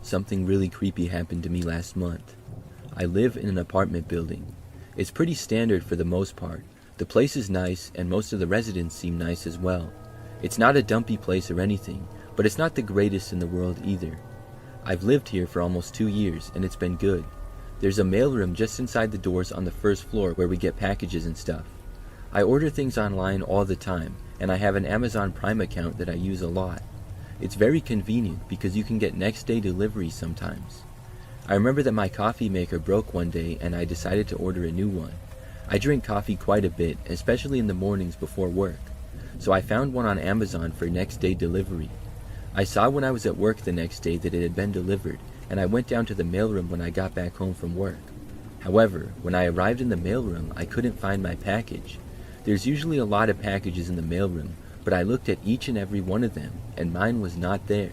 Something really creepy happened to me last month. I live in an apartment building. It's pretty standard for the most part. The place is nice, and most of the residents seem nice as well. It's not a dumpy place or anything, but it's not the greatest in the world either. I've lived here for almost 2 years, and it's been good. There's a mailroom just inside the doors on the first floor where we get packages and stuff. I order things online all the time, and I have an Amazon Prime account that I use a lot. It's very convenient because you can get next day delivery sometimes. I remember that my coffee maker broke one day and I decided to order a new one. I drink coffee quite a bit, especially in the mornings before work. So I found one on Amazon for next day delivery. I saw when I was at work the next day that it had been delivered, and I went down to the mailroom when I got back home from work. However, when I arrived in the mailroom, I couldn't find my package. There's usually a lot of packages in the mailroom, but I looked at each and every one of them, and mine was not there.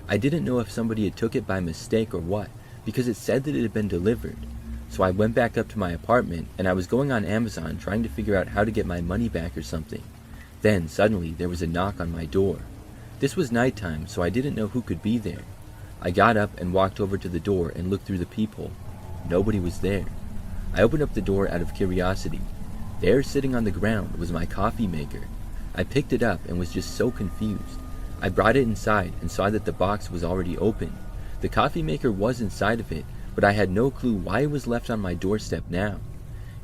I didn't know if somebody had took it by mistake or what, because it said that it had been delivered. So I went back up to my apartment, and I was going on Amazon trying to figure out how to get my money back or something. Then, suddenly, there was a knock on my door. This was nighttime, so I didn't know who could be there. I got up and walked over to the door and looked through the peephole. Nobody was there. I opened up the door out of curiosity. There, sitting on the ground, was my coffee maker. I picked it up and was just so confused. I brought it inside and saw that the box was already open. The coffee maker was inside of it, but I had no clue why it was left on my doorstep now.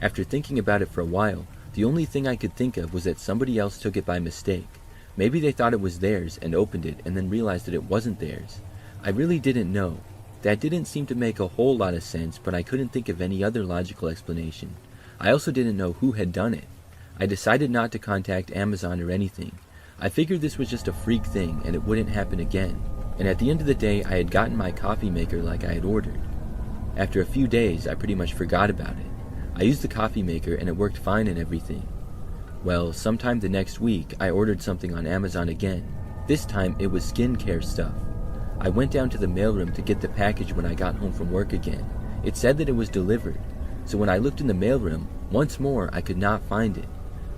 After thinking about it for a while, the only thing I could think of was that somebody else took it by mistake. Maybe they thought it was theirs and opened it and then realized that it wasn't theirs. I really didn't know. That didn't seem to make a whole lot of sense, but I couldn't think of any other logical explanation. I also didn't know who had done it. I decided not to contact Amazon or anything. I figured this was just a freak thing and it wouldn't happen again. And at the end of the day, I had gotten my coffee maker like I had ordered. After a few days, I pretty much forgot about it. I used the coffee maker and it worked fine and everything. Well, sometime the next week, I ordered something on Amazon again. This time, it was skincare stuff. I went down to the mailroom to get the package when I got home from work again. It said that it was delivered. So when I looked in the mailroom, once more, I could not find it.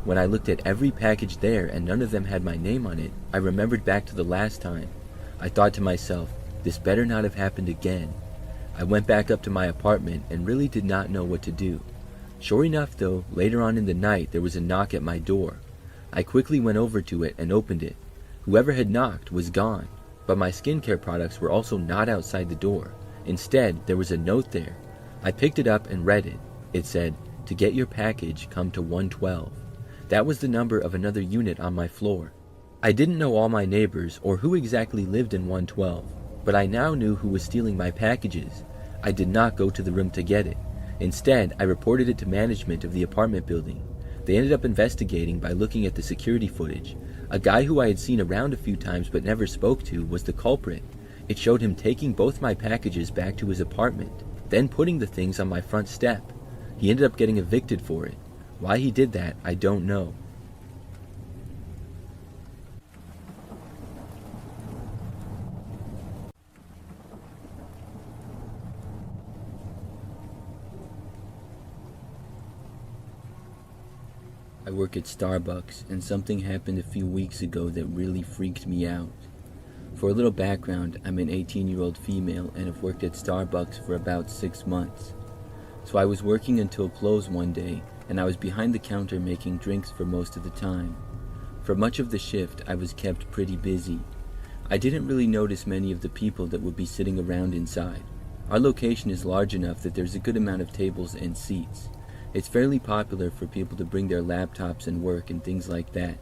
When I looked at every package there and none of them had my name on it, I remembered back to the last time. I thought to myself, this better not have happened again. I went back up to my apartment and really did not know what to do. Sure enough though, later on in the night there was a knock at my door. I quickly went over to it and opened it. Whoever had knocked was gone, but my skincare products were also not outside the door. Instead, there was a note there. I picked it up and read it. It said, "To get your package, come to 112. That was the number of another unit on my floor. I didn't know all my neighbors or who exactly lived in 112, but I now knew who was stealing my packages. I did not go to the room to get it. Instead, I reported it to management of the apartment building. They ended up investigating by looking at the security footage. A guy who I had seen around a few times but never spoke to was the culprit. It showed him taking both my packages back to his apartment, then putting the things on my front step. He ended up getting evicted for it. Why he did that, I don't know." I work at Starbucks, and something happened a few weeks ago that really freaked me out. For a little background, I'm an 18-year-old female and have worked at Starbucks for about 6 months. So I was working until close one day, and I was behind the counter making drinks for most of the time. For much of the shift, I was kept pretty busy. I didn't really notice many of the people that would be sitting around inside. Our location is large enough that there's a good amount of tables and seats. It's fairly popular for people to bring their laptops and work and things like that.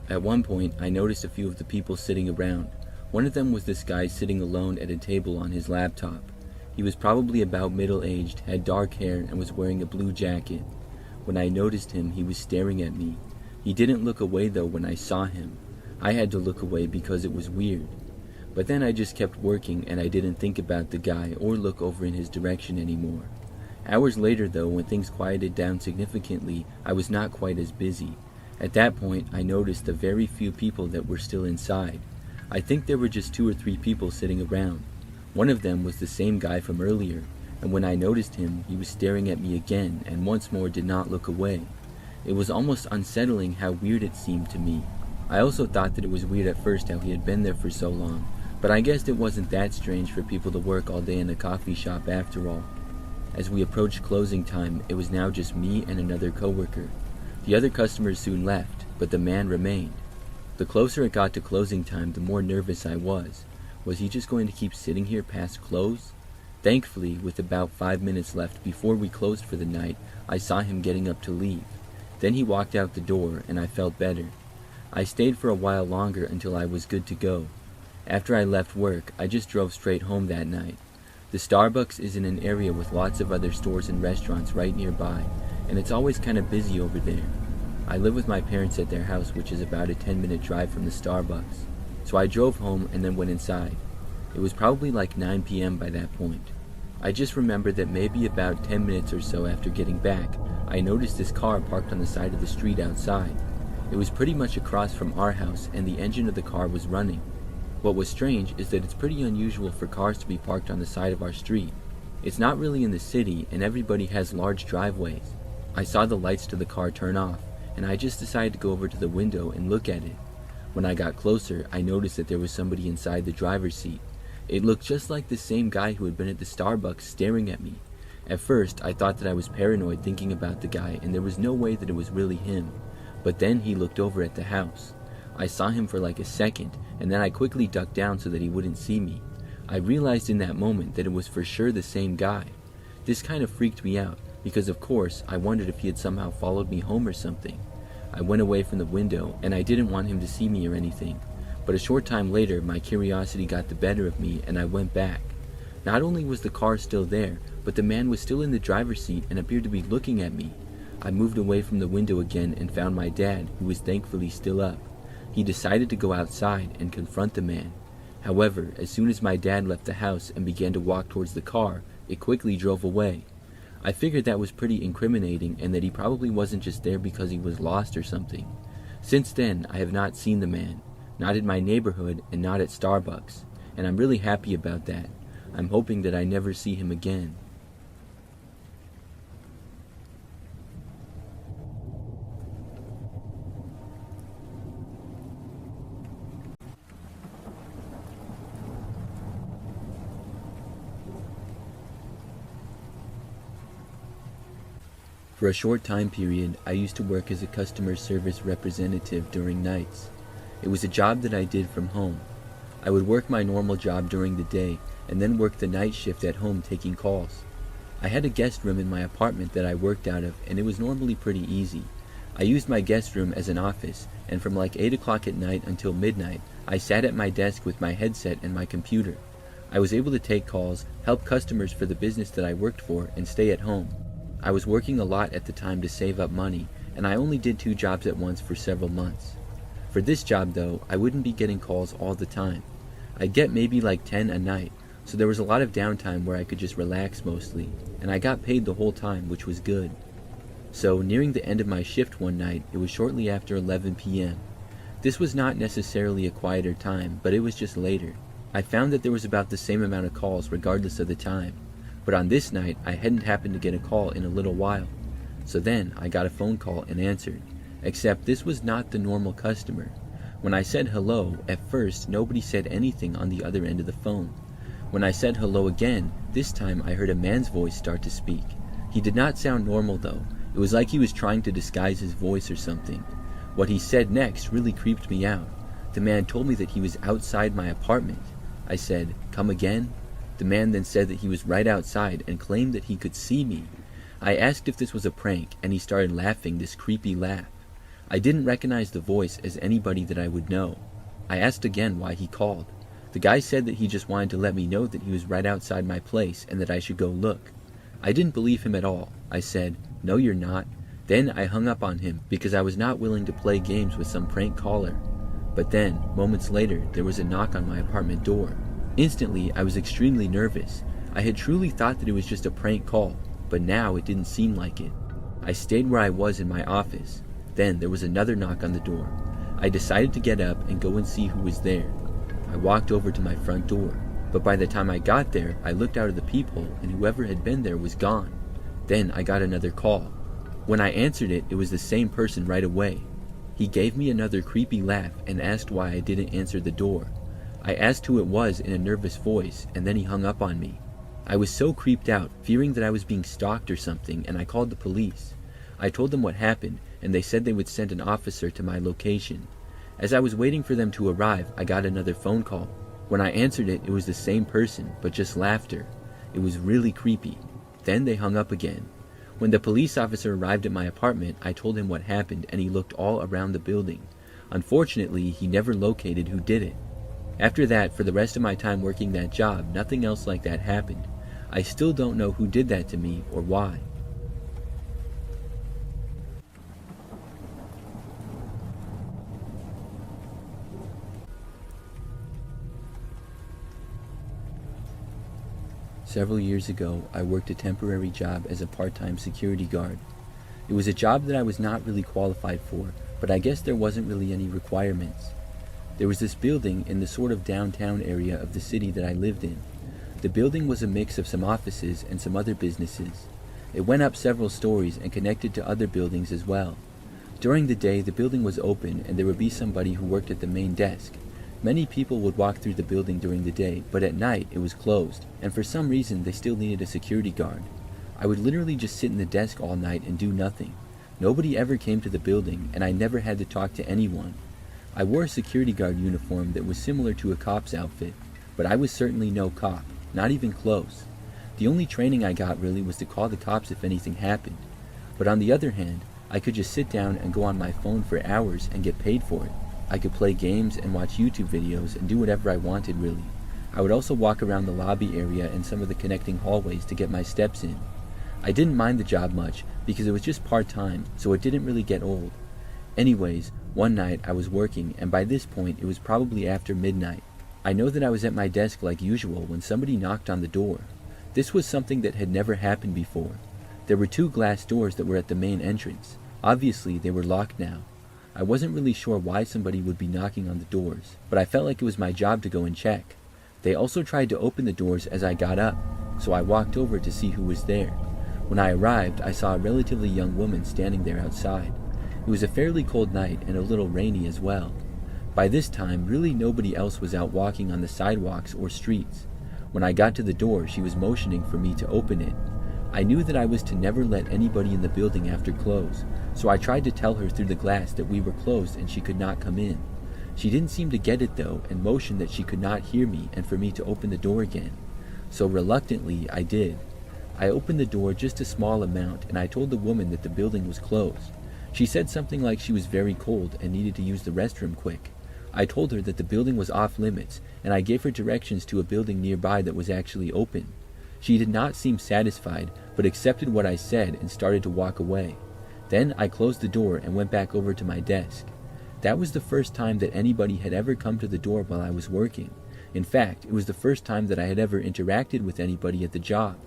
At one point, I noticed a few of the people sitting around. One of them was this guy sitting alone at a table on his laptop. He was probably about middle-aged, had dark hair, and was wearing a blue jacket. When I noticed him, he was staring at me. He didn't look away though when I saw him. I had to look away because it was weird. But then I just kept working and I didn't think about the guy or look over in his direction anymore. Hours later though, when things quieted down significantly, I was not quite as busy. At that point, I noticed the very few people that were still inside. I think there were just 2 or 3 people sitting around. One of them was the same guy from earlier, and when I noticed him, he was staring at me again and once more did not look away. It was almost unsettling how weird it seemed to me. I also thought that it was weird at first how he had been there for so long, but But I guessed it wasn't that strange for people to work all day in a coffee shop after all. As we approached closing time, it was now just me and another coworker. The other customers soon left, but the man remained. The closer it got to closing time, the more nervous I was. Was he just going to keep sitting here past close? Thankfully, with about 5 minutes left before we closed for the night, I saw him getting up to leave. Then he walked out the door, and I felt better. I stayed for a while longer until I was good to go. After I left work, I just drove straight home that night. The Starbucks is in an area with lots of other stores and restaurants right nearby, and it's always kind of busy over there. I live with my parents at their house, which is about a 10-minute drive from the Starbucks. So I drove home and then went inside. It was probably like 9 p.m. by that point. I just remembered that maybe about 10 minutes or so after getting back, I noticed this car parked on the side of the street outside. It was pretty much across from our house, and the engine of the car was running. What was strange is that it's pretty unusual for cars to be parked on the side of our street. It's not really in the city, and everybody has large driveways. I saw the lights to the car turn off, and I just decided to go over to the window and look at it. When I got closer, I noticed that there was somebody inside the driver's seat. It looked just like the same guy who had been at the Starbucks staring at me. At first, I thought that I was paranoid thinking about the guy, and there was no way that it was really him. But then he looked over at the house. I saw him for like a second, and then I quickly ducked down so that he wouldn't see me. I realized in that moment that it was for sure the same guy. This kind of freaked me out, because of course I wondered if he had somehow followed me home or something. I went away from the window, and I didn't want him to see me or anything. But a short time later, my curiosity got the better of me, and I went back. Not only was the car still there, but the man was still in the driver's seat and appeared to be looking at me. I moved away from the window again and found my dad, who was thankfully still up. He decided to go outside and confront the man. However, as soon as my dad left the house and began to walk towards the car, it quickly drove away. I figured that was pretty incriminating and that he probably wasn't just there because he was lost or something. Since then, I have not seen the man. Not in my neighborhood, and not at Starbucks, and I'm really happy about that. I'm hoping that I never see him again. For a short time period, I used to work as a customer service representative during nights. It was a job that I did from home. I would work my normal job during the day and then work the night shift at home taking calls. I had a guest room in my apartment that I worked out of, and it was normally pretty easy. I used my guest room as an office, and from like 8 o'clock at night until midnight, I sat at my desk with my headset and my computer. I was able to take calls, help customers for the business that I worked for, and stay at home. I was working a lot at the time to save up money, and I only did 2 jobs at once for several months. For this job though, I wouldn't be getting calls all the time. I'd get maybe like 10 a night, so there was a lot of downtime where I could just relax mostly, and I got paid the whole time, which was good. So, nearing the end of my shift one night, it was shortly after 11 p.m. This was not necessarily a quieter time, but it was just later. I found that there was about the same amount of calls regardless of the time, but on this night I hadn't happened to get a call in a little while. So then I got a phone call and answered. Except this was not the normal customer. When I said hello, at first nobody said anything on the other end of the phone. When I said hello again, this time I heard a man's voice start to speak. He did not sound normal though. It was like he was trying to disguise his voice or something. What he said next really creeped me out. The man told me that he was outside my apartment. I said, "Come again?" The man then said that he was right outside and claimed that he could see me. I asked if this was a prank, and he started laughing this creepy laugh. I didn't recognize the voice as anybody that I would know. I asked again why he called. The guy said that he just wanted to let me know that he was right outside my place and that I should go look. I didn't believe him at all. I said, "No, you're not." Then I hung up on him because I was not willing to play games with some prank caller. But then, moments later, there was a knock on my apartment door. Instantly, I was extremely nervous. I had truly thought that it was just a prank call, but now it didn't seem like it. I stayed where I was in my office. Then there was another knock on the door. I decided to get up and go and see who was there. I walked over to my front door, but by the time I got there, I looked out of the peephole and whoever had been there was gone. Then I got another call. When I answered it, it was the same person right away. He gave me another creepy laugh and asked why I didn't answer the door. I asked who it was in a nervous voice, and then he hung up on me. I was so creeped out, fearing that I was being stalked or something, and I called the police. I told them what happened, and they said they would send an officer to my location. As I was waiting for them to arrive, I got another phone call. When I answered it, it was the same person, but just laughter. It was really creepy. Then they hung up again. When the police officer arrived at my apartment, I told him what happened, and he looked all around the building. Unfortunately, he never located who did it. After that, for the rest of my time working that job, nothing else like that happened. I still don't know who did that to me or why. Several years ago, I worked a temporary job as a part-time security guard. It was a job that I was not really qualified for, but I guess there wasn't really any requirements. There was this building in the sort of downtown area of the city that I lived in. The building was a mix of some offices and some other businesses. It went up several stories and connected to other buildings as well. During the day, the building was open and there would be somebody who worked at the main desk. Many people would walk through the building during the day, but at night it was closed, and for some reason they still needed a security guard. I would literally just sit in the desk all night and do nothing. Nobody ever came to the building, and I never had to talk to anyone. I wore a security guard uniform that was similar to a cop's outfit, but I was certainly no cop, not even close. The only training I got really was to call the cops if anything happened. But on the other hand, I could just sit down and go on my phone for hours and get paid for it. I could play games and watch YouTube videos and do whatever I wanted really. I would also walk around the lobby area and some of the connecting hallways to get my steps in. I didn't mind the job much because it was just part-time, so it didn't really get old. Anyways, one night I was working, and by this point it was probably after midnight. I know that I was at my desk like usual when somebody knocked on the door. This was something that had never happened before. There were 2 glass doors that were at the main entrance. Obviously they were locked now. I wasn't really sure why somebody would be knocking on the doors, but I felt like it was my job to go and check. They also tried to open the doors as I got up, so I walked over to see who was there. When I arrived, I saw a relatively young woman standing there outside. It was a fairly cold night and a little rainy as well. By this time, really nobody else was out walking on the sidewalks or streets. When I got to the door, she was motioning for me to open it. I knew that I was to never let anybody in the building after close, so I tried to tell her through the glass that we were closed and she could not come in. She didn't seem to get it though, and motioned that she could not hear me and for me to open the door again. So reluctantly, I did. I opened the door just a small amount, and I told the woman that the building was closed. She said something like she was very cold and needed to use the restroom quick. I told her that the building was off limits, and I gave her directions to a building nearby that was actually open. She did not seem satisfied, but accepted what I said and started to walk away. Then I closed the door and went back over to my desk. That was the first time that anybody had ever come to the door while I was working. In fact, it was the first time that I had ever interacted with anybody at the job.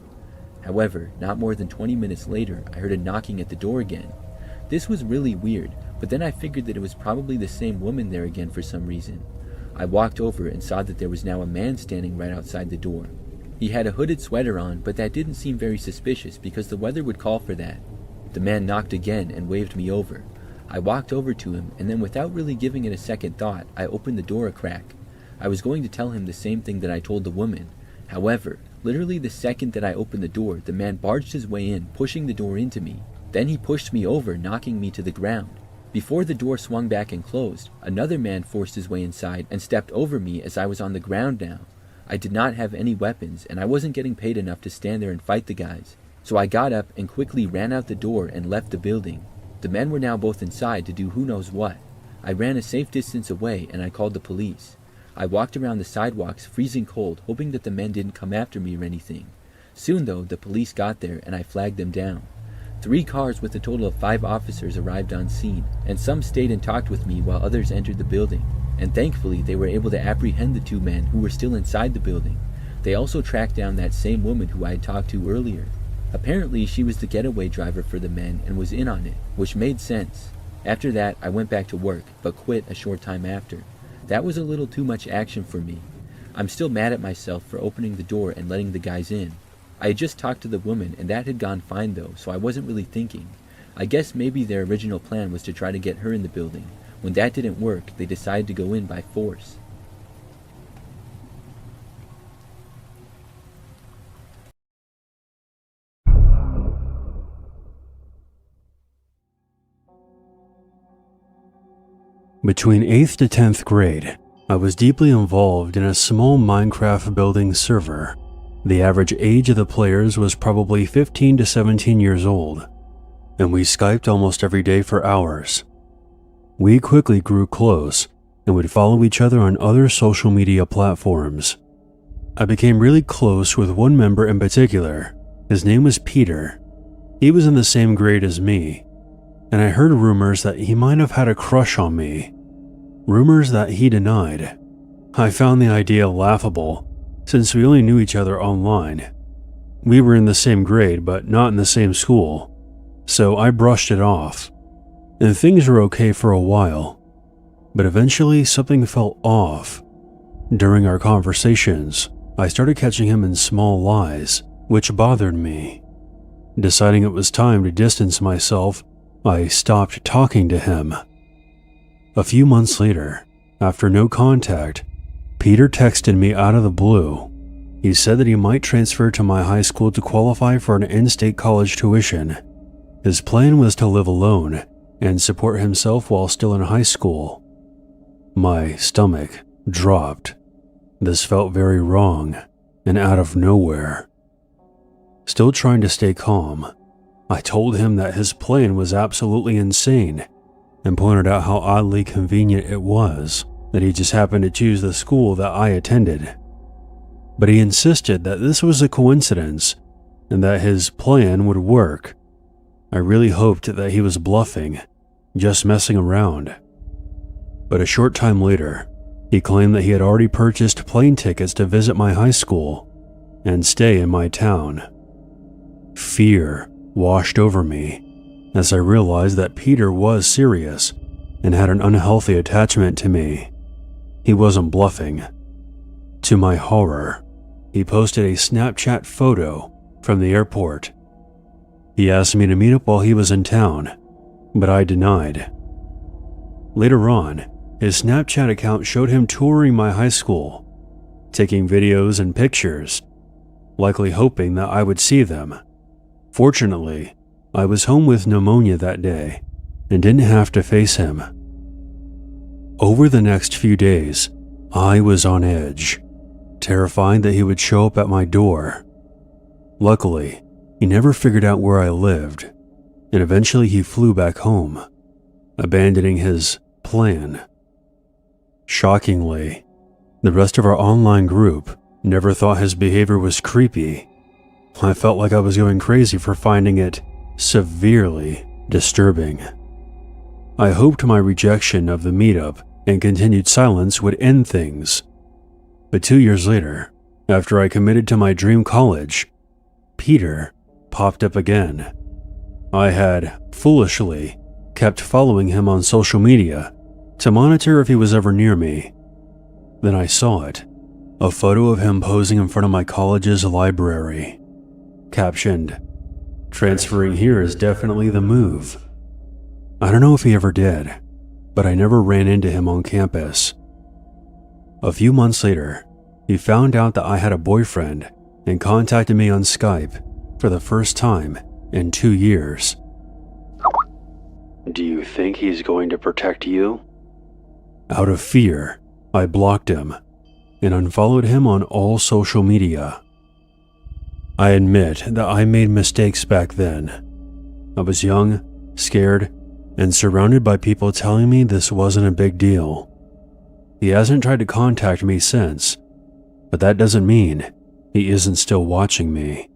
However, not more than 20 minutes later, I heard a knocking at the door again. This was really weird, but then I figured that it was probably the same woman there again for some reason. I walked over and saw that there was now a man standing right outside the door. He had a hooded sweater on, but that didn't seem very suspicious because the weather would call for that. The man knocked again and waved me over. I walked over to him, and then without really giving it a second thought, I opened the door a crack. I was going to tell him the same thing that I told the woman. However, literally the second that I opened the door, the man barged his way in, pushing the door into me. Then he pushed me over, knocking me to the ground. Before the door swung back and closed, another man forced his way inside and stepped over me as I was on the ground now. I did not have any weapons, and I wasn't getting paid enough to stand there and fight the guys. So I got up and quickly ran out the door and left the building. The men were now both inside to do who knows what. I ran a safe distance away and I called the police. I walked around the sidewalks freezing cold, hoping that the men didn't come after me or anything. Soon though, the police got there and I flagged them down. 3 cars with a total of 5 officers arrived on scene, and some stayed and talked with me while others entered the building. And thankfully they were able to apprehend the 2 men who were still inside the building. They also tracked down that same woman who I had talked to earlier. Apparently she was the getaway driver for the men and was in on it, which made sense. After that I went back to work, but quit a short time after. That was a little too much action for me. I'm still mad at myself for opening the door and letting the guys in. I had just talked to the woman and that had gone fine though, so I wasn't really thinking. I guess maybe their original plan was to try to get her in the building. When that didn't work, they decided to go in by force. Between 8th to 10th grade, I was deeply involved in a small Minecraft building server. The average age of the players was probably 15 to 17 years old, and we Skyped almost every day for hours. We quickly grew close and would follow each other on other social media platforms. I became really close with one member in particular. His name was Peter. He was in the same grade as me, and I heard rumors that he might have had a crush on me. Rumors that he denied. I found the idea laughable, since we only knew each other online. We were in the same grade, but not in the same school, so I brushed it off, and things were okay for a while. But eventually something felt off. During our conversations, I started catching him in small lies, which bothered me. Deciding it was time to distance myself, I stopped talking to him. A few months later, after no contact, Peter texted me out of the blue. He said that he might transfer to my high school to qualify for an in-state college tuition. His plan was to live alone and support himself while still in high school. My stomach dropped. This felt very wrong and out of nowhere. Still trying to stay calm, I told him that his plan was absolutely insane and pointed out how oddly convenient it was that he just happened to choose the school that I attended. But he insisted that this was a coincidence and that his plan would work. I really hoped that he was bluffing, just messing around. But a short time later, he claimed that he had already purchased plane tickets to visit my high school and stay in my town. Fear washed over me as I realized that Peter was serious and had an unhealthy attachment to me. He wasn't bluffing. To my horror, he posted a Snapchat photo from the airport. He asked me to meet up while he was in town, but I denied. Later on, his Snapchat account showed him touring my high school, taking videos and pictures, likely hoping that I would see them. Fortunately, I was home with pneumonia that day and didn't have to face him. Over the next few days, I was on edge, terrified that he would show up at my door. Luckily, he never figured out where I lived, and eventually he flew back home, abandoning his plan. Shockingly, the rest of our online group never thought his behavior was creepy. I felt like I was going crazy for finding it severely disturbing. I hoped my rejection of the meetup and continued silence would end things. But 2 years later, after I committed to my dream college, Peter popped up again. I had, foolishly, kept following him on social media to monitor if he was ever near me. Then I saw it, a photo of him posing in front of my college's library. Captioned, "Transferring here is definitely the move." I don't know if he ever did, but I never ran into him on campus. A few months later, he found out that I had a boyfriend and contacted me on Skype for the first time in 2 years. "Do you think he's going to protect you?" Out of fear, I blocked him and unfollowed him on all social media. I admit that I made mistakes back then. I was young, scared, and surrounded by people telling me this wasn't a big deal. He hasn't tried to contact me since, but that doesn't mean he isn't still watching me.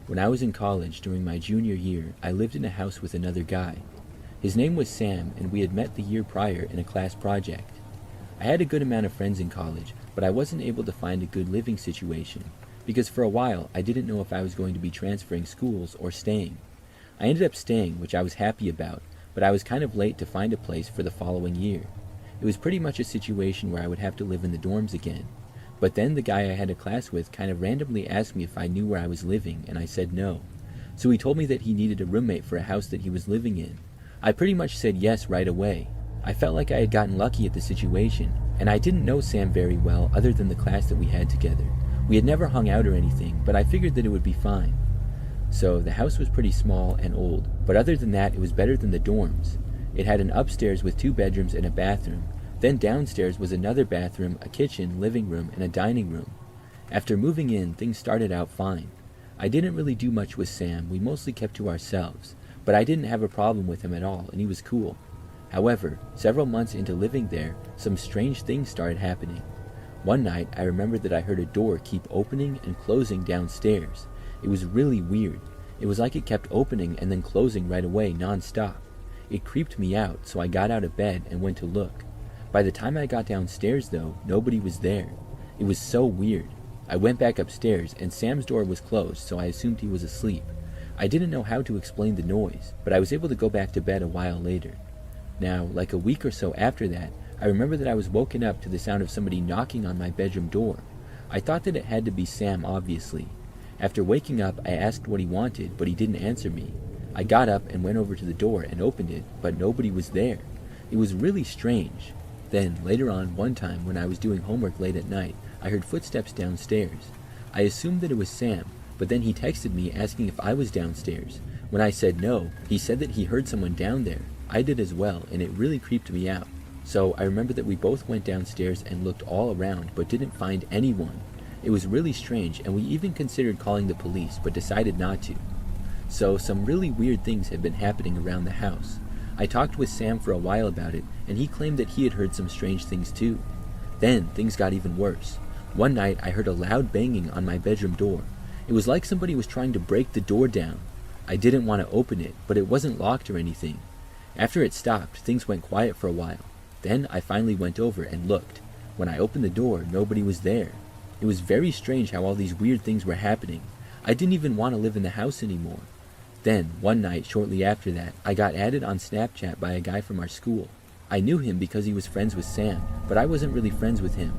When I was in college during my junior year, I lived in a house with another guy. His name was Sam, and we had met the year prior in a class project. I had a good amount of friends in college, but I wasn't able to find a good living situation, because for a while I didn't know if I was going to be transferring schools or staying. I ended up staying, which I was happy about, but I was kind of late to find a place for the following year. It was pretty much a situation where I would have to live in the dorms again. But then the guy I had a class with kind of randomly asked me if I knew where I was living, and I said no. So he told me that he needed a roommate for a house that he was living in. I pretty much said yes right away. I felt like I had gotten lucky at the situation, and I didn't know Sam very well other than the class that we had together. We had never hung out or anything, but I figured that it would be fine. So the house was pretty small and old, but other than that it was better than the dorms. It had an upstairs with 2 bedrooms and a bathroom. Then downstairs was another bathroom, a kitchen, living room, and a dining room. After moving in, things started out fine. I didn't really do much with Sam, we mostly kept to ourselves, but I didn't have a problem with him at all, and he was cool. However, several months into living there, some strange things started happening. One night, I remember that I heard a door keep opening and closing downstairs. It was really weird. It was like it kept opening and then closing right away, non-stop. It creeped me out, so I got out of bed and went to look. By the time I got downstairs, though, nobody was there. It was so weird. I went back upstairs, and Sam's door was closed, so I assumed he was asleep. I didn't know how to explain the noise, but I was able to go back to bed a while later. Now, like a week or so after that, I remember that I was woken up to the sound of somebody knocking on my bedroom door. I thought that it had to be Sam, obviously. After waking up, I asked what he wanted, but he didn't answer me. I got up and went over to the door and opened it, but nobody was there. It was really strange. Then, later on, one time when I was doing homework late at night, I heard footsteps downstairs. I assumed that it was Sam, but then he texted me asking if I was downstairs. When I said no, he said that he heard someone down there. I did as well, and it really creeped me out. So I remember that we both went downstairs and looked all around, but didn't find anyone. It was really strange, and we even considered calling the police, but decided not to. So some really weird things had been happening around the house. I talked with Sam for a while about it, and he claimed that he had heard some strange things too. Then things got even worse. One night I heard a loud banging on my bedroom door. It was like somebody was trying to break the door down. I didn't want to open it, but it wasn't locked or anything. After it stopped, things went quiet for a while. Then I finally went over and looked. When I opened the door, nobody was there. It was very strange how all these weird things were happening. I didn't even want to live in the house anymore. Then, one night shortly after that, I got added on Snapchat by a guy from our school. I knew him because he was friends with Sam, but I wasn't really friends with him.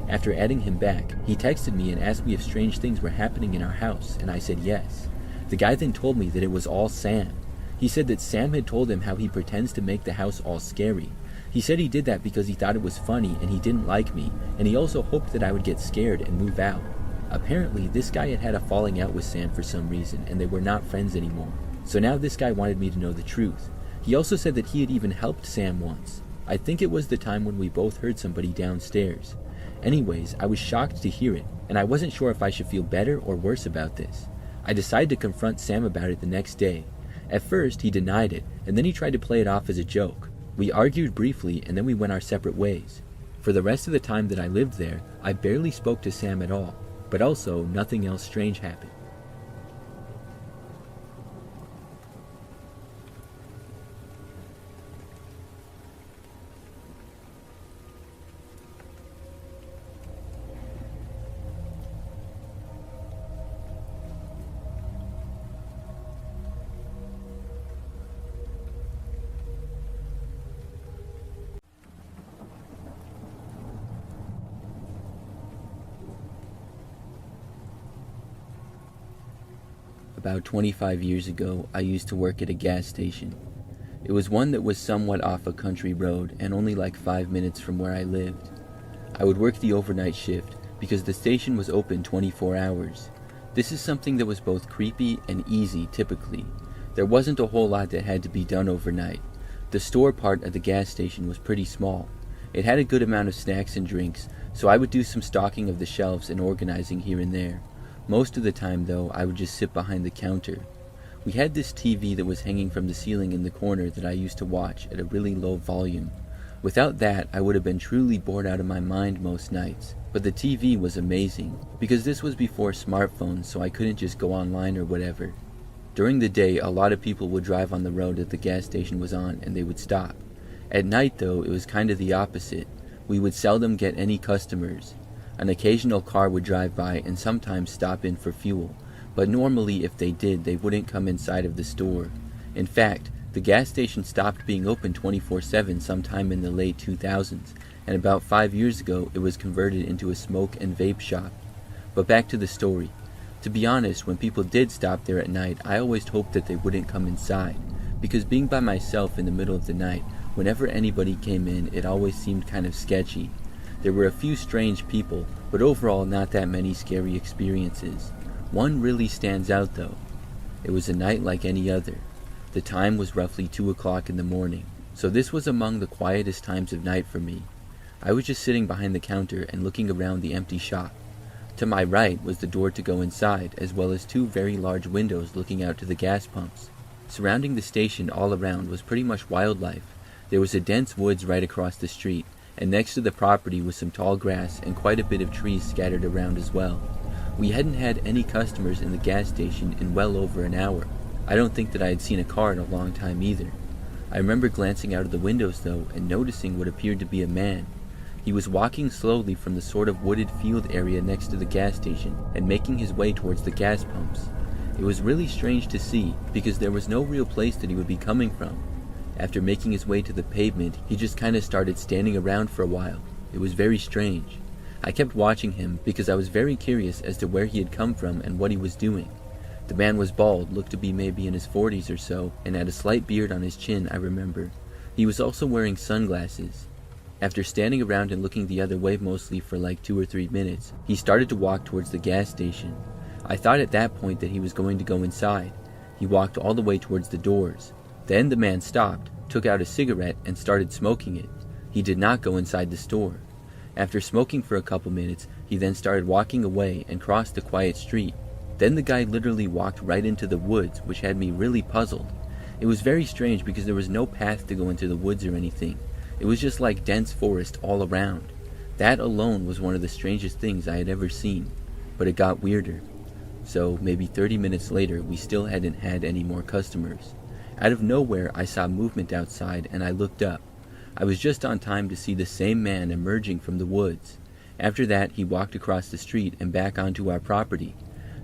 After adding him back, he texted me and asked me if strange things were happening in our house, and I said yes. The guy then told me that it was all Sam. He said that Sam had told him how he pretends to make the house all scary. He said he did that because he thought it was funny and he didn't like me, and he also hoped that I would get scared and move out. Apparently, this guy had had a falling out with Sam for some reason, and they were not friends anymore. So now this guy wanted me to know the truth. He also said that he had even helped Sam once. I think it was the time when we both heard somebody downstairs. Anyways, I was shocked to hear it, and I wasn't sure if I should feel better or worse about this. I decided to confront Sam about it the next day. At first, he denied it, and then he tried to play it off as a joke. We argued briefly, and then we went our separate ways. For the rest of the time that I lived there, I barely spoke to Sam at all, but also nothing else strange happened. About 25 years ago, I used to work at a gas station. It was one that was somewhat off a country road and only like 5 minutes from where I lived. I would work the overnight shift because the station was open 24 hours. This is something that was both creepy and easy typically. There wasn't a whole lot that had to be done overnight. The store part of the gas station was pretty small. It had a good amount of snacks and drinks, so I would do some stocking of the shelves and organizing here and there. Most of the time, though, I would just sit behind the counter. We had this TV that was hanging from the ceiling in the corner that I used to watch at a really low volume. Without that, I would have been truly bored out of my mind most nights. But the TV was amazing, because this was before smartphones, so I couldn't just go online or whatever. During the day, a lot of people would drive on the road that the gas station was on, and they would stop. At night, though, it was kind of the opposite. We would seldom get any customers. An occasional car would drive by and sometimes stop in for fuel, but normally if they did, they wouldn't come inside of the store. In fact, the gas station stopped being open 24/7 sometime in the late 2000s, and about 5 years ago it was converted into a smoke and vape shop. But back to the story. To be honest, when people did stop there at night, I always hoped that they wouldn't come inside, because being by myself in the middle of the night, whenever anybody came in, it always seemed kind of sketchy. There were a few strange people, but overall not that many scary experiences. One really stands out though. It was a night like any other. The time was roughly 2 o'clock in the morning, so this was among the quietest times of night for me. I was just sitting behind the counter and looking around the empty shop. To my right was the door to go inside, as well as 2 very large windows looking out to the gas pumps. Surrounding the station all around was pretty much wildlife. There was a dense woods right across the street, and next to the property was some tall grass and quite a bit of trees scattered around as well. We hadn't had any customers in the gas station in well over an hour. I don't think that I had seen a car in a long time either. I remember glancing out of the windows though and noticing what appeared to be a man. He was walking slowly from the sort of wooded field area next to the gas station and making his way towards the gas pumps. It was really strange to see because there was no real place that he would be coming from. After making his way to the pavement, he just kind of started standing around for a while. It was very strange. I kept watching him because I was very curious as to where he had come from and what he was doing. The man was bald, looked to be maybe in his 40s or so, and had a slight beard on his chin, I remember. He was also wearing sunglasses. After standing around and looking the other way mostly for like 2 or 3 minutes, he started to walk towards the gas station. I thought at that point that he was going to go inside. He walked all the way towards the doors. Then the man stopped, took out a cigarette, and started smoking it. He did not go inside the store. After smoking for a couple minutes, he then started walking away and crossed the quiet street. Then the guy literally walked right into the woods, which had me really puzzled. It was very strange because there was no path to go into the woods or anything. It was just like dense forest all around. That alone was one of the strangest things I had ever seen. But it got weirder. So maybe 30 minutes later, we still hadn't had any more customers. Out of nowhere, I saw movement outside and I looked up. I was just on time to see the same man emerging from the woods. After that, he walked across the street and back onto our property.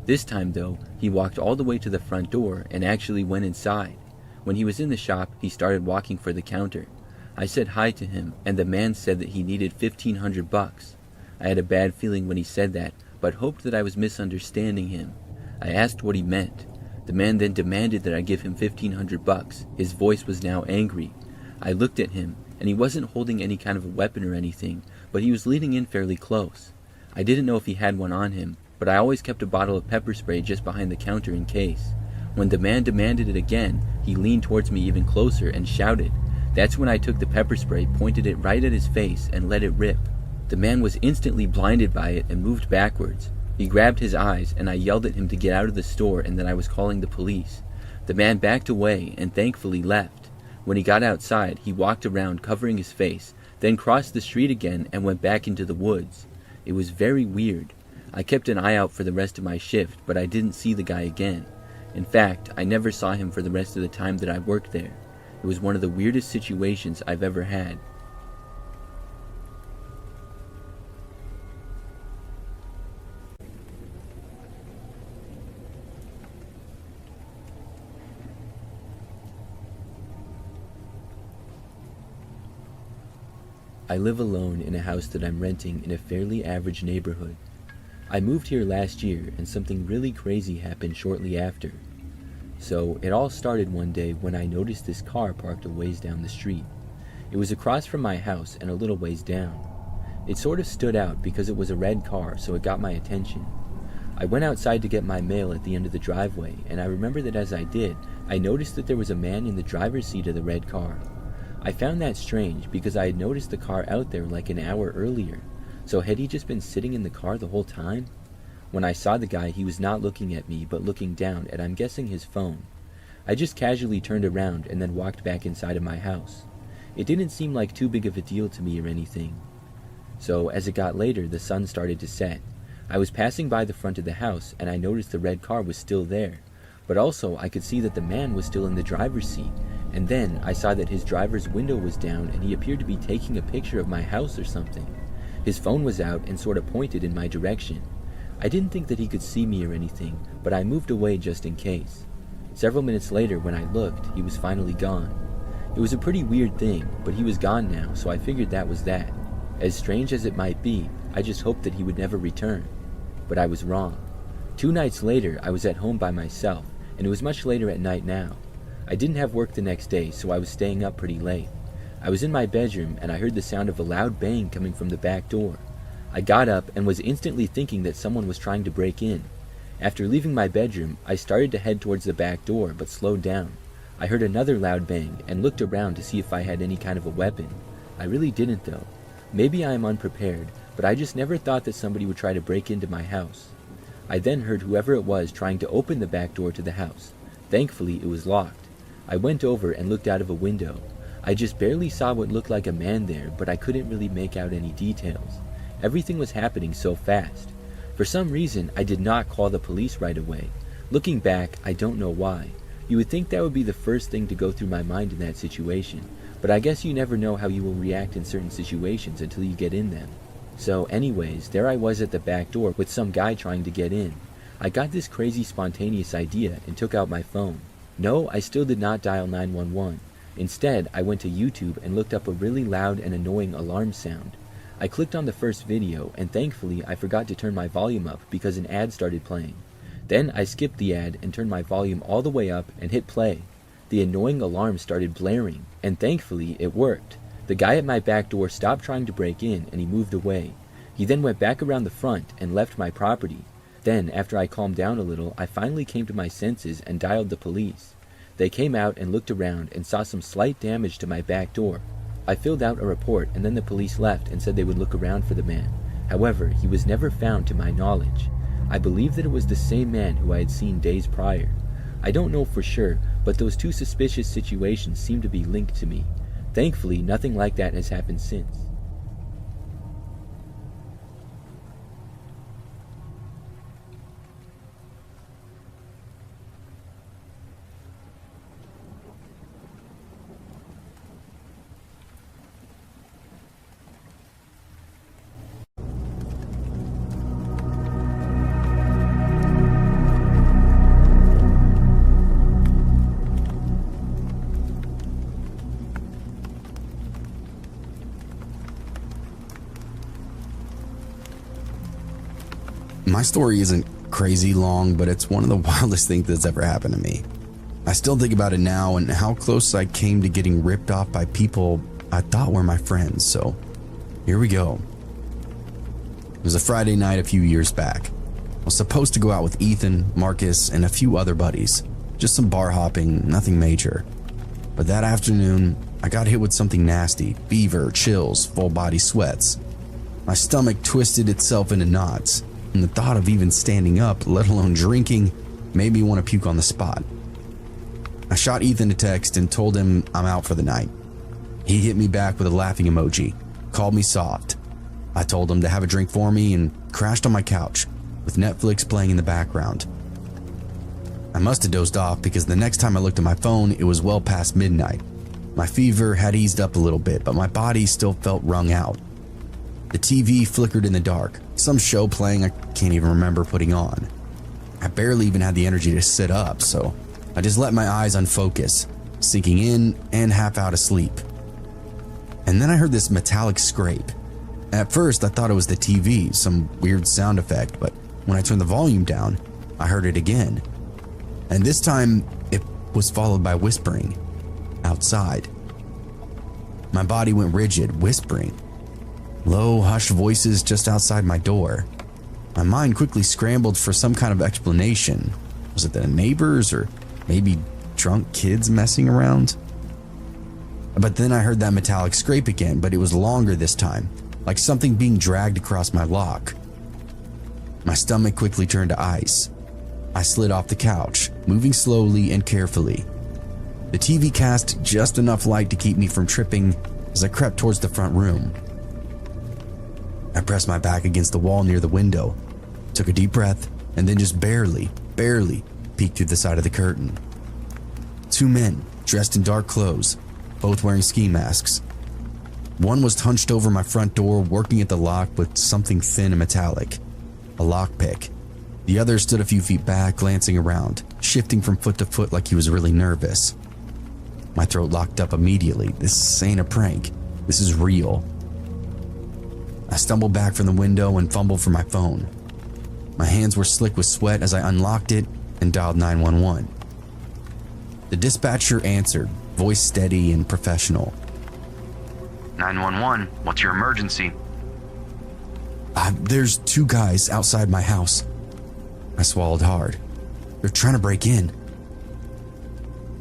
This time though, he walked all the way to the front door and actually went inside. When he was in the shop, he started walking for the counter. I said hi to him, and the man said that he needed $1,500. I had a bad feeling when he said that, but hoped that I was misunderstanding him. I asked what he meant. The man then demanded that I give him $1,500. His voice was now angry. I looked at him, and he wasn't holding any kind of a weapon or anything, but he was leaning in fairly close. I didn't know if he had one on him, but I always kept a bottle of pepper spray just behind the counter in case. When the man demanded it again, he leaned towards me even closer and shouted. That's when I took the pepper spray, pointed it right at his face, and let it rip. The man was instantly blinded by it and moved backwards. He grabbed his eyes, and I yelled at him to get out of the store and that I was calling the police. The man backed away and thankfully left. When he got outside, he walked around covering his face, then crossed the street again and went back into the woods. It was very weird. I kept an eye out for the rest of my shift, but I didn't see the guy again. In fact, I never saw him for the rest of the time that I worked there. It was one of the weirdest situations I've ever had. I live alone in a house that I'm renting in a fairly average neighborhood. I moved here last year and something really crazy happened shortly after. So it all started one day when I noticed this car parked a ways down the street. It was across from my house and a little ways down. It sort of stood out because it was a red car, so it got my attention. I went outside to get my mail at the end of the driveway, and I remember that as I did, I noticed that there was a man in the driver's seat of the red car. I found that strange because I had noticed the car out there like an hour earlier. So had he just been sitting in the car the whole time? When I saw the guy, he was not looking at me, but looking down at, I'm guessing, his phone. I just casually turned around and then walked back inside of my house. It didn't seem like too big of a deal to me or anything. So as it got later, the sun started to set. I was passing by the front of the house and I noticed the red car was still there. But also I could see that the man was still in the driver's seat. And then I saw that his driver's window was down and he appeared to be taking a picture of my house or something. His phone was out and sort of pointed in my direction. I didn't think that he could see me or anything, but I moved away just in case. Several minutes later, when I looked, he was finally gone. It was a pretty weird thing, but he was gone now, so I figured that was that. As strange as it might be, I just hoped that he would never return. But I was wrong. 2 nights later, I was at home by myself, and it was much later at night now. I didn't have work the next day, so I was staying up pretty late. I was in my bedroom and I heard the sound of a loud bang coming from the back door. I got up and was instantly thinking that someone was trying to break in. After leaving my bedroom, I started to head towards the back door but slowed down. I heard another loud bang and looked around to see if I had any kind of a weapon. I really didn't though. Maybe I am unprepared, but I just never thought that somebody would try to break into my house. I then heard whoever it was trying to open the back door to the house. Thankfully, it was locked. I went over and looked out of a window. I just barely saw what looked like a man there, but I couldn't really make out any details. Everything was happening so fast. For some reason, I did not call the police right away. Looking back, I don't know why. You would think that would be the first thing to go through my mind in that situation, but I guess you never know how you will react in certain situations until you get in them. So anyways, there I was at the back door with some guy trying to get in. I got this crazy spontaneous idea and took out my phone. No, I still did not dial 911. Instead, I went to YouTube and looked up a really loud and annoying alarm sound. I clicked on the first video and thankfully I forgot to turn my volume up because an ad started playing. Then I skipped the ad and turned my volume all the way up and hit play. The annoying alarm started blaring, and thankfully it worked. The guy at my back door stopped trying to break in and he moved away. He then went back around the front and left my property. Then, after I calmed down a little, I finally came to my senses and dialed the police. They came out and looked around and saw some slight damage to my back door. I filled out a report and then the police left and said they would look around for the man. However, he was never found to my knowledge. I believe that it was the same man who I had seen days prior. I don't know for sure, but those two suspicious situations seem to be linked to me. Thankfully, nothing like that has happened since. My story isn't crazy long, but it's one of the wildest things that's ever happened to me. I still think about it now and how close I came to getting ripped off by people I thought were my friends, so here we go. It was a Friday night a few years back. I was supposed to go out with Ethan, Marcus, and a few other buddies. Just some bar hopping, nothing major. But that afternoon, I got hit with something nasty, fever, chills, full body sweats. My stomach twisted itself into knots, and the thought of even standing up, let alone drinking, made me want to puke on the spot. I shot Ethan a text and told him I'm out for the night. He hit me back with a laughing emoji, called me soft. I told him to have a drink for me and crashed on my couch, with Netflix playing in the background. I must have dozed off because the next time I looked at my phone, it was well past midnight. My fever had eased up a little bit, but my body still felt wrung out. The TV flickered in the dark, some show playing I can't even remember putting on. I barely even had the energy to sit up, so I just let my eyes unfocus, sinking in and half out of sleep. And then I heard this metallic scrape. At first, I thought it was the TV, some weird sound effect, but when I turned the volume down, I heard it again. And this time, it was followed by whispering outside. My body went rigid, whispering. Low, hushed voices just outside my door. My mind quickly scrambled for some kind of explanation. Was it the neighbors or maybe drunk kids messing around? But then I heard that metallic scrape again, but it was longer this time, like something being dragged across my lock. My stomach quickly turned to ice. I slid off the couch, moving slowly and carefully. The TV cast just enough light to keep me from tripping as I crept towards the front room. I pressed my back against the wall near the window, took a deep breath, and then just barely peeked through the side of the curtain. Two men, dressed in dark clothes, both wearing ski masks. One was hunched over my front door, working at the lock with something thin and metallic, a lockpick. The other stood a few feet back, glancing around, shifting from foot to foot like he was really nervous. My throat locked up immediately. This ain't a prank. This is real. I stumbled back from the window and fumbled for my phone. My hands were slick with sweat as I unlocked it and dialed 911. The dispatcher answered, voice steady and professional. 911, what's your emergency? There's 2 guys outside my house. I swallowed hard. They're trying to break in.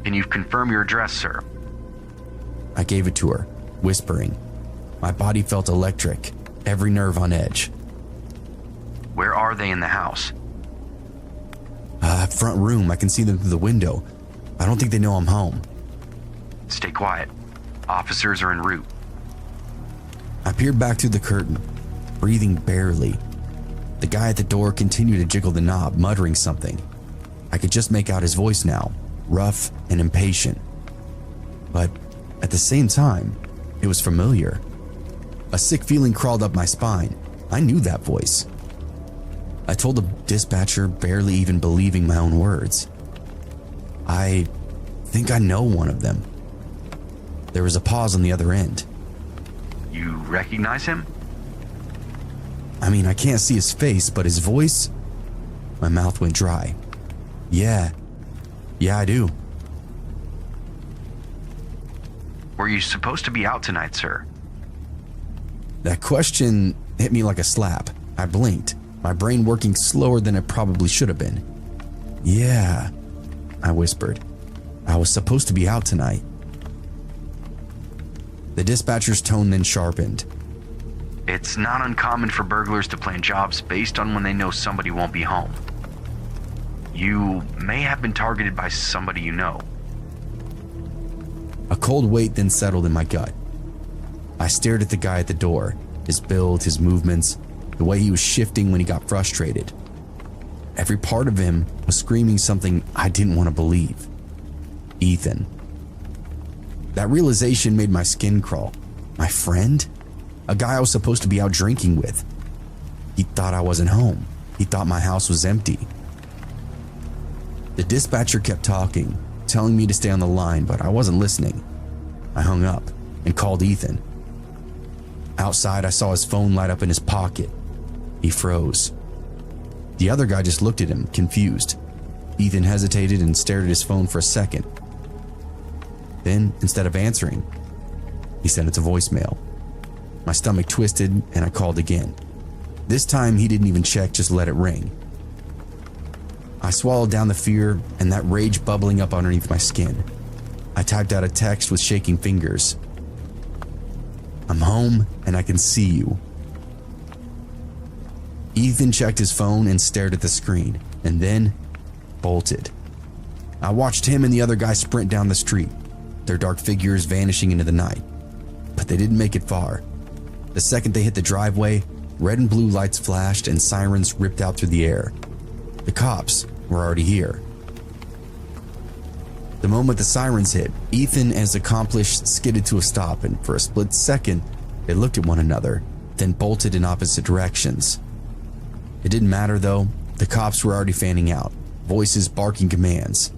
Can you confirm your address, sir? I gave it to her, whispering. My body felt electric, every nerve on edge. Where are they in the house? Front room, I can see them through the window. I don't think they know I'm home. Stay quiet. Officers are en route. I peered back through the curtain, breathing barely. The guy at the door continued to jiggle the knob, muttering something. I could just make out his voice now, rough and impatient. But at the same time, it was familiar. A sick feeling crawled up my spine. I knew that voice. I told the dispatcher, barely even believing my own words. I think I know one of them. There was a pause on the other end. You recognize him? I mean, I can't see his face, but his voice? My mouth went dry. Yeah, I do. Were you supposed to be out tonight, sir? That question hit me like a slap. I blinked, my brain working slower than it probably should have been. Yeah, I whispered. I was supposed to be out tonight. The dispatcher's tone then sharpened. It's not uncommon for burglars to plan jobs based on when they know somebody won't be home. You may have been targeted by somebody you know. A cold weight then settled in my gut. I stared at the guy at the door, his build, his movements, the way he was shifting when he got frustrated. Every part of him was screaming something I didn't want to believe. Ethan. That realization made my skin crawl. My friend? A guy I was supposed to be out drinking with. He thought I wasn't home. He thought my house was empty. The dispatcher kept talking, telling me to stay on the line, but I wasn't listening. I hung up and called Ethan. Outside, I saw his phone light up in his pocket. He froze. The other guy just looked at him, confused. Ethan hesitated and stared at his phone for a second. Then, instead of answering, he sent it to voicemail. My stomach twisted and I called again. This time he didn't even check, just let it ring. I swallowed down the fear and that rage bubbling up underneath my skin. I typed out a text with shaking fingers. I'm home and I can see you. Ethan checked his phone and stared at the screen, and then bolted. I watched him and the other guy sprint down the street, their dark figures vanishing into the night. But they didn't make it far. The second they hit the driveway, red and blue lights flashed and sirens ripped out through the air. The cops were already here. The moment the sirens hit, Ethan and his accomplice skidded to a stop, and for a split second, they looked at one another, then bolted in opposite directions. It didn't matter though, the cops were already fanning out, voices barking commands.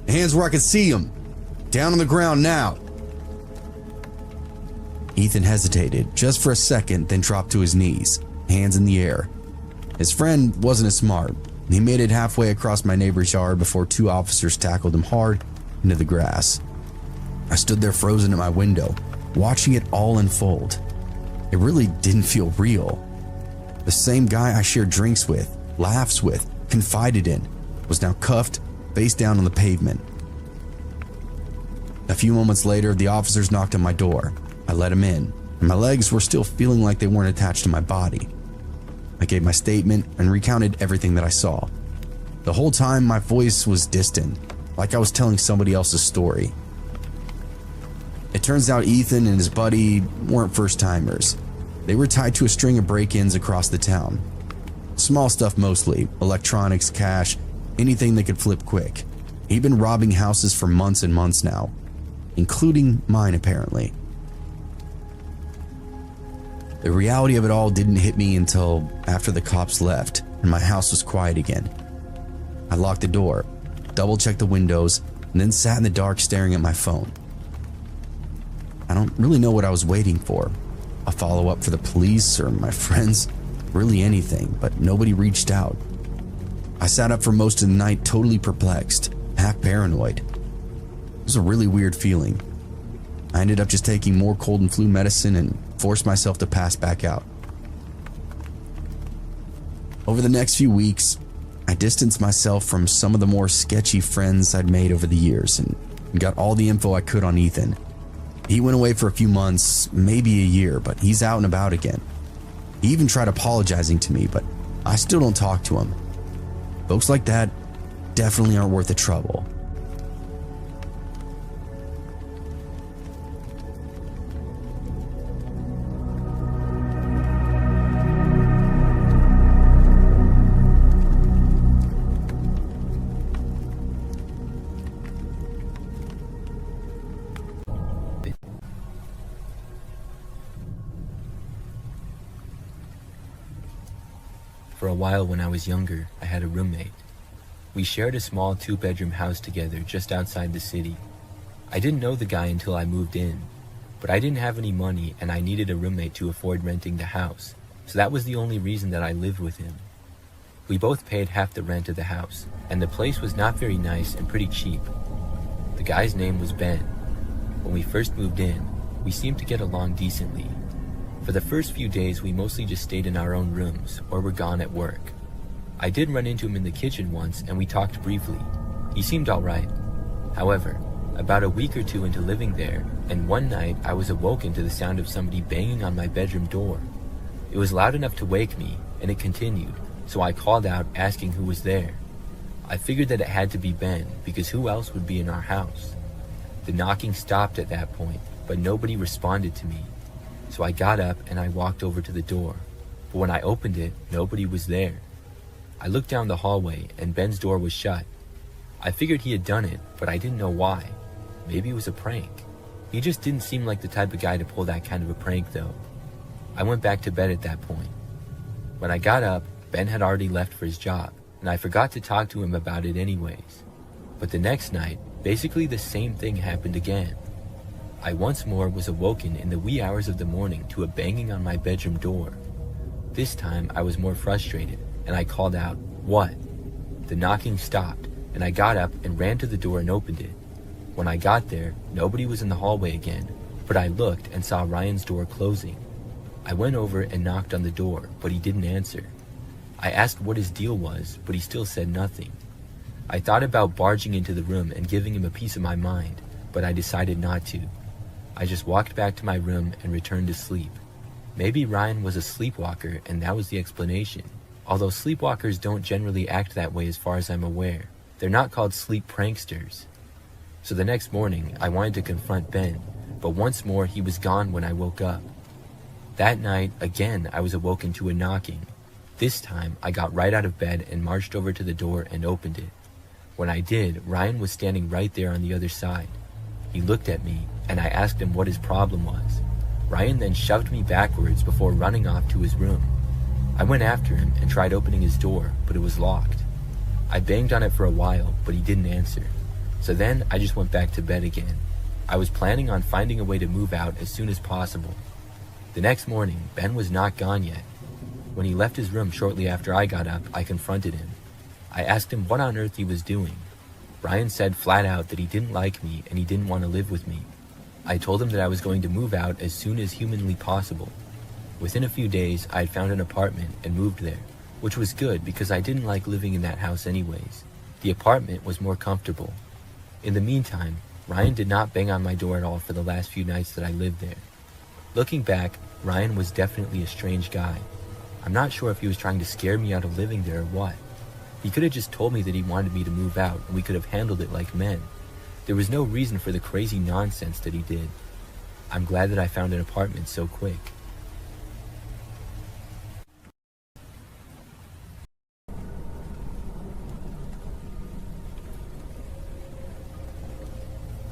Hands where I can see them! Down on the ground now! Ethan hesitated just for a second, then dropped to his knees, hands in the air. His friend wasn't as smart. He made it halfway across my neighbor's yard before 2 officers tackled him hard into the grass. I stood there frozen at my window, watching it all unfold. It really didn't feel real. The same guy I shared drinks with, laughs with, confided in, was now cuffed, face down on the pavement. A few moments later, the officers knocked on my door. I let him in, and my legs were still feeling like they weren't attached to my body. I gave my statement and recounted everything that I saw. The whole time, my voice was distant, like I was telling somebody else's story. It turns out Ethan and his buddy weren't first-timers. They were tied to a string of break-ins across the town. Small stuff mostly, electronics, cash, anything that could flip quick. He'd been robbing houses for months and months now, including mine apparently. The reality of it all didn't hit me until after the cops left and my house was quiet again. I locked the door, double-checked the windows, and then sat in the dark staring at my phone. I don't really know what I was waiting for. A follow-up for the police or my friends, really anything, but nobody reached out. I sat up for most of the night totally perplexed, half paranoid. It was a really weird feeling. I ended up just taking more cold and flu medicine and forced myself to pass back out. Over the next few weeks, I distanced myself from some of the more sketchy friends I'd made over the years and got all the info I could on Ethan. He went away for a few months, maybe a year, but he's out and about again. He even tried apologizing to me, but I still don't talk to him. Folks like that definitely aren't worth the trouble. For a while when I was younger, I had a roommate. We shared a small 2-bedroom house together just outside the city. I didn't know the guy until I moved in, but I didn't have any money and I needed a roommate to afford renting the house, so that was the only reason that I lived with him. We both paid half the rent of the house, and the place was not very nice and pretty cheap. The guy's name was Ben. When we first moved in, we seemed to get along decently. For the first few days, we mostly just stayed in our own rooms or were gone at work. I did run into him in the kitchen once and we talked briefly. He seemed alright. However, about a week or two into living there, and one night I was awoken to the sound of somebody banging on my bedroom door. It was loud enough to wake me, and it continued, so I called out asking who was there. I figured that it had to be Ben, because who else would be in our house? The knocking stopped at that point, but nobody responded to me. So I got up and I walked over to the door, but when I opened it, nobody was there. I looked down the hallway and Ben's door was shut. I figured he had done it, but I didn't know why. Maybe it was a prank. He just didn't seem like the type of guy to pull that kind of a prank though. I went back to bed at that point. When I got up, Ben had already left for his job, and I forgot to talk to him about it anyways. But the next night, basically the same thing happened again. I once more was awoken in the wee hours of the morning to a banging on my bedroom door. This time I was more frustrated and I called out, "What?" The knocking stopped and I got up and ran to the door and opened it. When I got there, nobody was in the hallway again, but I looked and saw Ryan's door closing. I went over and knocked on the door, but he didn't answer. I asked what his deal was, but he still said nothing. I thought about barging into the room and giving him a piece of my mind, but I decided not to. I just walked back to my room and returned to sleep. Maybe Ryan was a sleepwalker and that was the explanation. Although sleepwalkers don't generally act that way as far as I'm aware. They're not called sleep pranksters. So the next morning, I wanted to confront Ben, but once more he was gone when I woke up. That night, again, I was awoken to a knocking. This time, I got right out of bed and marched over to the door and opened it. When I did, Ryan was standing right there on the other side. He looked at me, and I asked him what his problem was. Ryan then shoved me backwards before running off to his room. I went after him and tried opening his door, but it was locked. I banged on it for a while, but he didn't answer. So then I just went back to bed again. I was planning on finding a way to move out as soon as possible. The next morning, Ben was not gone yet. When he left his room shortly after I got up, I confronted him. I asked him what on earth he was doing. Ryan said flat out that he didn't like me and he didn't want to live with me. I told him that I was going to move out as soon as humanly possible. Within a few days, I had found an apartment and moved there, which was good because I didn't like living in that house anyways. The apartment was more comfortable. In the meantime, Ryan did not bang on my door at all for the last few nights that I lived there. Looking back, Ryan was definitely a strange guy. I'm not sure if he was trying to scare me out of living there or what. He could have just told me that he wanted me to move out and we could have handled it like men. There was no reason for the crazy nonsense that he did. I'm glad that I found an apartment so quick.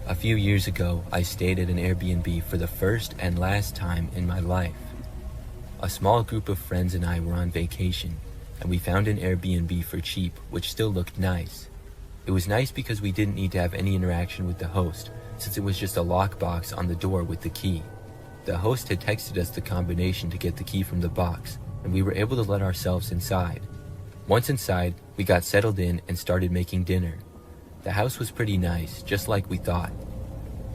A few years ago, I stayed at an Airbnb for the first and last time in my life. A small group of friends and I were on vacation, and we found an Airbnb for cheap, which still looked nice. It was nice because we didn't need to have any interaction with the host, since it was just a lockbox on the door with the key. The host had texted us the combination to get the key from the box, and we were able to let ourselves inside. Once inside, we got settled in and started making dinner. The house was pretty nice, just like we thought.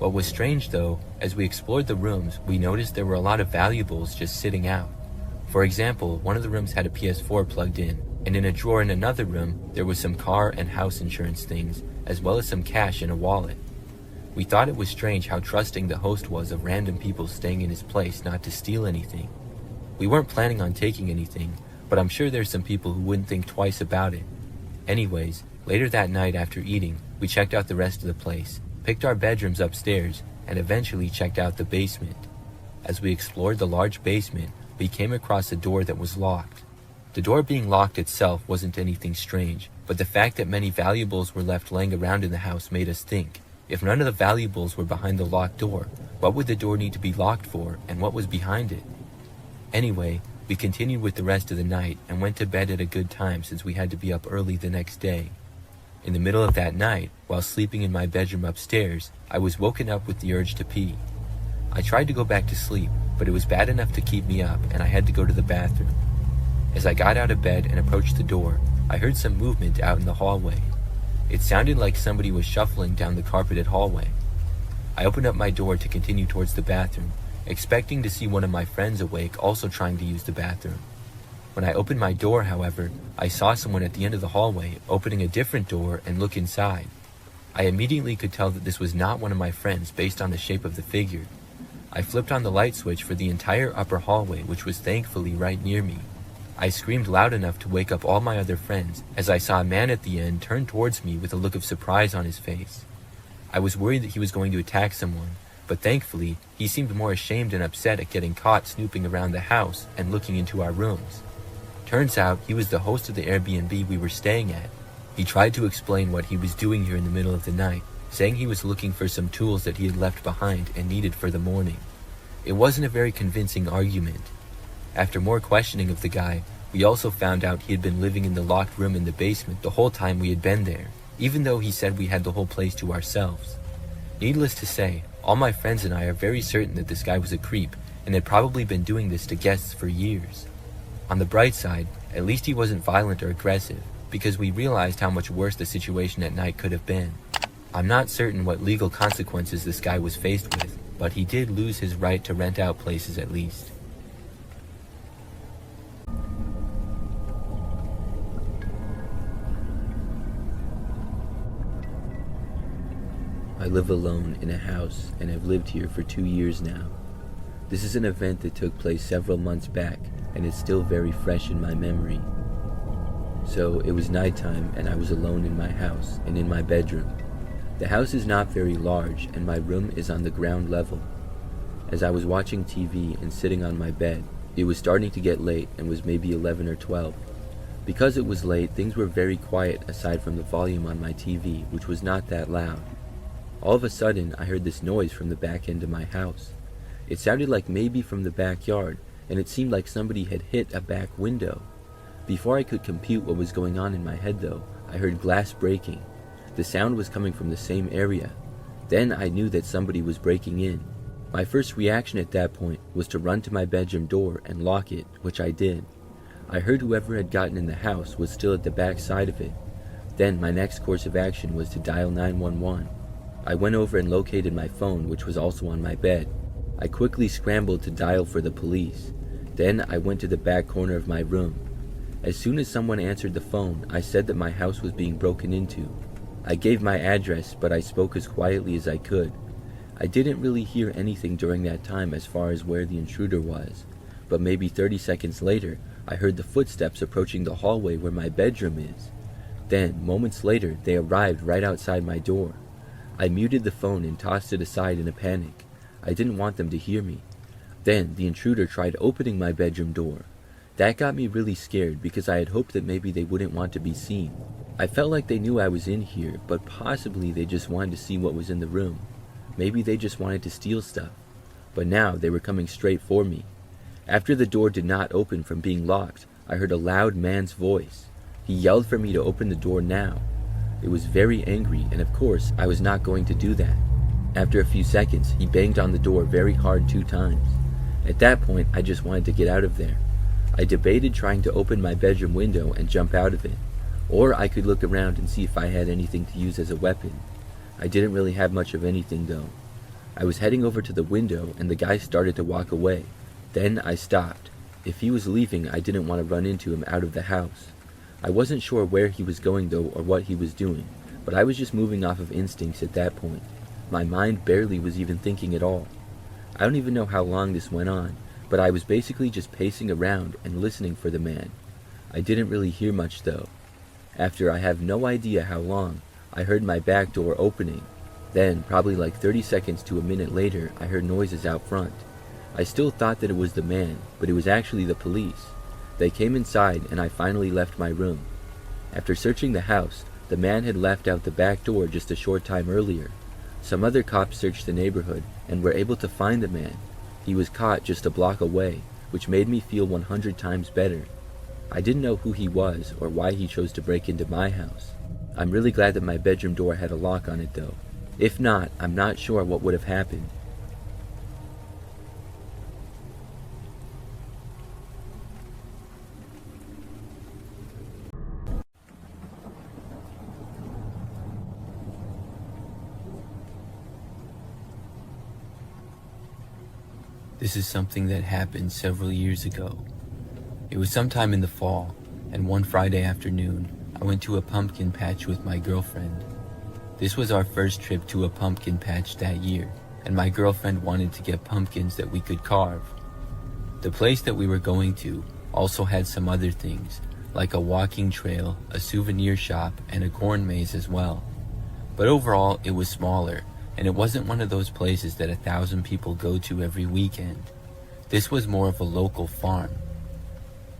What was strange though, as we explored the rooms, we noticed there were a lot of valuables just sitting out. For example, one of the rooms had a PS4 plugged in, and in a drawer in another room, there was some car and house insurance things, as well as some cash in a wallet. We thought it was strange how trusting the host was of random people staying in his place not to steal anything. We weren't planning on taking anything, but I'm sure there's some people who wouldn't think twice about it. Anyways, later that night after eating, we checked out the rest of the place, picked our bedrooms upstairs, and eventually checked out the basement. As we explored the large basement, we came across a door that was locked. The door being locked itself wasn't anything strange, but the fact that many valuables were left laying around in the house made us think, if none of the valuables were behind the locked door, what would the door need to be locked for, and what was behind it? Anyway, we continued with the rest of the night and went to bed at a good time since we had to be up early the next day. In the middle of that night, while sleeping in my bedroom upstairs, I was woken up with the urge to pee. I tried to go back to sleep, but it was bad enough to keep me up and I had to go to the bathroom. As I got out of bed and approached the door, I heard some movement out in the hallway. It sounded like somebody was shuffling down the carpeted hallway. I opened up my door to continue towards the bathroom, expecting to see one of my friends awake also trying to use the bathroom. When I opened my door, however, I saw someone at the end of the hallway opening a different door and look inside. I immediately could tell that this was not one of my friends based on the shape of the figure. I flipped on the light switch for the entire upper hallway, which was thankfully right near me. I screamed loud enough to wake up all my other friends as I saw a man at the end turn towards me with a look of surprise on his face. I was worried that he was going to attack someone, but thankfully, he seemed more ashamed and upset at getting caught snooping around the house and looking into our rooms. Turns out, he was the host of the Airbnb we were staying at. He tried to explain what he was doing here in the middle of the night, saying he was looking for some tools that he had left behind and needed for the morning. It wasn't a very convincing argument. After more questioning of the guy, we also found out he had been living in the locked room in the basement the whole time we had been there, even though he said we had the whole place to ourselves. Needless to say, all my friends and I are very certain that this guy was a creep and had probably been doing this to guests for years. On the bright side, at least he wasn't violent or aggressive, because we realized how much worse the situation at night could have been. I'm not certain what legal consequences this guy was faced with, but he did lose his right to rent out places at least. I live alone in a house and have lived here for 2 years now. This is an event that took place several months back and is still very fresh in my memory. So it was nighttime and I was alone in my house and in my bedroom. The house is not very large and my room is on the ground level. As I was watching TV and sitting on my bed, it was starting to get late and was maybe 11 or 12. Because it was late, things were very quiet aside from the volume on my TV, which was not that loud. All of a sudden, I heard this noise from the back end of my house. It sounded like maybe from the backyard, and it seemed like somebody had hit a back window. Before I could compute what was going on in my head though, I heard glass breaking. The sound was coming from the same area. Then I knew that somebody was breaking in. My first reaction at that point was to run to my bedroom door and lock it, which I did. I heard whoever had gotten in the house was still at the back side of it. Then my next course of action was to dial 911. I went over and located my phone, which was also on my bed. I quickly scrambled to dial for the police. Then I went to the back corner of my room. As soon as someone answered the phone, I said that my house was being broken into. I gave my address, but I spoke as quietly as I could. I didn't really hear anything during that time as far as where the intruder was, but maybe 30 seconds later, I heard the footsteps approaching the hallway where my bedroom is. Then, moments later, they arrived right outside my door. I muted the phone and tossed it aside in a panic. I didn't want them to hear me. Then, the intruder tried opening my bedroom door. That got me really scared because I had hoped that maybe they wouldn't want to be seen. I felt like they knew I was in here, but possibly they just wanted to see what was in the room. Maybe they just wanted to steal stuff. But now they were coming straight for me. After the door did not open from being locked, I heard a loud man's voice. He yelled for me to open the door now. It was very angry, and of course, I was not going to do that. After a few seconds, he banged on the door very hard 2 times. At that point, I just wanted to get out of there. I debated trying to open my bedroom window and jump out of it, or I could look around and see if I had anything to use as a weapon. I didn't really have much of anything though. I was heading over to the window and the guy started to walk away. Then I stopped. If he was leaving, I didn't want to run into him out of the house. I wasn't sure where he was going though or what he was doing, but I was just moving off of instincts at that point. My mind barely was even thinking at all. I don't even know how long this went on, but I was basically just pacing around and listening for the man. I didn't really hear much though. After I have no idea how long, I heard my back door opening. Then, probably like 30 seconds to a minute later, I heard noises out front. I still thought that it was the man, but it was actually the police. They came inside and I finally left my room. After searching the house, the man had left out the back door just a short time earlier. Some other cops searched the neighborhood and were able to find the man. He was caught just a block away, which made me feel 100 times better. I didn't know who he was or why he chose to break into my house. I'm really glad that my bedroom door had a lock on it though. If not, I'm not sure what would have happened. This is something that happened several years ago. It was sometime in the fall, and one Friday afternoon, I went to a pumpkin patch with my girlfriend. This was our first trip to a pumpkin patch that year, and my girlfriend wanted to get pumpkins that we could carve. The place that we were going to also had some other things, like a walking trail, a souvenir shop, and a corn maze as well. But overall, it was smaller, and it wasn't one of those places that 1,000 people go to every weekend. This was more of a local farm.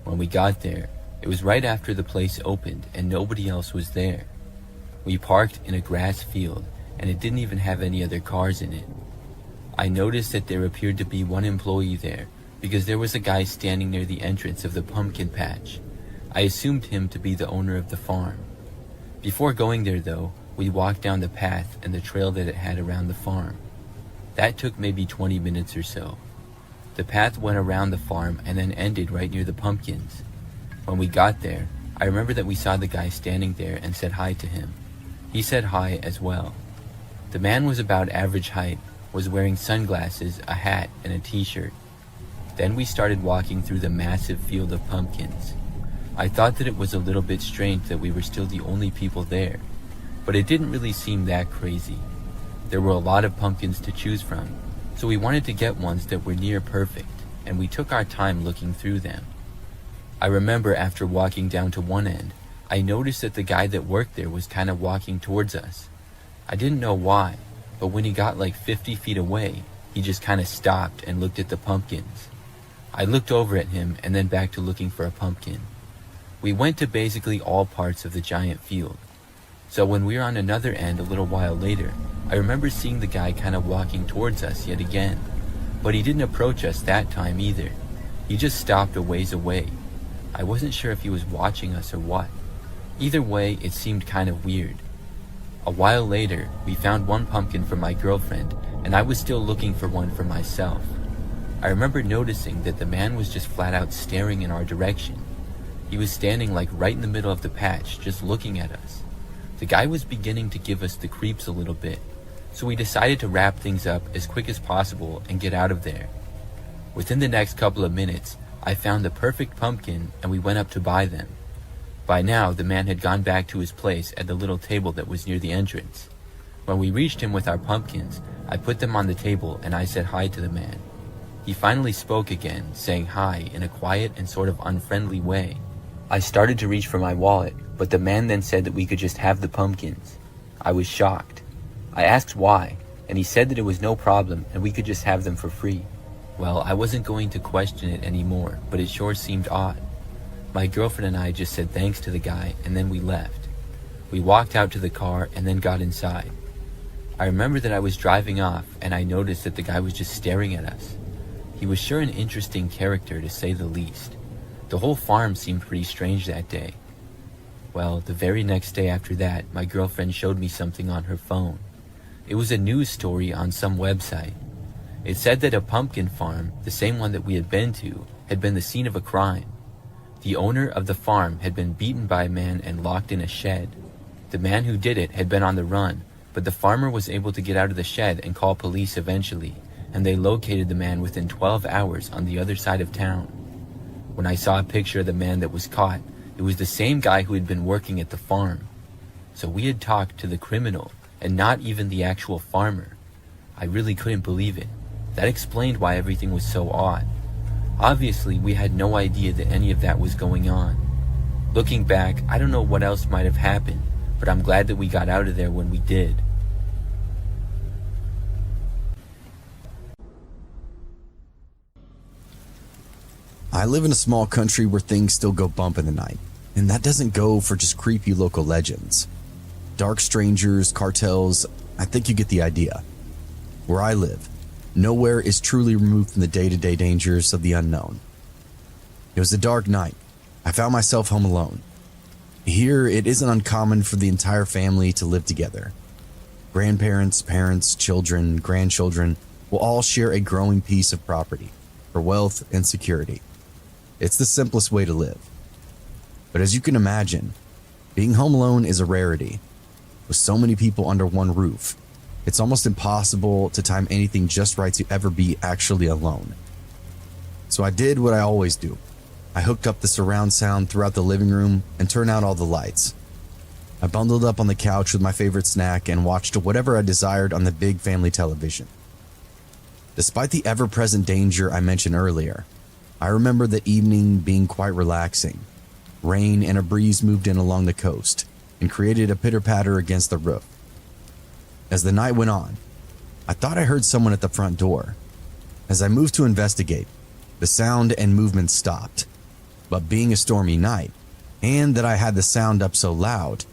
When we got there, it was right after the place opened and nobody else was there. We parked in a grass field and it didn't even have any other cars in it. I noticed that there appeared to be one employee there because there was a guy standing near the entrance of the pumpkin patch. I assumed him to be the owner of the farm. Before going there though, we walked down the path and the trail that it had around the farm. That took maybe 20 minutes or so. The path went around the farm and then ended right near the pumpkins. When we got there, I remember that we saw the guy standing there and said hi to him. He said hi as well. The man was about average height, was wearing sunglasses, a hat, and a t-shirt. Then we started walking through the massive field of pumpkins. I thought that it was a little bit strange that we were still the only people there, but it didn't really seem that crazy. There were a lot of pumpkins to choose from, so we wanted to get ones that were near perfect, and we took our time looking through them. I remember after walking down to one end, I noticed that the guy that worked there was kind of walking towards us. I didn't know why, but when he got like 50 feet away, he just kind of stopped and looked at the pumpkins. I looked over at him and then back to looking for a pumpkin. We went to basically all parts of the giant field. So when we were on another end a little while later, I remember seeing the guy kind of walking towards us yet again. But he didn't approach us that time either. He just stopped a ways away. I wasn't sure if he was watching us or what. Either way, it seemed kind of weird. A while later, we found one pumpkin for my girlfriend, and I was still looking for one for myself. I remember noticing that the man was just flat out staring in our direction. He was standing like right in the middle of the patch, just looking at us. The guy was beginning to give us the creeps a little bit, so we decided to wrap things up as quick as possible and get out of there. Within the next couple of minutes, I found the perfect pumpkin and we went up to buy them. By now, the man had gone back to his place at the little table that was near the entrance. When we reached him with our pumpkins, I put them on the table and I said hi to the man. He finally spoke again, saying hi in a quiet and sort of unfriendly way. I started to reach for my wallet, but the man then said that we could just have the pumpkins. I was shocked. I asked why, and he said that it was no problem and we could just have them for free. Well, I wasn't going to question it anymore, but it sure seemed odd. My girlfriend and I just said thanks to the guy and then we left. We walked out to the car and then got inside. I remember that I was driving off and I noticed that the guy was just staring at us. He was sure an interesting character to say the least. The whole farm seemed pretty strange that day. Well, the very next day after that, my girlfriend showed me something on her phone. It was a news story on some website. It said that a pumpkin farm, the same one that we had been to, had been the scene of a crime. The owner of the farm had been beaten by a man and locked in a shed. The man who did it had been on the run, but the farmer was able to get out of the shed and call police eventually, and they located the man within 12 hours on the other side of town. When I saw a picture of the man that was caught, it was the same guy who had been working at the farm. So we had talked to the criminal and not even the actual farmer. I really couldn't believe it. That explained why everything was so odd. Obviously, we had no idea that any of that was going on. Looking back, I don't know what else might have happened, but I'm glad that we got out of there when we did. I live in a small country where things still go bump in the night, and that doesn't go for just creepy local legends. Dark strangers, cartels, I think you get the idea. Where I live, nowhere is truly removed from the day-to-day dangers of the unknown. It was a dark night. I found myself home alone. Here, it isn't uncommon for the entire family to live together. Grandparents, parents, children, grandchildren will all share a growing piece of property for wealth and security. It's the simplest way to live. But as you can imagine, being home alone is a rarity. With so many people under one roof, it's almost impossible to time anything just right to ever be actually alone. So I did what I always do. I hooked up the surround sound throughout the living room and turned out all the lights. I bundled up on the couch with my favorite snack and watched whatever I desired on the big family television. Despite the ever-present danger I mentioned earlier, I remember the evening being quite relaxing. Rain and a breeze moved in along the coast and created a pitter-patter against the roof. As the night went on, I thought I heard someone at the front door. As I moved to investigate, the sound and movement stopped. But being a stormy night, and that I had the sound up so loud,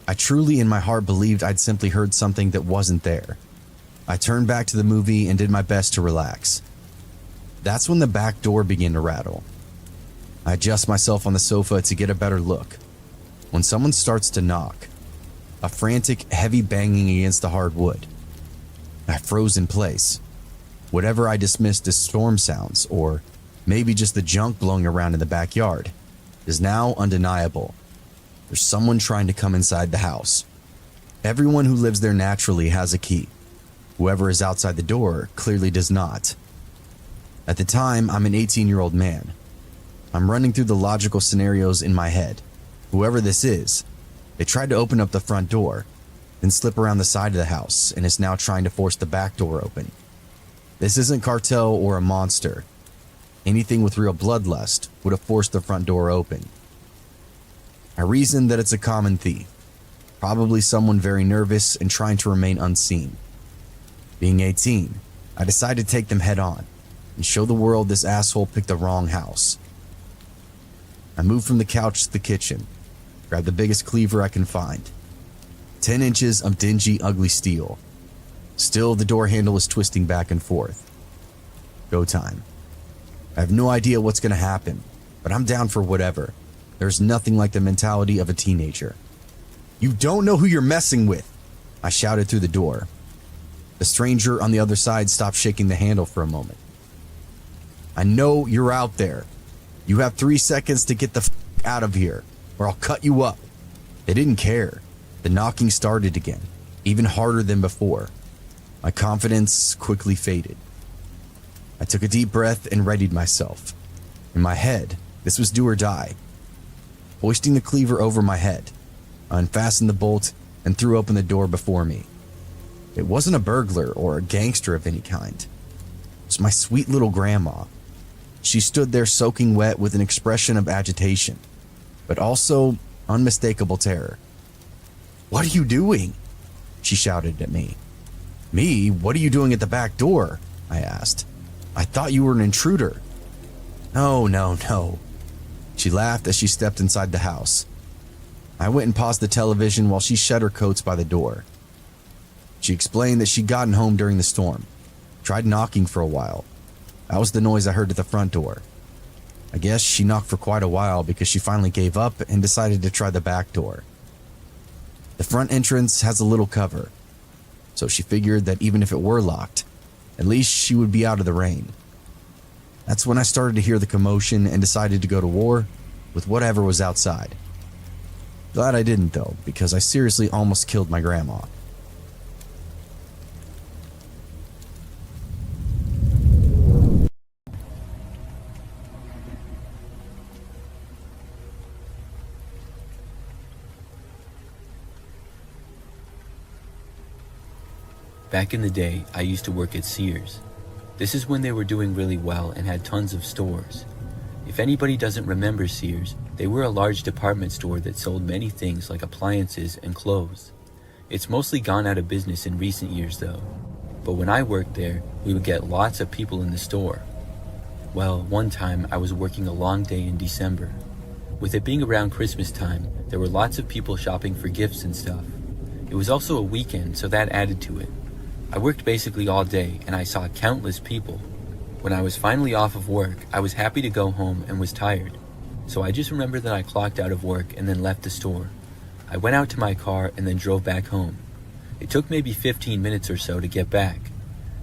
I truly in my heart believed I'd simply heard something that wasn't there. I turned back to the movie and did my best to relax. That's when the back door began to rattle. I adjust myself on the sofa to get a better look. When someone starts to knock, a frantic, heavy banging against the hard wood. I froze in place. Whatever I dismissed as storm sounds, or maybe just the junk blowing around in the backyard, is now undeniable. There's someone trying to come inside the house. Everyone who lives there naturally has a key. Whoever is outside the door clearly does not. At the time, I'm an 18-year-old man. I'm running through the logical scenarios in my head. Whoever this is, they tried to open up the front door, then slip around the side of the house and is now trying to force the back door open. This isn't cartel or a monster. Anything with real bloodlust would have forced the front door open. I reason that it's a common thief, probably someone very nervous and trying to remain unseen. Being 18, I decided to take them head on and show the world this asshole picked the wrong house. I moved from the couch to the kitchen, grabbed the biggest cleaver I can find. 10 inches of dingy, ugly steel. Still, the door handle is twisting back and forth. Go time. I have no idea what's going to happen, but I'm down for whatever. There's nothing like the mentality of a teenager. You don't know who you're messing with, I shouted through the door. The stranger on the other side stopped shaking the handle for a moment. I know you're out there. You have 3 seconds to get the out of here, or I'll cut you up. They didn't care. The knocking started again, even harder than before. My confidence quickly faded. I took a deep breath and readied myself. In my head, this was do or die. Hoisting the cleaver over my head, I unfastened the bolt and threw open the door before me. It wasn't a burglar or a gangster of any kind. It was my sweet little grandma. She stood there soaking wet with an expression of agitation, but also unmistakable terror. "What are you doing?" she shouted at me. "Me? What are you doing at the back door?" I asked. "I thought you were an intruder." No. She laughed as she stepped inside the house. I went and paused the television while she shut her coats by the door. She explained that she'd gotten home during the storm, tried knocking for a while. That was the noise I heard at the front door. I guess she knocked for quite a while because she finally gave up and decided to try the back door. The front entrance has a little cover, so she figured that even if it were locked, at least she would be out of the rain. That's when I started to hear the commotion and decided to go to war with whatever was outside. Glad I didn't though, because I seriously almost killed my grandma. Back in the day, I used to work at Sears. This is when they were doing really well and had tons of stores. If anybody doesn't remember Sears, they were a large department store that sold many things like appliances and clothes. It's mostly gone out of business in recent years though. But when I worked there, we would get lots of people in the store. Well, one time I was working a long day in December. With it being around Christmas time, there were lots of people shopping for gifts and stuff. It was also a weekend, so that added to it. I worked basically all day and I saw countless people. When I was finally off of work, I was happy to go home and was tired. So I just remember that I clocked out of work and then left the store. I went out to my car and then drove back home. It took maybe 15 minutes or so to get back.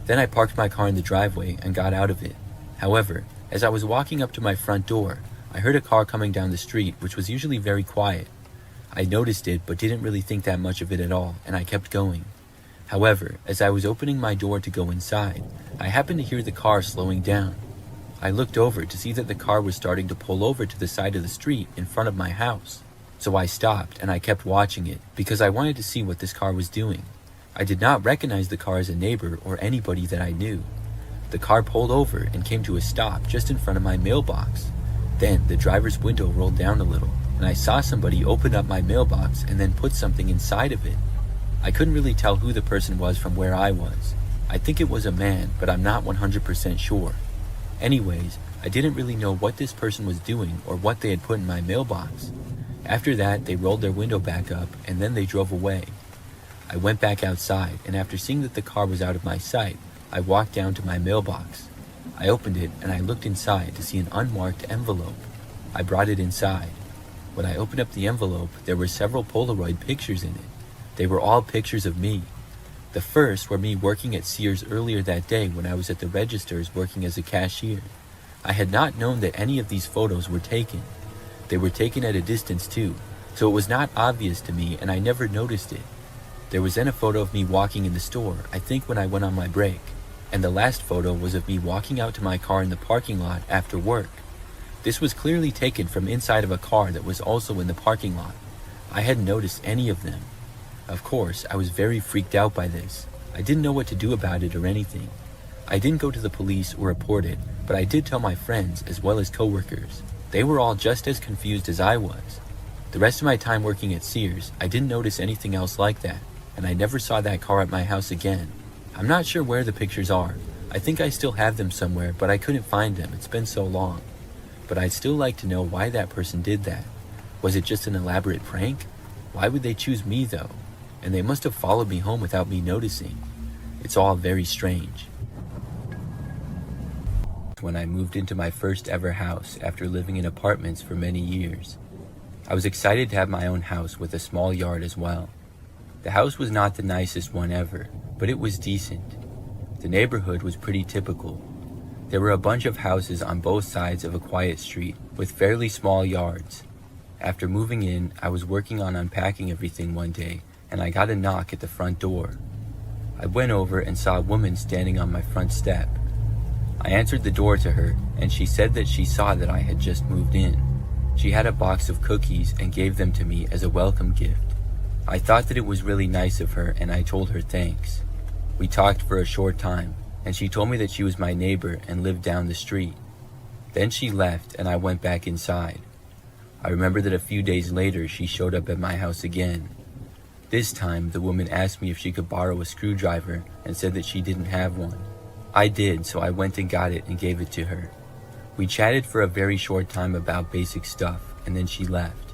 Then I parked my car in the driveway and got out of it. However, as I was walking up to my front door, I heard a car coming down the street, which was usually very quiet. I noticed it but didn't really think that much of it at all, and I kept going. However, as I was opening my door to go inside, I happened to hear the car slowing down. I looked over to see that the car was starting to pull over to the side of the street in front of my house. So I stopped and I kept watching it because I wanted to see what this car was doing. I did not recognize the car as a neighbor or anybody that I knew. The car pulled over and came to a stop just in front of my mailbox. Then the driver's window rolled down a little and I saw somebody open up my mailbox and then put something inside of it. I couldn't really tell who the person was from where I was. I think it was a man, but I'm not 100% sure. Anyways, I didn't really know what this person was doing or what they had put in my mailbox. After that, they rolled their window back up and then they drove away. I went back outside and after seeing that the car was out of my sight, I walked down to my mailbox. I opened it and I looked inside to see an unmarked envelope. I brought it inside. When I opened up the envelope, there were several Polaroid pictures in it. They were all pictures of me. The first were me working at Sears earlier that day when I was at the registers working as a cashier. I had not known that any of these photos were taken. They were taken at a distance too, so it was not obvious to me and I never noticed it. There was then a photo of me walking in the store, I think when I went on my break. And the last photo was of me walking out to my car in the parking lot after work. This was clearly taken from inside of a car that was also in the parking lot. I hadn't noticed any of them. Of course, I was very freaked out by this. I didn't know what to do about it or anything. I didn't go to the police or report it, but I did tell my friends as well as coworkers. They were all just as confused as I was. The rest of my time working at Sears, I didn't notice anything else like that, and I never saw that car at my house again. I'm not sure where the pictures are. I think I still have them somewhere, but I couldn't find them. It's been so long. But I'd still like to know why that person did that. Was it just an elaborate prank? Why would they choose me though? And they must have followed me home without me noticing. It's all very strange. When I moved into my first ever house after living in apartments for many years, I was excited to have my own house with a small yard as well. The house was not the nicest one ever, but it was decent. The neighborhood was pretty typical. There were a bunch of houses on both sides of a quiet street with fairly small yards. After moving in, I was working on unpacking everything one day and I got a knock at the front door. I went over and saw a woman standing on my front step. I answered the door to her and she said that she saw that I had just moved in. She had a box of cookies and gave them to me as a welcome gift. I thought that it was really nice of her and I told her thanks. We talked for a short time and she told me that she was my neighbor and lived down the street. Then she left and I went back inside. I remember that a few days later she showed up at my house again. This time, the woman asked me if she could borrow a screwdriver and said that she didn't have one. I did, so I went and got it and gave it to her. We chatted for a very short time about basic stuff, and then she left.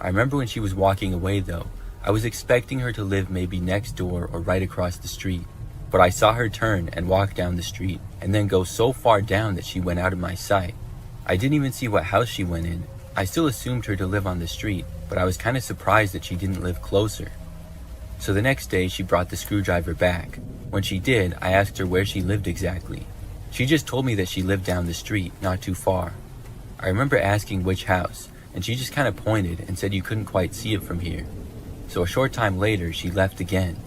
I remember when she was walking away though, I was expecting her to live maybe next door or right across the street. But I saw her turn and walk down the street, and then go so far down that she went out of my sight. I didn't even see what house she went in. I still assumed her to live on the street, but I was kind of surprised that she didn't live closer. So the next day she brought the screwdriver back. When she did, I asked her where she lived exactly. She just told me that she lived down the street, not too far. I remember asking which house, and she just kind of pointed and said you couldn't quite see it from here. So a short time later, she left again.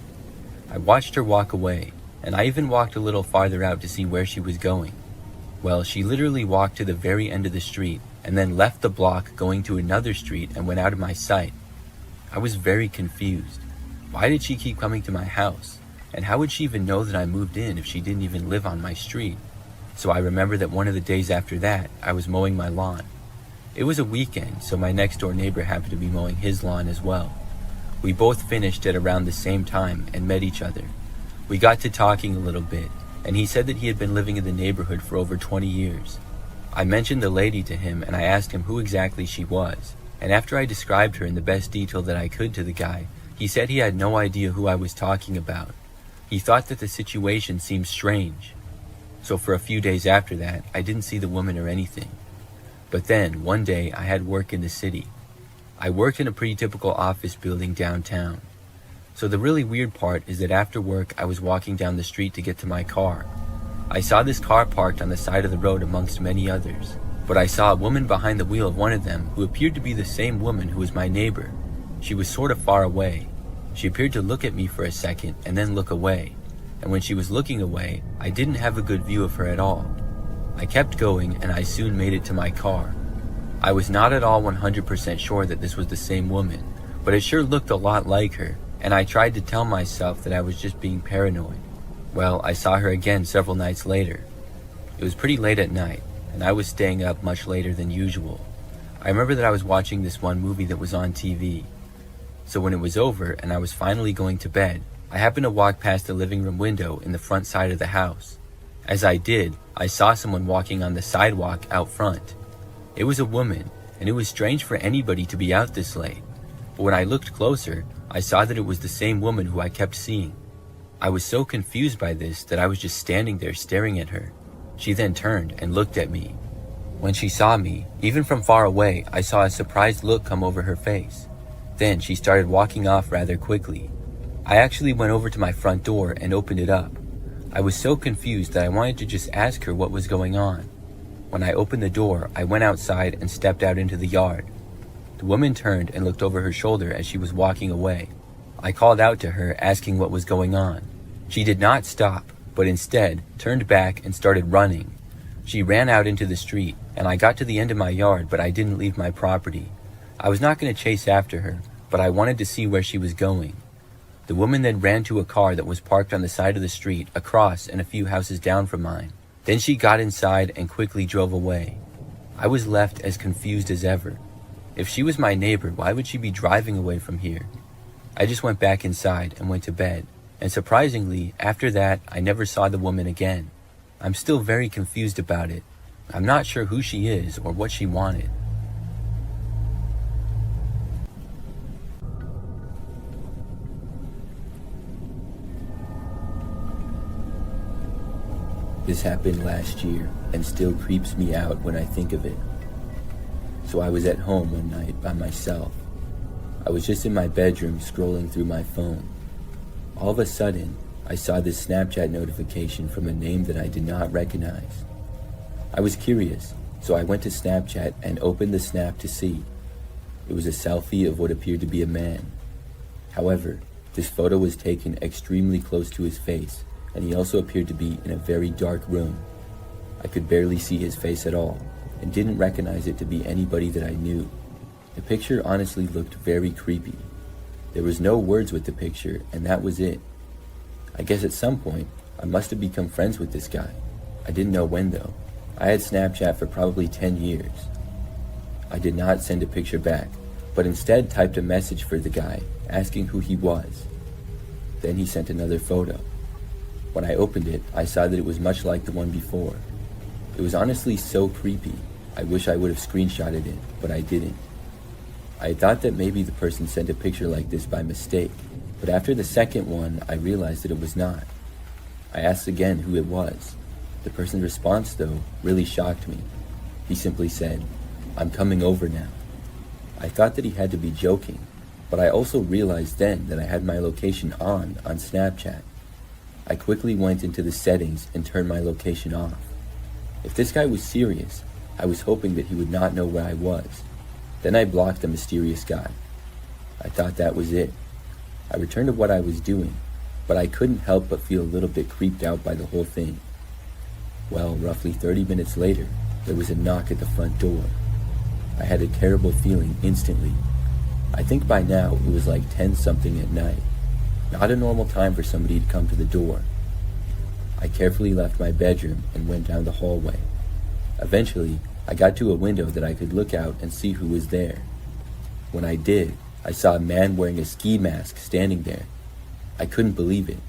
I watched her walk away, and I even walked a little farther out to see where she was going. Well, she literally walked to the very end of the street, and then left the block going to another street and went out of my sight. I was very confused. Why did she keep coming to my house? And how would she even know that I moved in if she didn't even live on my street? So I remember that one of the days after that, I was mowing my lawn. It was a weekend, so my next door neighbor happened to be mowing his lawn as well. We both finished at around the same time and met each other. We got to talking a little bit, and he said that he had been living in the neighborhood for over 20 years. I mentioned the lady to him, and I asked him who exactly she was. And after I described her in the best detail that I could to the guy, he said he had no idea who I was talking about. He thought that the situation seemed strange. So for a few days after that, I didn't see the woman or anything. But then, one day, I had work in the city. I worked in a pretty typical office building downtown. So the really weird part is that after work, I was walking down the street to get to my car. I saw this car parked on the side of the road amongst many others. But I saw a woman behind the wheel of one of them who appeared to be the same woman who was my neighbor. She was sort of far away. She appeared to look at me for a second and then look away. And when she was looking away, I didn't have a good view of her at all. I kept going and I soon made it to my car. I was not at all 100% sure that this was the same woman, but it sure looked a lot like her, and I tried to tell myself that I was just being paranoid. Well, I saw her again several nights later. It was pretty late at night, and I was staying up much later than usual. I remember that I was watching this one movie that was on TV. So when it was over and I was finally going to bed, I happened to walk past the living room window in the front side of the house. As I did, I saw someone walking on the sidewalk out front. It was a woman, and it was strange for anybody to be out this late. But when I looked closer, I saw that it was the same woman who I kept seeing. I was so confused by this that I was just standing there staring at her. She then turned and looked at me. When she saw me, even from far away, I saw a surprised look come over her face. Then she started walking off rather quickly. I actually went over to my front door and opened it up. I was so confused that I wanted to just ask her what was going on. When I opened the door, I went outside and stepped out into the yard. The woman turned and looked over her shoulder as she was walking away. I called out to her, asking what was going on. She did not stop, but instead turned back and started running. She ran out into the street, and I got to the end of my yard, but I didn't leave my property. I was not going to chase after her, but I wanted to see where she was going. The woman then ran to a car that was parked on the side of the street, across and a few houses down from mine. Then she got inside and quickly drove away. I was left as confused as ever. If she was my neighbor, why would she be driving away from here? I just went back inside and went to bed, and surprisingly, after that, I never saw the woman again. I'm still very confused about it. I'm not sure who she is or what she wanted. This happened last year and still creeps me out when I think of it. So I was at home one night by myself. I was just in my bedroom scrolling through my phone. All of a sudden, I saw this Snapchat notification from a name that I did not recognize. I was curious, so I went to Snapchat and opened the snap to see. It was a selfie of what appeared to be a man. However, this photo was taken extremely close to his face, and he also appeared to be in a very dark room. I could barely see his face at all, and didn't recognize it to be anybody that I knew. The picture honestly looked very creepy. There was no words with the picture, and that was it. I guess at some point, I must have become friends with this guy. I didn't know when though. I had Snapchat for probably 10 years. I did not send a picture back, but instead typed a message for the guy, asking who he was. Then he sent another photo. When I opened it, I saw that it was much like the one before. It was honestly so creepy. I wish I would have screenshotted it, but I didn't. I thought that maybe the person sent a picture like this by mistake, but after the second one, I realized that it was not. I asked again who it was. The person's response, though, really shocked me. He simply said, "I'm coming over now." I thought that he had to be joking, but I also realized then that I had my location on Snapchat. I quickly went into the settings and turned my location off. If this guy was serious, I was hoping that he would not know where I was. Then I blocked the mysterious guy. I thought that was it. I returned to what I was doing, but I couldn't help but feel a little bit creeped out by the whole thing. Well, roughly 30 minutes later, there was a knock at the front door. I had a terrible feeling instantly. I think by now it was like 10-something at night. Not a normal time for somebody to come to the door. I carefully left my bedroom and went down the hallway. Eventually, I got to a window that I could look out and see who was there. When I did, I saw a man wearing a ski mask standing there. I couldn't believe it.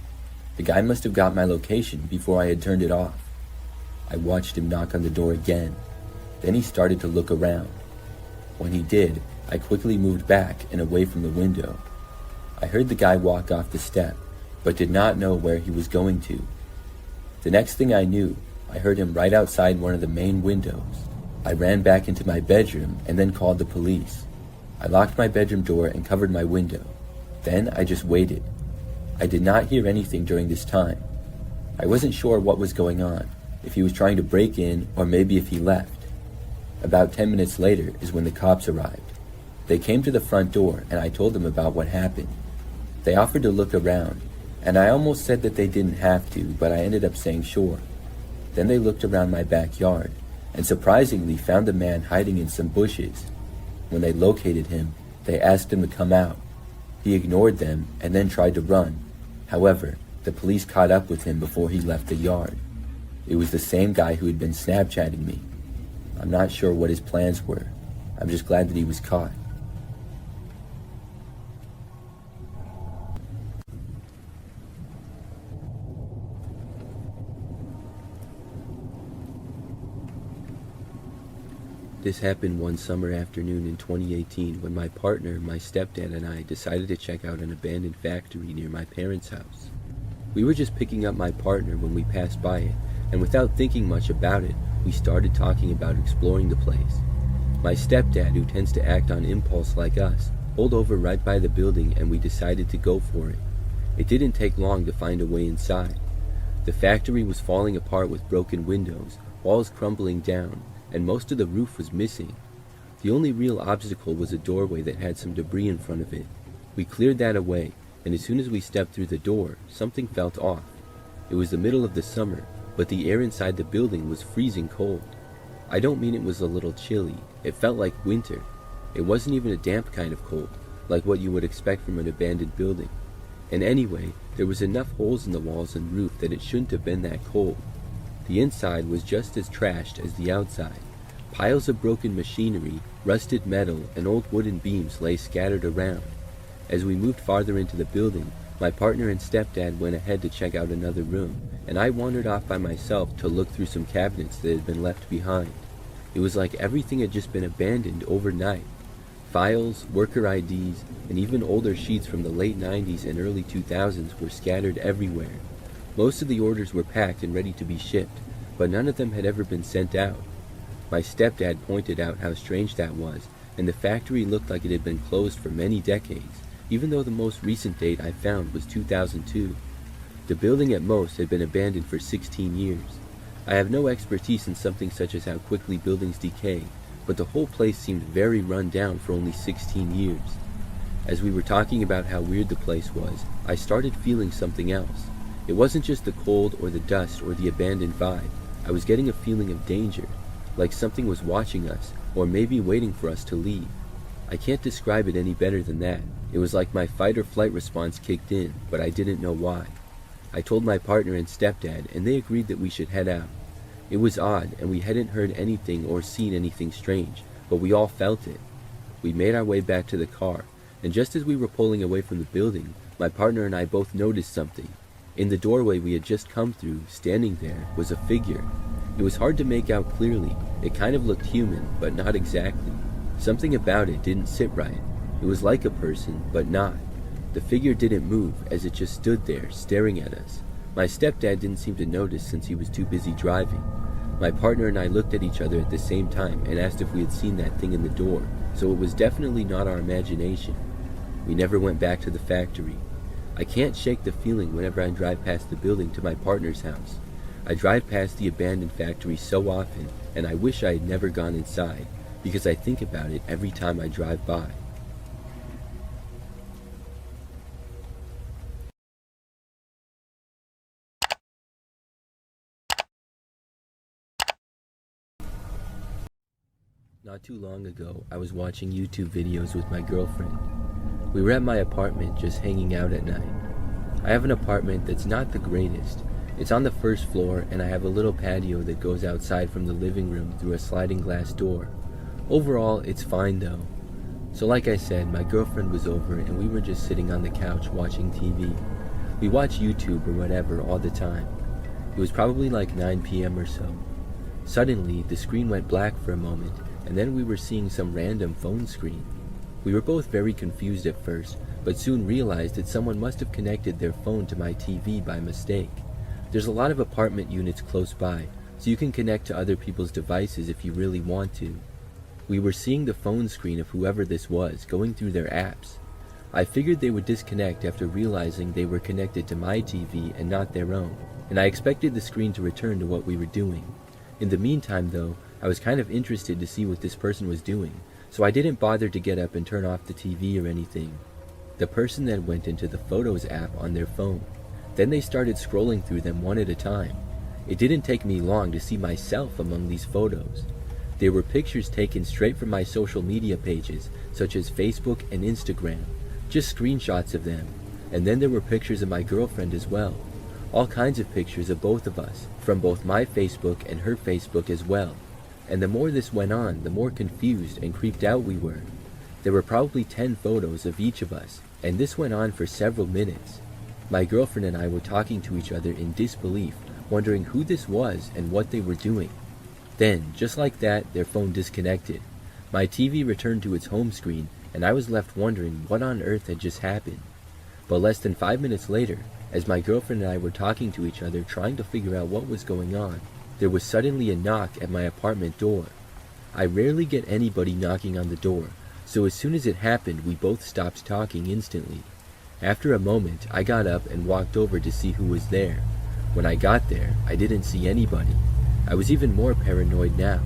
The guy must have got my location before I had turned it off. I watched him knock on the door again. Then he started to look around. When he did, I quickly moved back and away from the window. I heard the guy walk off the step, but did not know where he was going to. The next thing I knew, I heard him right outside one of the main windows. I ran back into my bedroom and then called the police. I locked my bedroom door and covered my window. Then I just waited. I did not hear anything during this time. I wasn't sure what was going on, if he was trying to break in or maybe if he left. About 10 minutes later is when the cops arrived. They came to the front door and I told them about what happened. They offered to look around, and I almost said that they didn't have to, but I ended up saying sure. Then they looked around my backyard and surprisingly found the man hiding in some bushes. When they located him, they asked him to come out. He ignored them and then tried to run. However, the police caught up with him before he left the yard. It was the same guy who had been Snapchatting me. I'm not sure what his plans were. I'm just glad that he was caught. This happened one summer afternoon in 2018 when my partner, my stepdad, and I decided to check out an abandoned factory near my parents' house. We were just picking up my partner when we passed by it, and without thinking much about it, we started talking about exploring the place. My stepdad, who tends to act on impulse like us, pulled over right by the building and we decided to go for it. It didn't take long to find a way inside. The factory was falling apart with broken windows, walls crumbling down, and most of the roof was missing. The only real obstacle was a doorway that had some debris in front of it. We cleared that away, and as soon as we stepped through the door, something felt off. It was the middle of the summer, but the air inside the building was freezing cold. I don't mean it was a little chilly, it felt like winter. It wasn't even a damp kind of cold, like what you would expect from an abandoned building. And anyway, there was enough holes in the walls and roof that it shouldn't have been that cold. The inside was just as trashed as the outside. Piles of broken machinery, rusted metal, and old wooden beams lay scattered around. As we moved farther into the building, my partner and stepdad went ahead to check out another room, and I wandered off by myself to look through some cabinets that had been left behind. It was like everything had just been abandoned overnight. Files, worker IDs, and even older sheets from the late 90s and early 2000s were scattered everywhere. Most of the orders were packed and ready to be shipped, but none of them had ever been sent out. My stepdad pointed out how strange that was, and the factory looked like it had been closed for many decades, even though the most recent date I found was 2002. The building at most had been abandoned for 16 years. I have no expertise in something such as how quickly buildings decay, but the whole place seemed very run down for only 16 years. As we were talking about how weird the place was, I started feeling something else. It wasn't just the cold or the dust or the abandoned vibe. I was getting a feeling of danger, like something was watching us, or maybe waiting for us to leave. I can't describe it any better than that. It was like my fight or flight response kicked in, but I didn't know why. I told my partner and stepdad, and they agreed that we should head out. It was odd, and we hadn't heard anything or seen anything strange, but we all felt it. We made our way back to the car, and just as we were pulling away from the building, my partner and I both noticed something. In the doorway we had just come through, standing there, was a figure. It was hard to make out clearly. It kind of looked human, but not exactly. Something about it didn't sit right. It was like a person, but not. The figure didn't move, as it just stood there, staring at us. My stepdad didn't seem to notice since he was too busy driving. My partner and I looked at each other at the same time and asked if we had seen that thing in the door, so it was definitely not our imagination. We never went back to the factory. I can't shake the feeling whenever I drive past the building to my partner's house. I drive past the abandoned factory so often, and I wish I had never gone inside, because I think about it every time I drive by. Not too long ago, I was watching YouTube videos with my girlfriend. We were at my apartment just hanging out at night. I have an apartment that's not the greatest. It's on the first floor, and I have a little patio that goes outside from the living room through a sliding glass door. Overall, it's fine though. So like I said, my girlfriend was over and we were just sitting on the couch watching TV. We watch YouTube or whatever all the time. It was probably like 9 p.m. or so. Suddenly, the screen went black for a moment, and then we were seeing some random phone screen. We were both very confused at first, but soon realized that someone must have connected their phone to my TV by mistake. There's a lot of apartment units close by, so you can connect to other people's devices if you really want to. We were seeing the phone screen of whoever this was going through their apps. I figured they would disconnect after realizing they were connected to my TV and not their own, and I expected the screen to return to what we were doing. In the meantime though, I was kind of interested to see what this person was doing, so I didn't bother to get up and turn off the TV or anything. The person then went into the Photos app on their phone. Then they started scrolling through them one at a time. It didn't take me long to see myself among these photos. There were pictures taken straight from my social media pages, such as Facebook and Instagram, just screenshots of them. And then there were pictures of my girlfriend as well. All kinds of pictures of both of us, from both my Facebook and her Facebook as well. And the more this went on, the more confused and creeped out we were. There were probably 10 photos of each of us, and this went on for several minutes. My girlfriend and I were talking to each other in disbelief, wondering who this was and what they were doing. Then, just like that, their phone disconnected. My TV returned to its home screen, and I was left wondering what on earth had just happened. But less than 5 minutes later, as my girlfriend and I were talking to each other trying to figure out what was going on, there was suddenly a knock at my apartment door. I rarely get anybody knocking on the door, so as soon as it happened, we both stopped talking instantly. After a moment, I got up and walked over to see who was there. When I got there, I didn't see anybody. I was even more paranoid now.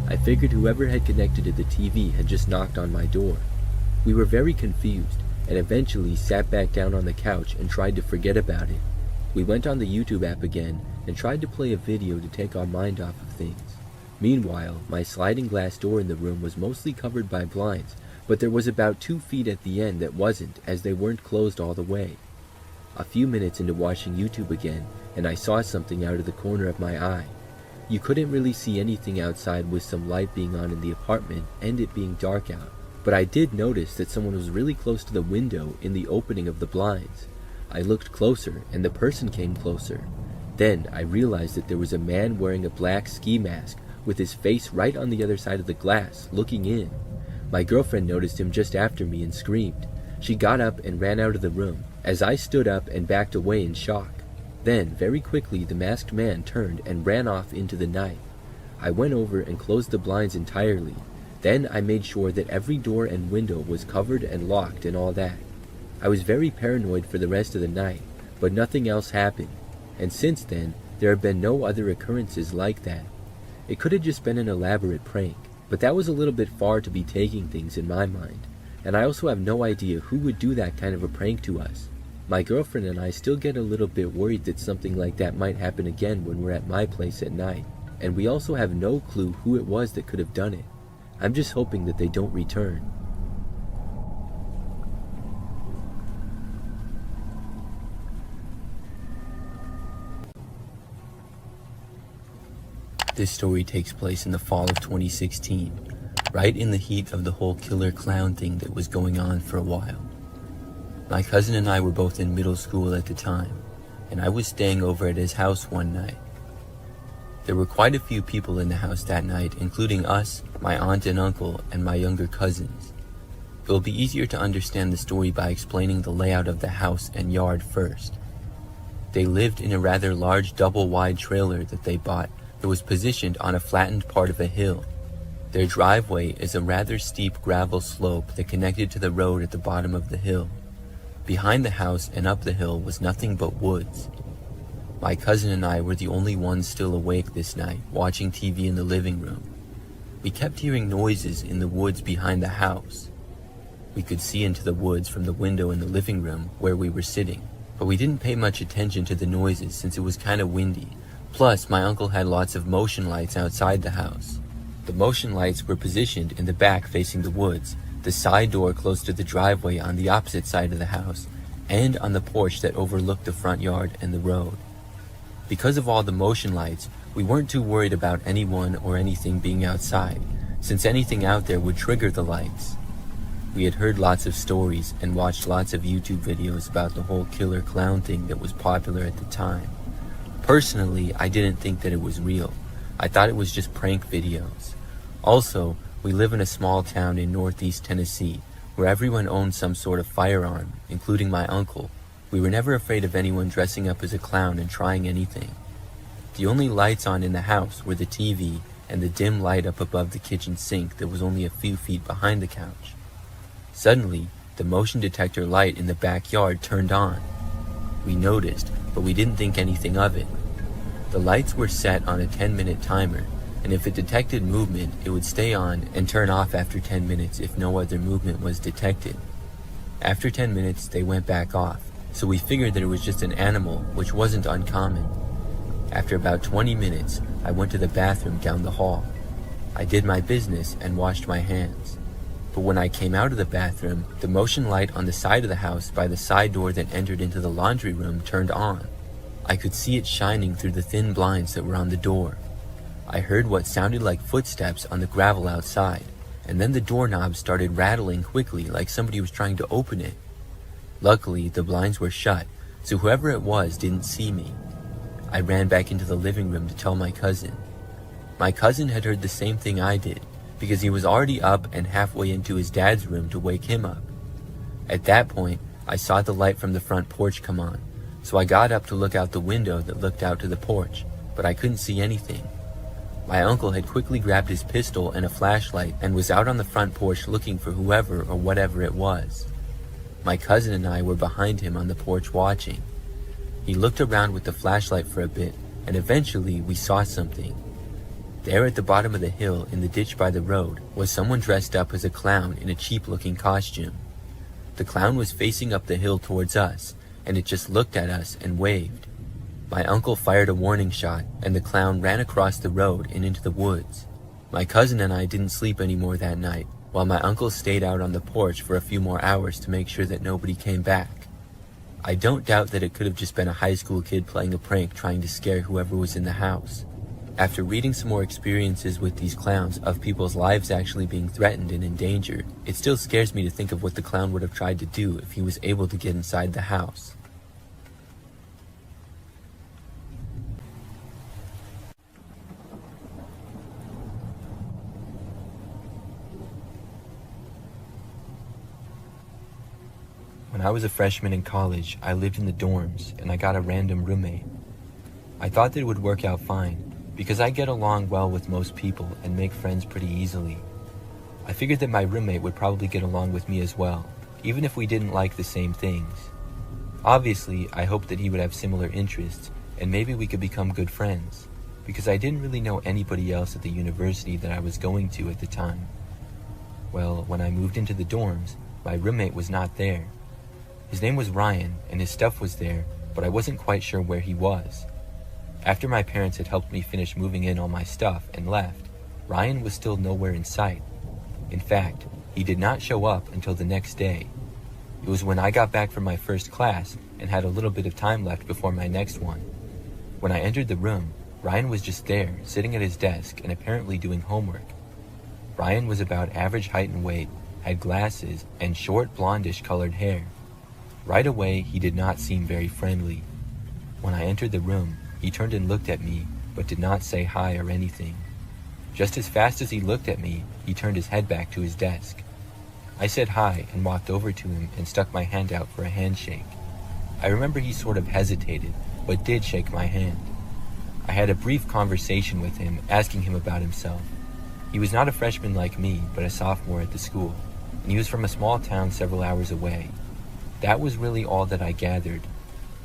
I figured whoever had connected to the TV had just knocked on my door. We were very confused, and eventually sat back down on the couch and tried to forget about it. We went on the YouTube app again and tried to play a video to take our mind off of things. Meanwhile, my sliding glass door in the room was mostly covered by blinds, but there was about 2 feet at the end that wasn't, as they weren't closed all the way. A few minutes into watching YouTube again, and I saw something out of the corner of my eye. You couldn't really see anything outside with some light being on in the apartment and it being dark out, but I did notice that someone was really close to the window in the opening of the blinds. I looked closer, and the person came closer. Then I realized that there was a man wearing a black ski mask with his face right on the other side of the glass, looking in. My girlfriend noticed him just after me and screamed. She got up and ran out of the room, as I stood up and backed away in shock. Then, very quickly, the masked man turned and ran off into the night. I went over and closed the blinds entirely. Then I made sure that every door and window was covered and locked and all that. I was very paranoid for the rest of the night, but nothing else happened. And since then, there have been no other occurrences like that. It could have just been an elaborate prank, but that was a little bit far to be taking things in my mind. And I also have no idea who would do that kind of a prank to us. My girlfriend and I still get a little bit worried that something like that might happen again when we're at my place at night, and we also have no clue who it was that could have done it. I'm just hoping that they don't return. This story takes place in the fall of 2016, right in the heat of the whole killer clown thing that was going on for a while. My cousin and I were both in middle school at the time, and I was staying over at his house one night. There were quite a few people in the house that night, including us, my aunt and uncle, and my younger cousins. It will be easier to understand the story by explaining the layout of the house and yard first. They lived in a rather large double-wide trailer that they bought that was positioned on a flattened part of a hill. Their driveway is a rather steep gravel slope that connected to the road at the bottom of the hill. Behind the house and up the hill was nothing but woods. My cousin and I were the only ones still awake this night, watching TV in the living room. We kept hearing noises in the woods behind the house. We could see into the woods from the window in the living room where we were sitting, but we didn't pay much attention to the noises since it was kind of windy. Plus, my uncle had lots of motion lights outside the house. The motion lights were positioned in the back facing the woods, the side door close to the driveway on the opposite side of the house, and on the porch that overlooked the front yard and the road. Because of all the motion lights, we weren't too worried about anyone or anything being outside, since anything out there would trigger the lights. We had heard lots of stories and watched lots of YouTube videos about the whole killer clown thing that was popular at the time. Personally, I didn't think that it was real. I thought it was just prank videos. Also, we live in a small town in northeast Tennessee where everyone owned some sort of firearm, including my uncle. We were never afraid of anyone dressing up as a clown and trying anything. The only lights on in the house were the TV and the dim light up above the kitchen sink that was only a few feet behind the couch. Suddenly, the motion detector light in the backyard turned on. We noticed, but we didn't think anything of it. The lights were set on a 10-minute timer, and if it detected movement, it would stay on and turn off after 10 minutes if no other movement was detected. After 10 minutes, they went back off, so we figured that it was just an animal, which wasn't uncommon. After about 20 minutes, I went to the bathroom down the hall. I did my business and washed my hands. But when I came out of the bathroom, the motion light on the side of the house by the side door that entered into the laundry room turned on. I could see it shining through the thin blinds that were on the door. I heard what sounded like footsteps on the gravel outside, and then the doorknob started rattling quickly like somebody was trying to open it. Luckily, the blinds were shut, so whoever it was didn't see me. I ran back into the living room to tell my cousin. My cousin had heard the same thing I did, because he was already up and halfway into his dad's room to wake him up. At that point, I saw the light from the front porch come on, so I got up to look out the window that looked out to the porch, but I couldn't see anything. My uncle had quickly grabbed his pistol and a flashlight and was out on the front porch looking for whoever or whatever it was. My cousin and I were behind him on the porch watching. He looked around with the flashlight for a bit, and eventually we saw something. There at the bottom of the hill in the ditch by the road was someone dressed up as a clown in a cheap-looking costume. The clown was facing up the hill towards us, and it just looked at us and waved. My uncle fired a warning shot, and the clown ran across the road and into the woods. My cousin and I didn't sleep anymore that night, while my uncle stayed out on the porch for a few more hours to make sure that nobody came back. I don't doubt that it could have just been a high school kid playing a prank trying to scare whoever was in the house. After reading some more experiences with these clowns of people's lives actually being threatened and in danger, it still scares me to think of what the clown would have tried to do if he was able to get inside the house. When I was a freshman in college, I lived in the dorms and I got a random roommate. I thought that it would work out fine, because I get along well with most people and make friends pretty easily. I figured that my roommate would probably get along with me as well, even if we didn't like the same things. Obviously, I hoped that he would have similar interests, and maybe we could become good friends, because I didn't really know anybody else at the university that I was going to at the time. Well, when I moved into the dorms, my roommate was not there. His name was Ryan, and his stuff was there, but I wasn't quite sure where he was. After my parents had helped me finish moving in all my stuff and left, Ryan was still nowhere in sight. In fact, he did not show up until the next day. It was when I got back from my first class and had a little bit of time left before my next one. When I entered the room, Ryan was just there, sitting at his desk and apparently doing homework. Ryan was about average height and weight, had glasses, and short blondish colored hair. Right away, he did not seem very friendly. When I entered the room, he turned and looked at me, but did not say hi or anything. Just as fast as he looked at me, he turned his head back to his desk. I said hi and walked over to him and stuck my hand out for a handshake. I remember he sort of hesitated, but did shake my hand. I had a brief conversation with him, asking him about himself. He was not a freshman like me, but a sophomore at the school, and he was from a small town several hours away. That was really all that I gathered.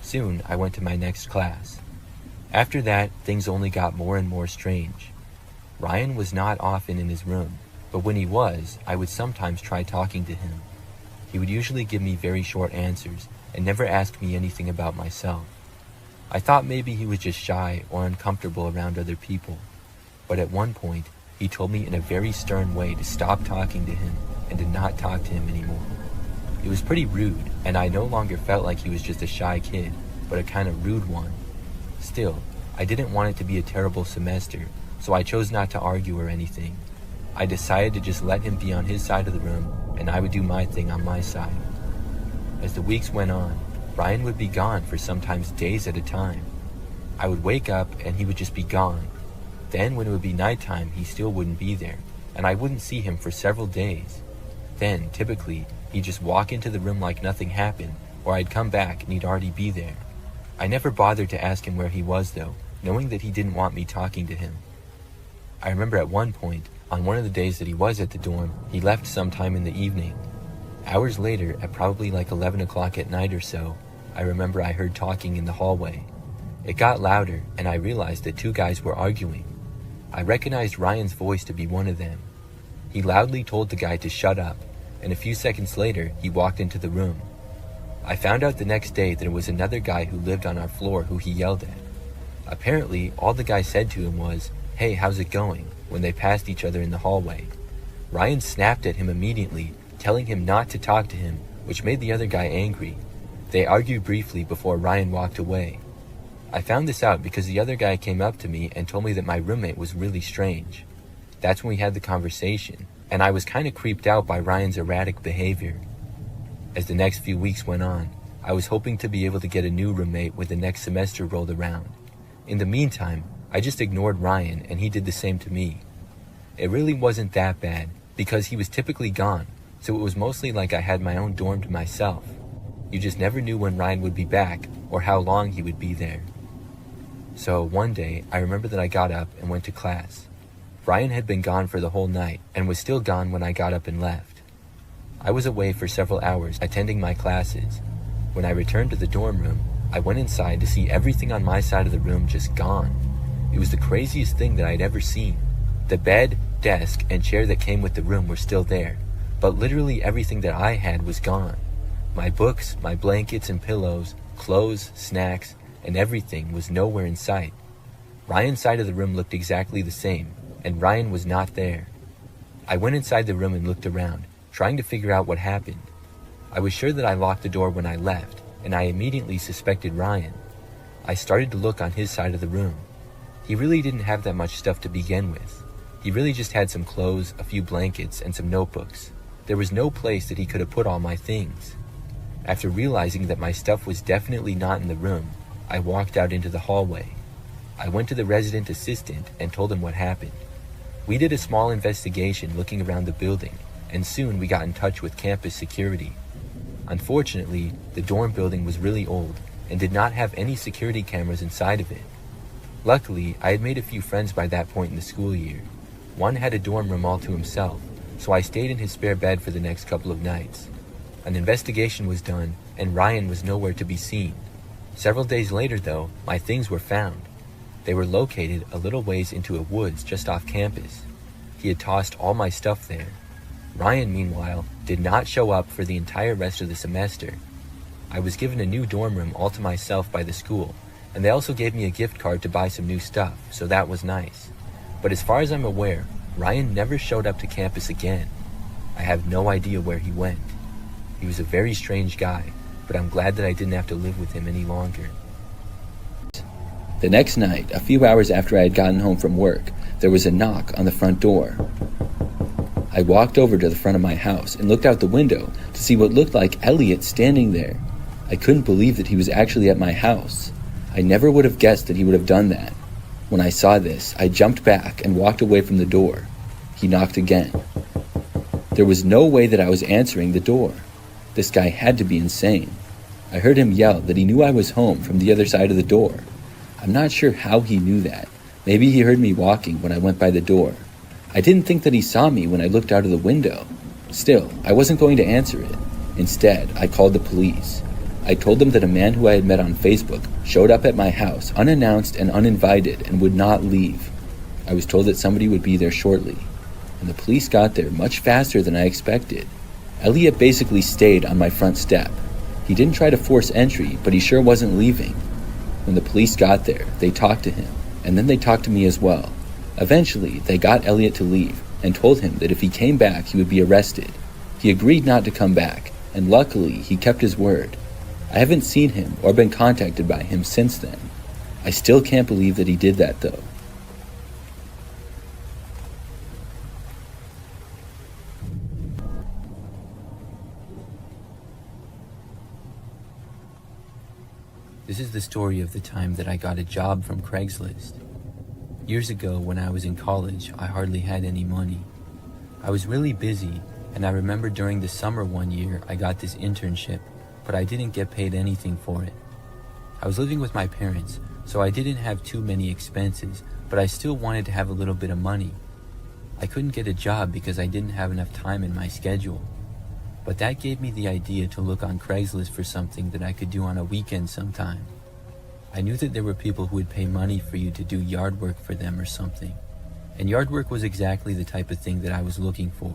Soon, I went to my next class. After that, things only got more and more strange. Ryan was not often in his room, but when he was, I would sometimes try talking to him. He would usually give me very short answers and never ask me anything about myself. I thought maybe he was just shy or uncomfortable around other people, but at one point, he told me in a very stern way to stop talking to him and to not talk to him anymore. It was pretty rude, and I no longer felt like he was just a shy kid, but a kind of rude one. Still, I didn't want it to be a terrible semester, so I chose not to argue or anything. I decided to just let him be on his side of the room, and I would do my thing on my side. As the weeks went on, Ryan would be gone for sometimes days at a time. I would wake up and he would just be gone. Then when it would be nighttime, he still wouldn't be there, and I wouldn't see him for several days. Then, typically, he'd just walk into the room like nothing happened, or I'd come back and he'd already be there. I never bothered to ask him where he was though, knowing that he didn't want me talking to him. I remember at one point, on one of the days that he was at the dorm, he left sometime in the evening. Hours later, at probably like 11 o'clock at night or so, I remember I heard talking in the hallway. It got louder, and I realized that two guys were arguing. I recognized Ryan's voice to be one of them. He loudly told the guy to shut up, and a few seconds later, he walked into the room. I found out the next day that it was another guy who lived on our floor who he yelled at. Apparently, all the guy said to him was, "Hey, how's it going?" when they passed each other in the hallway. Ryan snapped at him immediately, telling him not to talk to him, which made the other guy angry. They argued briefly before Ryan walked away. I found this out because the other guy came up to me and told me that my roommate was really strange. That's when we had the conversation, and I was kind of creeped out by Ryan's erratic behavior. As the next few weeks went on, I was hoping to be able to get a new roommate when the next semester rolled around. In the meantime, I just ignored Ryan and he did the same to me. It really wasn't that bad because he was typically gone, so it was mostly like I had my own dorm to myself. You just never knew when Ryan would be back or how long he would be there. So one day, I remember that I got up and went to class. Ryan had been gone for the whole night and was still gone when I got up and left. I was away for several hours attending my classes. When I returned to the dorm room, I went inside to see everything on my side of the room just gone. It was the craziest thing that I'd ever seen. The bed, desk, and chair that came with the room were still there, but literally everything that I had was gone. My books, my blankets and pillows, clothes, snacks, and everything was nowhere in sight. Ryan's side of the room looked exactly the same, and Ryan was not there. I went inside the room and looked around, trying to figure out what happened. I was sure that I locked the door when I left, and I immediately suspected Ryan. I started to look on his side of the room. He really didn't have that much stuff to begin with. He really just had some clothes, a few blankets, and some notebooks. There was no place that he could have put all my things. After realizing that my stuff was definitely not in the room, I walked out into the hallway. I went to the resident assistant and told him what happened. We did a small investigation looking around the building, and soon we got in touch with campus security. Unfortunately, the dorm building was really old and did not have any security cameras inside of it. Luckily, I had made a few friends by that point in the school year. One had a dorm room all to himself, so I stayed in his spare bed for the next couple of nights. An investigation was done, and Ryan was nowhere to be seen. Several days later, though, my things were found. They were located a little ways into a woods just off campus. He had tossed all my stuff there. Ryan, meanwhile, did not show up for the entire rest of the semester. I was given a new dorm room all to myself by the school, and they also gave me a gift card to buy some new stuff, so that was nice. But as far as I'm aware, Ryan never showed up to campus again. I have no idea where he went. He was a very strange guy, but I'm glad that I didn't have to live with him any longer. The next night, a few hours after I had gotten home from work, there was a knock on the front door. I walked over to the front of my house and looked out the window to see what looked like Elliot standing there. I couldn't believe that he was actually at my house. I never would have guessed that he would have done that. When I saw this, I jumped back and walked away from the door. He knocked again. There was no way that I was answering the door. This guy had to be insane. I heard him yell that he knew I was home from the other side of the door. I'm not sure how he knew that. Maybe he heard me walking when I went by the door. I didn't think that he saw me when I looked out of the window. Still, I wasn't going to answer it. Instead, I called the police. I told them that a man who I had met on Facebook showed up at my house unannounced and uninvited and would not leave. I was told that somebody would be there shortly, and the police got there much faster than I expected. Elliot basically stayed on my front step. He didn't try to force entry, but he sure wasn't leaving. When the police got there, they talked to him, and then they talked to me as well. Eventually, they got Elliot to leave and told him that if he came back, he would be arrested. He agreed not to come back, and luckily he kept his word. I haven't seen him or been contacted by him since then. I still can't believe that he did that though. This is the story of the time that I got a job from Craigslist. Years ago, when I was in college, I hardly had any money. I was really busy, and I remember during the summer one year, I got this internship, but I didn't get paid anything for it. I was living with my parents, so I didn't have too many expenses, but I still wanted to have a little bit of money. I couldn't get a job because I didn't have enough time in my schedule. But that gave me the idea to look on Craigslist for something that I could do on a weekend sometime. I knew that there were people who would pay money for you to do yard work for them or something. And yard work was exactly the type of thing that I was looking for.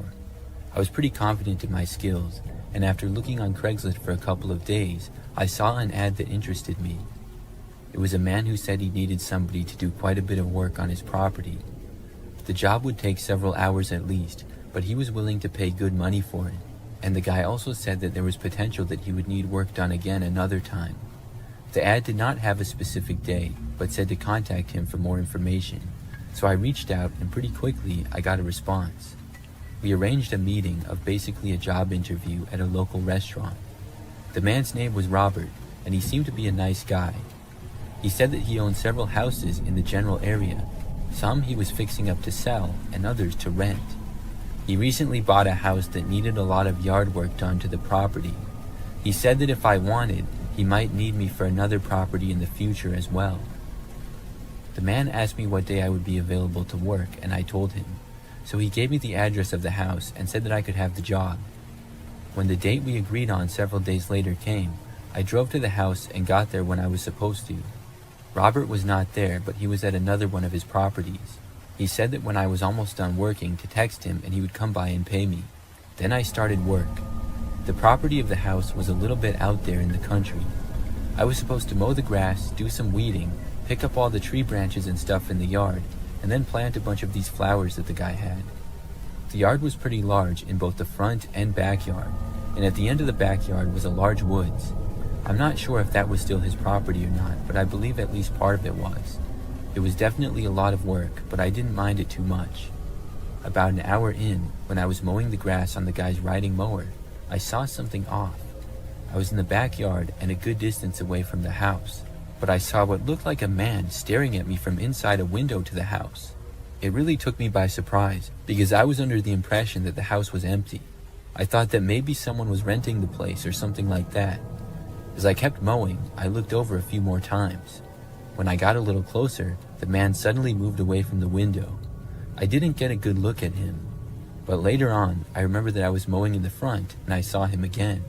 I was pretty confident in my skills, and after looking on Craigslist for a couple of days, I saw an ad that interested me. It was a man who said he needed somebody to do quite a bit of work on his property. The job would take several hours at least, but he was willing to pay good money for it. And the guy also said that there was potential that he would need work done again another time. The ad did not have a specific day, but said to contact him for more information. So I reached out, and pretty quickly I got a response. We arranged a meeting of basically a job interview at a local restaurant. The man's name was Robert, and he seemed to be a nice guy. He said that he owned several houses in the general area. Some he was fixing up to sell, and others to rent. He recently bought a house that needed a lot of yard work done to the property. He said that if I wanted, he might need me for another property in the future as well. The man asked me what day I would be available to work, and I told him. So he gave me the address of the house and said that I could have the job. When the date we agreed on several days later came, I drove to the house and got there when I was supposed to. Robert was not there, but he was at another one of his properties. He said that when I was almost done working to text him and he would come by and pay me. Then I started work. The property of the house was a little bit out there in the country. I was supposed to mow the grass, do some weeding, pick up all the tree branches and stuff in the yard, and then plant a bunch of these flowers that the guy had. The yard was pretty large in both the front and backyard, and at the end of the backyard was a large woods. I'm not sure if that was still his property or not, but I believe at least part of it was. It was definitely a lot of work, but I didn't mind it too much. About an hour in, when I was mowing the grass on the guy's riding mower, I saw something off. I was in the backyard and a good distance away from the house, but I saw what looked like a man staring at me from inside a window to the house. It really took me by surprise, because I was under the impression that the house was empty. I thought that maybe someone was renting the place or something like that. As I kept mowing, I looked over a few more times. When I got a little closer, the man suddenly moved away from the window. I didn't get a good look at him, but later on, I remember that I was mowing in the front and I saw him again.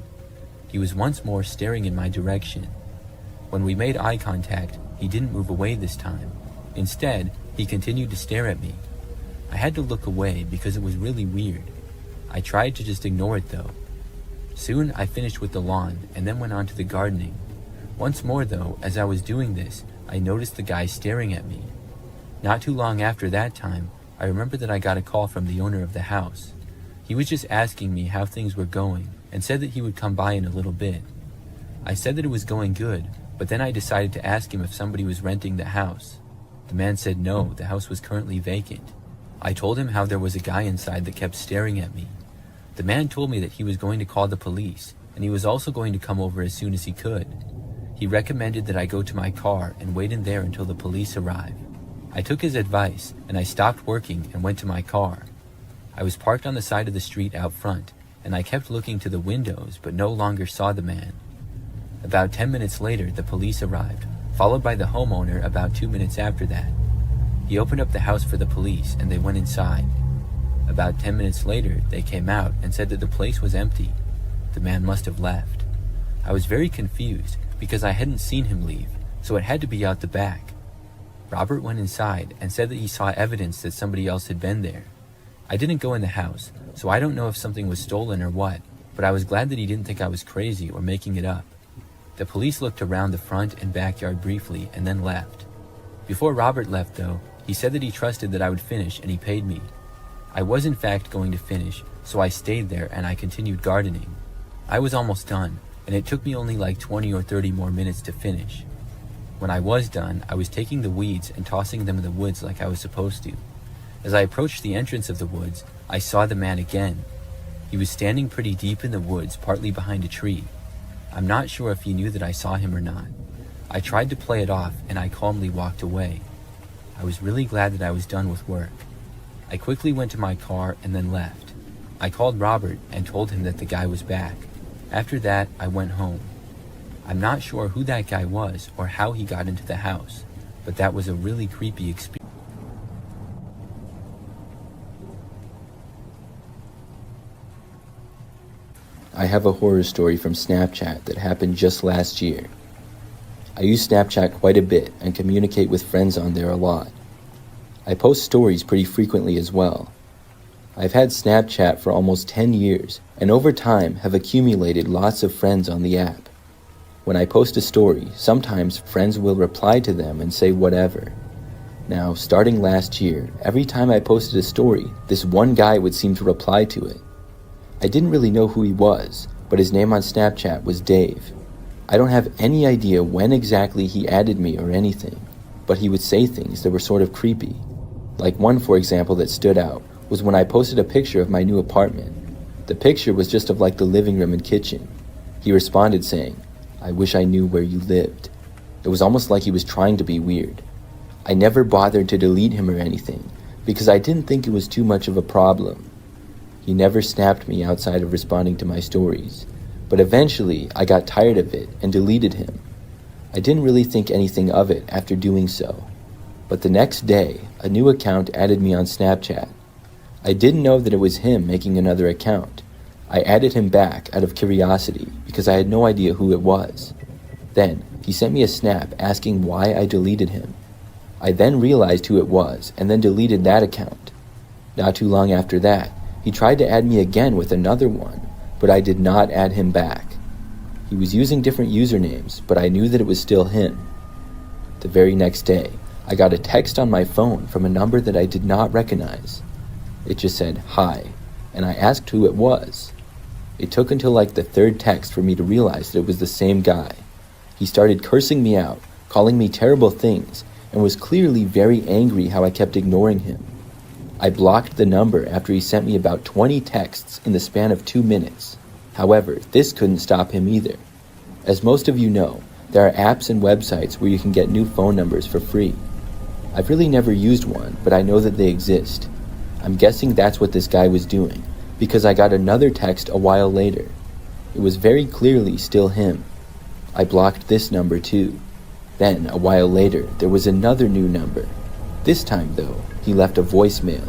He was once more staring in my direction. When we made eye contact, he didn't move away this time. Instead, he continued to stare at me. I had to look away because it was really weird. I tried to just ignore it though. Soon I finished with the lawn and then went on to the gardening. Once more though, as I was doing this, I noticed the guy staring at me. Not too long after that time, I remember that I got a call from the owner of the house. He was just asking me how things were going and said that he would come by in a little bit. I said that it was going good, but then I decided to ask him if somebody was renting the house. The man said no, the house was currently vacant. I told him how there was a guy inside that kept staring at me. The man told me that he was going to call the police, and he was also going to come over as soon as he could. He recommended that I go to my car and wait in there until the police arrive. I took his advice, and I stopped working and went to my car. I was parked on the side of the street out front, and I kept looking to the windows but no longer saw the man. About 10 minutes later, the police arrived, followed by the homeowner about 2 minutes after that. He opened up the house for the police, and they went inside. About 10 minutes later, they came out and said that the place was empty. The man must have left. I was very confused because I hadn't seen him leave, so it had to be out the back. Robert went inside and said that he saw evidence that somebody else had been there. I didn't go in the house, so I don't know if something was stolen or what, but I was glad that he didn't think I was crazy or making it up. The police looked around the front and backyard briefly and then left. Before Robert left though, he said that he trusted that I would finish and he paid me. I was in fact going to finish, so I stayed there and I continued gardening. I was almost done, and it took me only like 20 or 30 more minutes to finish. When I was done, I was taking the weeds and tossing them in the woods like I was supposed to. As I approached the entrance of the woods, I saw the man again. He was standing pretty deep in the woods, partly behind a tree. I'm not sure if he knew that I saw him or not. I tried to play it off, and I calmly walked away. I was really glad that I was done with work. I quickly went to my car and then left. I called Robert and told him that the guy was back. After that, I went home. I'm not sure who that guy was or how he got into the house, but that was a really creepy experience. I have a horror story from Snapchat that happened just last year. I use Snapchat quite a bit and communicate with friends on there a lot. I post stories pretty frequently as well. I've had Snapchat for almost 10 years and over time have accumulated lots of friends on the app. When I post a story, sometimes friends will reply to them and say whatever. Now, starting last year, every time I posted a story, this one guy would seem to reply to it. I didn't really know who he was, but his name on Snapchat was Dave. I don't have any idea when exactly he added me or anything, but he would say things that were sort of creepy. Like one, for example, that stood out was when I posted a picture of my new apartment. The picture was just of like the living room and kitchen. He responded saying, "I wish I knew where you lived." It was almost like he was trying to be weird. I never bothered to delete him or anything because I didn't think it was too much of a problem. He never snapped me outside of responding to my stories, but eventually I got tired of it and deleted him. I didn't really think anything of it after doing so, but the next day a new account added me on Snapchat. I didn't know that it was him making another account. I added him back out of curiosity because I had no idea who it was. Then he sent me a snap asking why I deleted him. I then realized who it was and then deleted that account. Not too long after that, he tried to add me again with another one, but I did not add him back. He was using different usernames, but I knew that it was still him. The very next day, I got a text on my phone from a number that I did not recognize. It just said, "Hi," and I asked who it was. It took until like the third text for me to realize that it was the same guy. He started cursing me out, calling me terrible things, and was clearly very angry how I kept ignoring him. I blocked the number after he sent me about 20 texts in the span of 2 minutes. However, this couldn't stop him either. As most of you know, there are apps and websites where you can get new phone numbers for free. I've really never used one, but I know that they exist. I'm guessing that's what this guy was doing, because I got another text a while later. It was very clearly still him. I blocked this number too. Then, a while later, there was another new number. This time, though, he left a voicemail.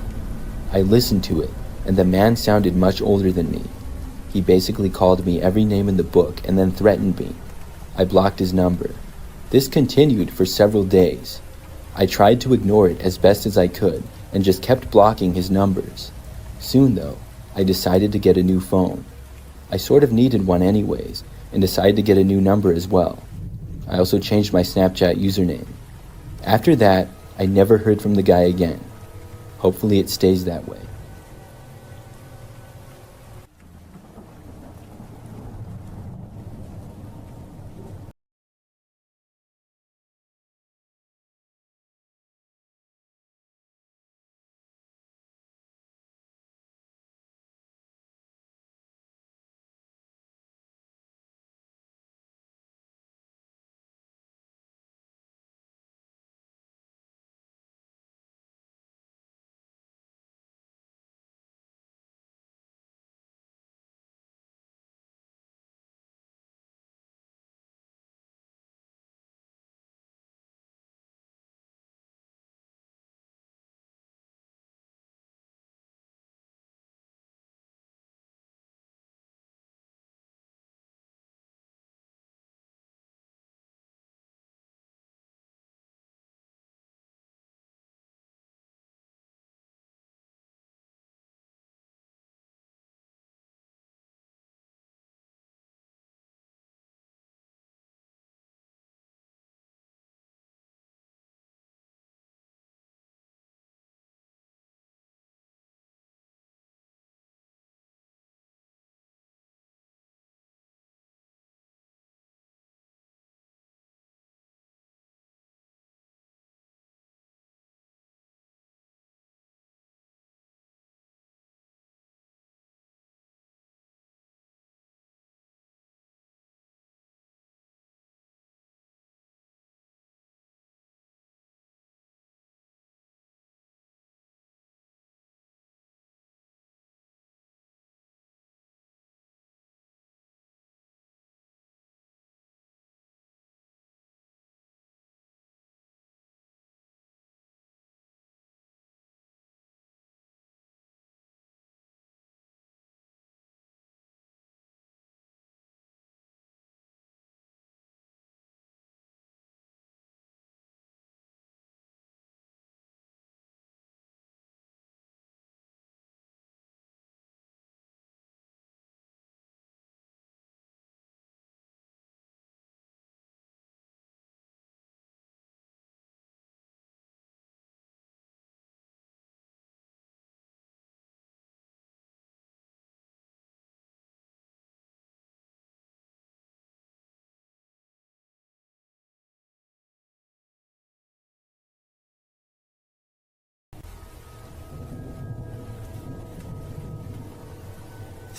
I listened to it, and the man sounded much older than me. He basically called me every name in the book and then threatened me. I blocked his number. This continued for several days. I tried to ignore it as best as I could and just kept blocking his numbers. Soon, though, I decided to get a new phone. I sort of needed one anyways, and decided to get a new number as well. I also changed my Snapchat username. After that, I never heard from the guy again. Hopefully it stays that way.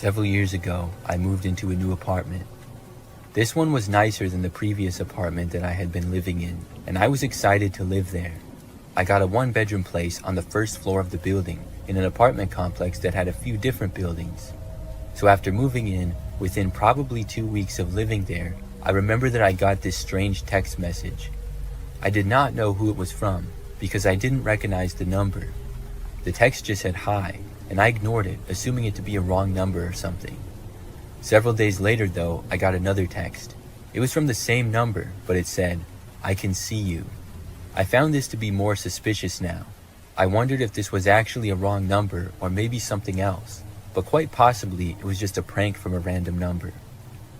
Several years ago, I moved into a new apartment. This one was nicer than the previous apartment that I had been living in, and I was excited to live there. I got a one-bedroom place on the first floor of the building in an apartment complex that had a few different buildings. So after moving in, within probably 2 weeks of living there, I remember that I got this strange text message. I did not know who it was from because I didn't recognize the number. The text just said hi, and I ignored it, assuming it to be a wrong number or something. Several days later though, I got another text. It was from the same number, but it said, "I can see you." I found this to be more suspicious now. I wondered if this was actually a wrong number or maybe something else, but quite possibly it was just a prank from a random number.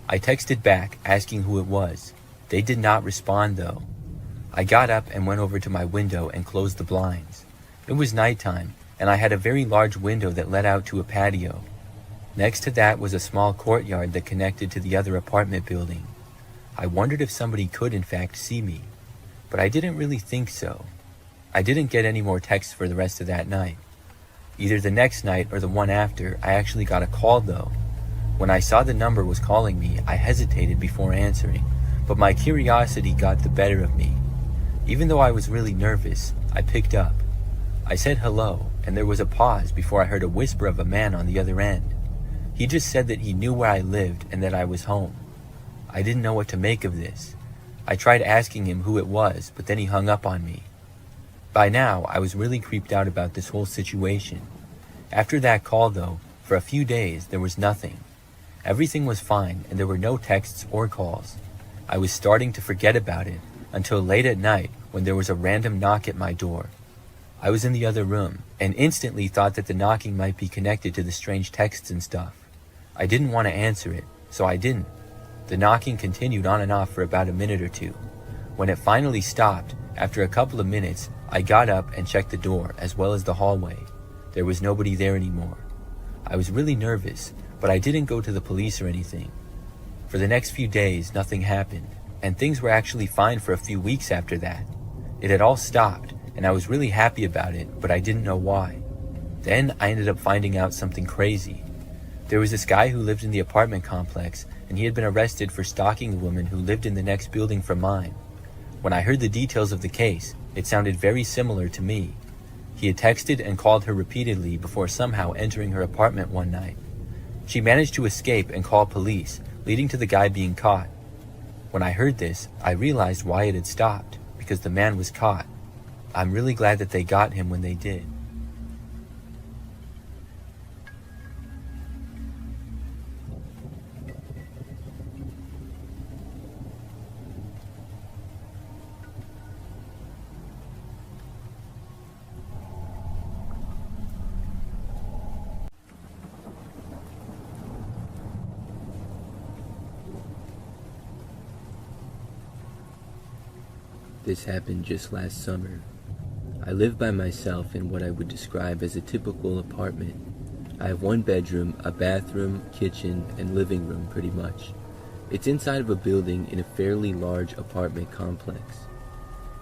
I texted back asking who it was. They did not respond though. I got up and went over to my window and closed the blinds. It was nighttime, and I had a very large window that led out to a patio. Next to that was a small courtyard that connected to the other apartment building. I wondered if somebody could in fact see me, but I didn't really think so. I didn't get any more texts for the rest of that night. Either the next night or the one after, I actually got a call though. When I saw the number was calling me, I hesitated before answering, but my curiosity got the better of me. Even though I was really nervous, I picked up. I said hello, and there was a pause before I heard a whisper of a man on the other end. He just said that he knew where I lived and that I was home. I didn't know what to make of this. I tried asking him who it was, but then he hung up on me. By now, I was really creeped out about this whole situation. After that call though, for a few days, there was nothing. Everything was fine and there were no texts or calls. I was starting to forget about it until late at night when there was a random knock at my door. I was in the other room and instantly thought that the knocking might be connected to the strange texts and stuff. I didn't want to answer it, so I didn't. The knocking continued on and off for about a minute or two. When it finally stopped, after a couple of minutes, I got up and checked the door as well as the hallway. There was nobody there anymore. I was really nervous, but I didn't go to the police or anything. For the next few days, nothing happened, and things were actually fine for a few weeks after that. It had all stopped, and I was really happy about it, but I didn't know why. Then I ended up finding out something crazy. There was this guy who lived in the apartment complex, and he had been arrested for stalking a woman who lived in the next building from mine. When I heard the details of the case, it sounded very similar to me. He had texted and called her repeatedly before somehow entering her apartment one night. She managed to escape and call police, leading to the guy being caught. When I heard this, I realized why it had stopped, because the man was caught. I'm really glad that they got him when they did. This happened just last summer. I live by myself in what I would describe as a typical apartment. I have one bedroom, a bathroom, kitchen, and living room pretty much. It's inside of a building in a fairly large apartment complex.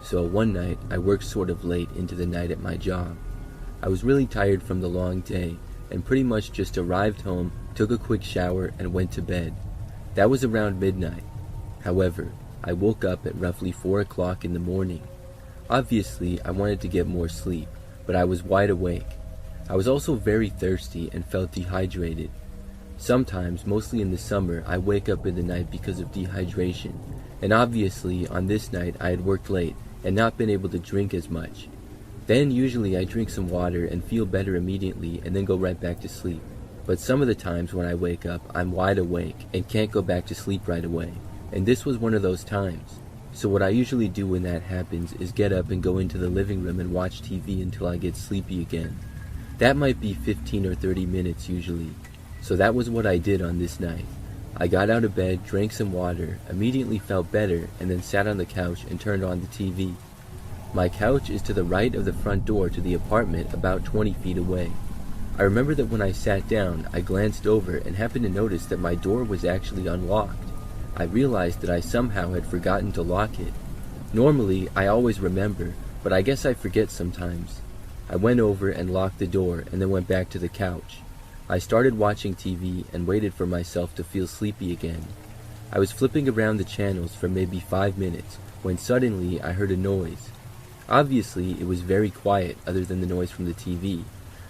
So one night, I worked sort of late into the night at my job. I was really tired from the long day and pretty much just arrived home, took a quick shower, and went to bed. That was around midnight. However, I woke up at roughly 4 o'clock in the morning. Obviously, I wanted to get more sleep, but I was wide awake. I was also very thirsty and felt dehydrated. Sometimes, mostly in the summer, I wake up in the night because of dehydration, and obviously on this night I had worked late and not been able to drink as much. Then usually I drink some water and feel better immediately and then go right back to sleep. But some of the times when I wake up, I'm wide awake and can't go back to sleep right away. And this was one of those times. So what I usually do when that happens is get up and go into the living room and watch TV until I get sleepy again. That might be 15 or 30 minutes usually. So that was what I did on this night. I got out of bed, drank some water, immediately felt better, and then sat on the couch and turned on the TV. My couch is to the right of the front door to the apartment, about 20 feet away. I remember that when I sat down, I glanced over and happened to notice that my door was actually unlocked. I realized that I somehow had forgotten to lock it. Normally, I always remember, but I guess I forget sometimes. I went over and locked the door and then went back to the couch. I started watching TV and waited for myself to feel sleepy again. I was flipping around the channels for maybe 5 minutes when suddenly I heard a noise. Obviously, it was very quiet other than the noise from the TV,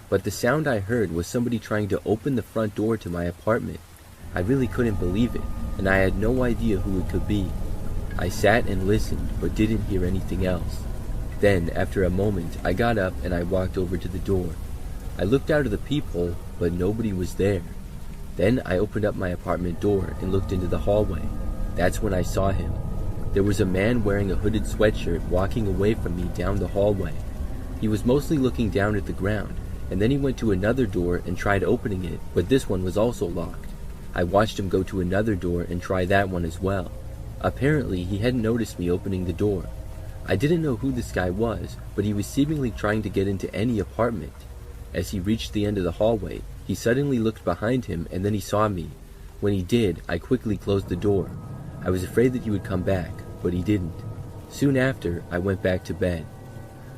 but the sound I heard was somebody trying to open the front door to my apartment. I really couldn't believe it, and I had no idea who it could be. I sat and listened, but didn't hear anything else. Then, after a moment, I got up and I walked over to the door. I looked out of the peephole, but nobody was there. Then I opened up my apartment door and looked into the hallway. That's when I saw him. There was a man wearing a hooded sweatshirt walking away from me down the hallway. He was mostly looking down at the ground, and then he went to another door and tried opening it, but this one was also locked. I watched him go to another door and try that one as well. Apparently, he hadn't noticed me opening the door. I didn't know who this guy was, but he was seemingly trying to get into any apartment. As he reached the end of the hallway, he suddenly looked behind him and then he saw me. When he did, I quickly closed the door. I was afraid that he would come back, but he didn't. Soon after, I went back to bed.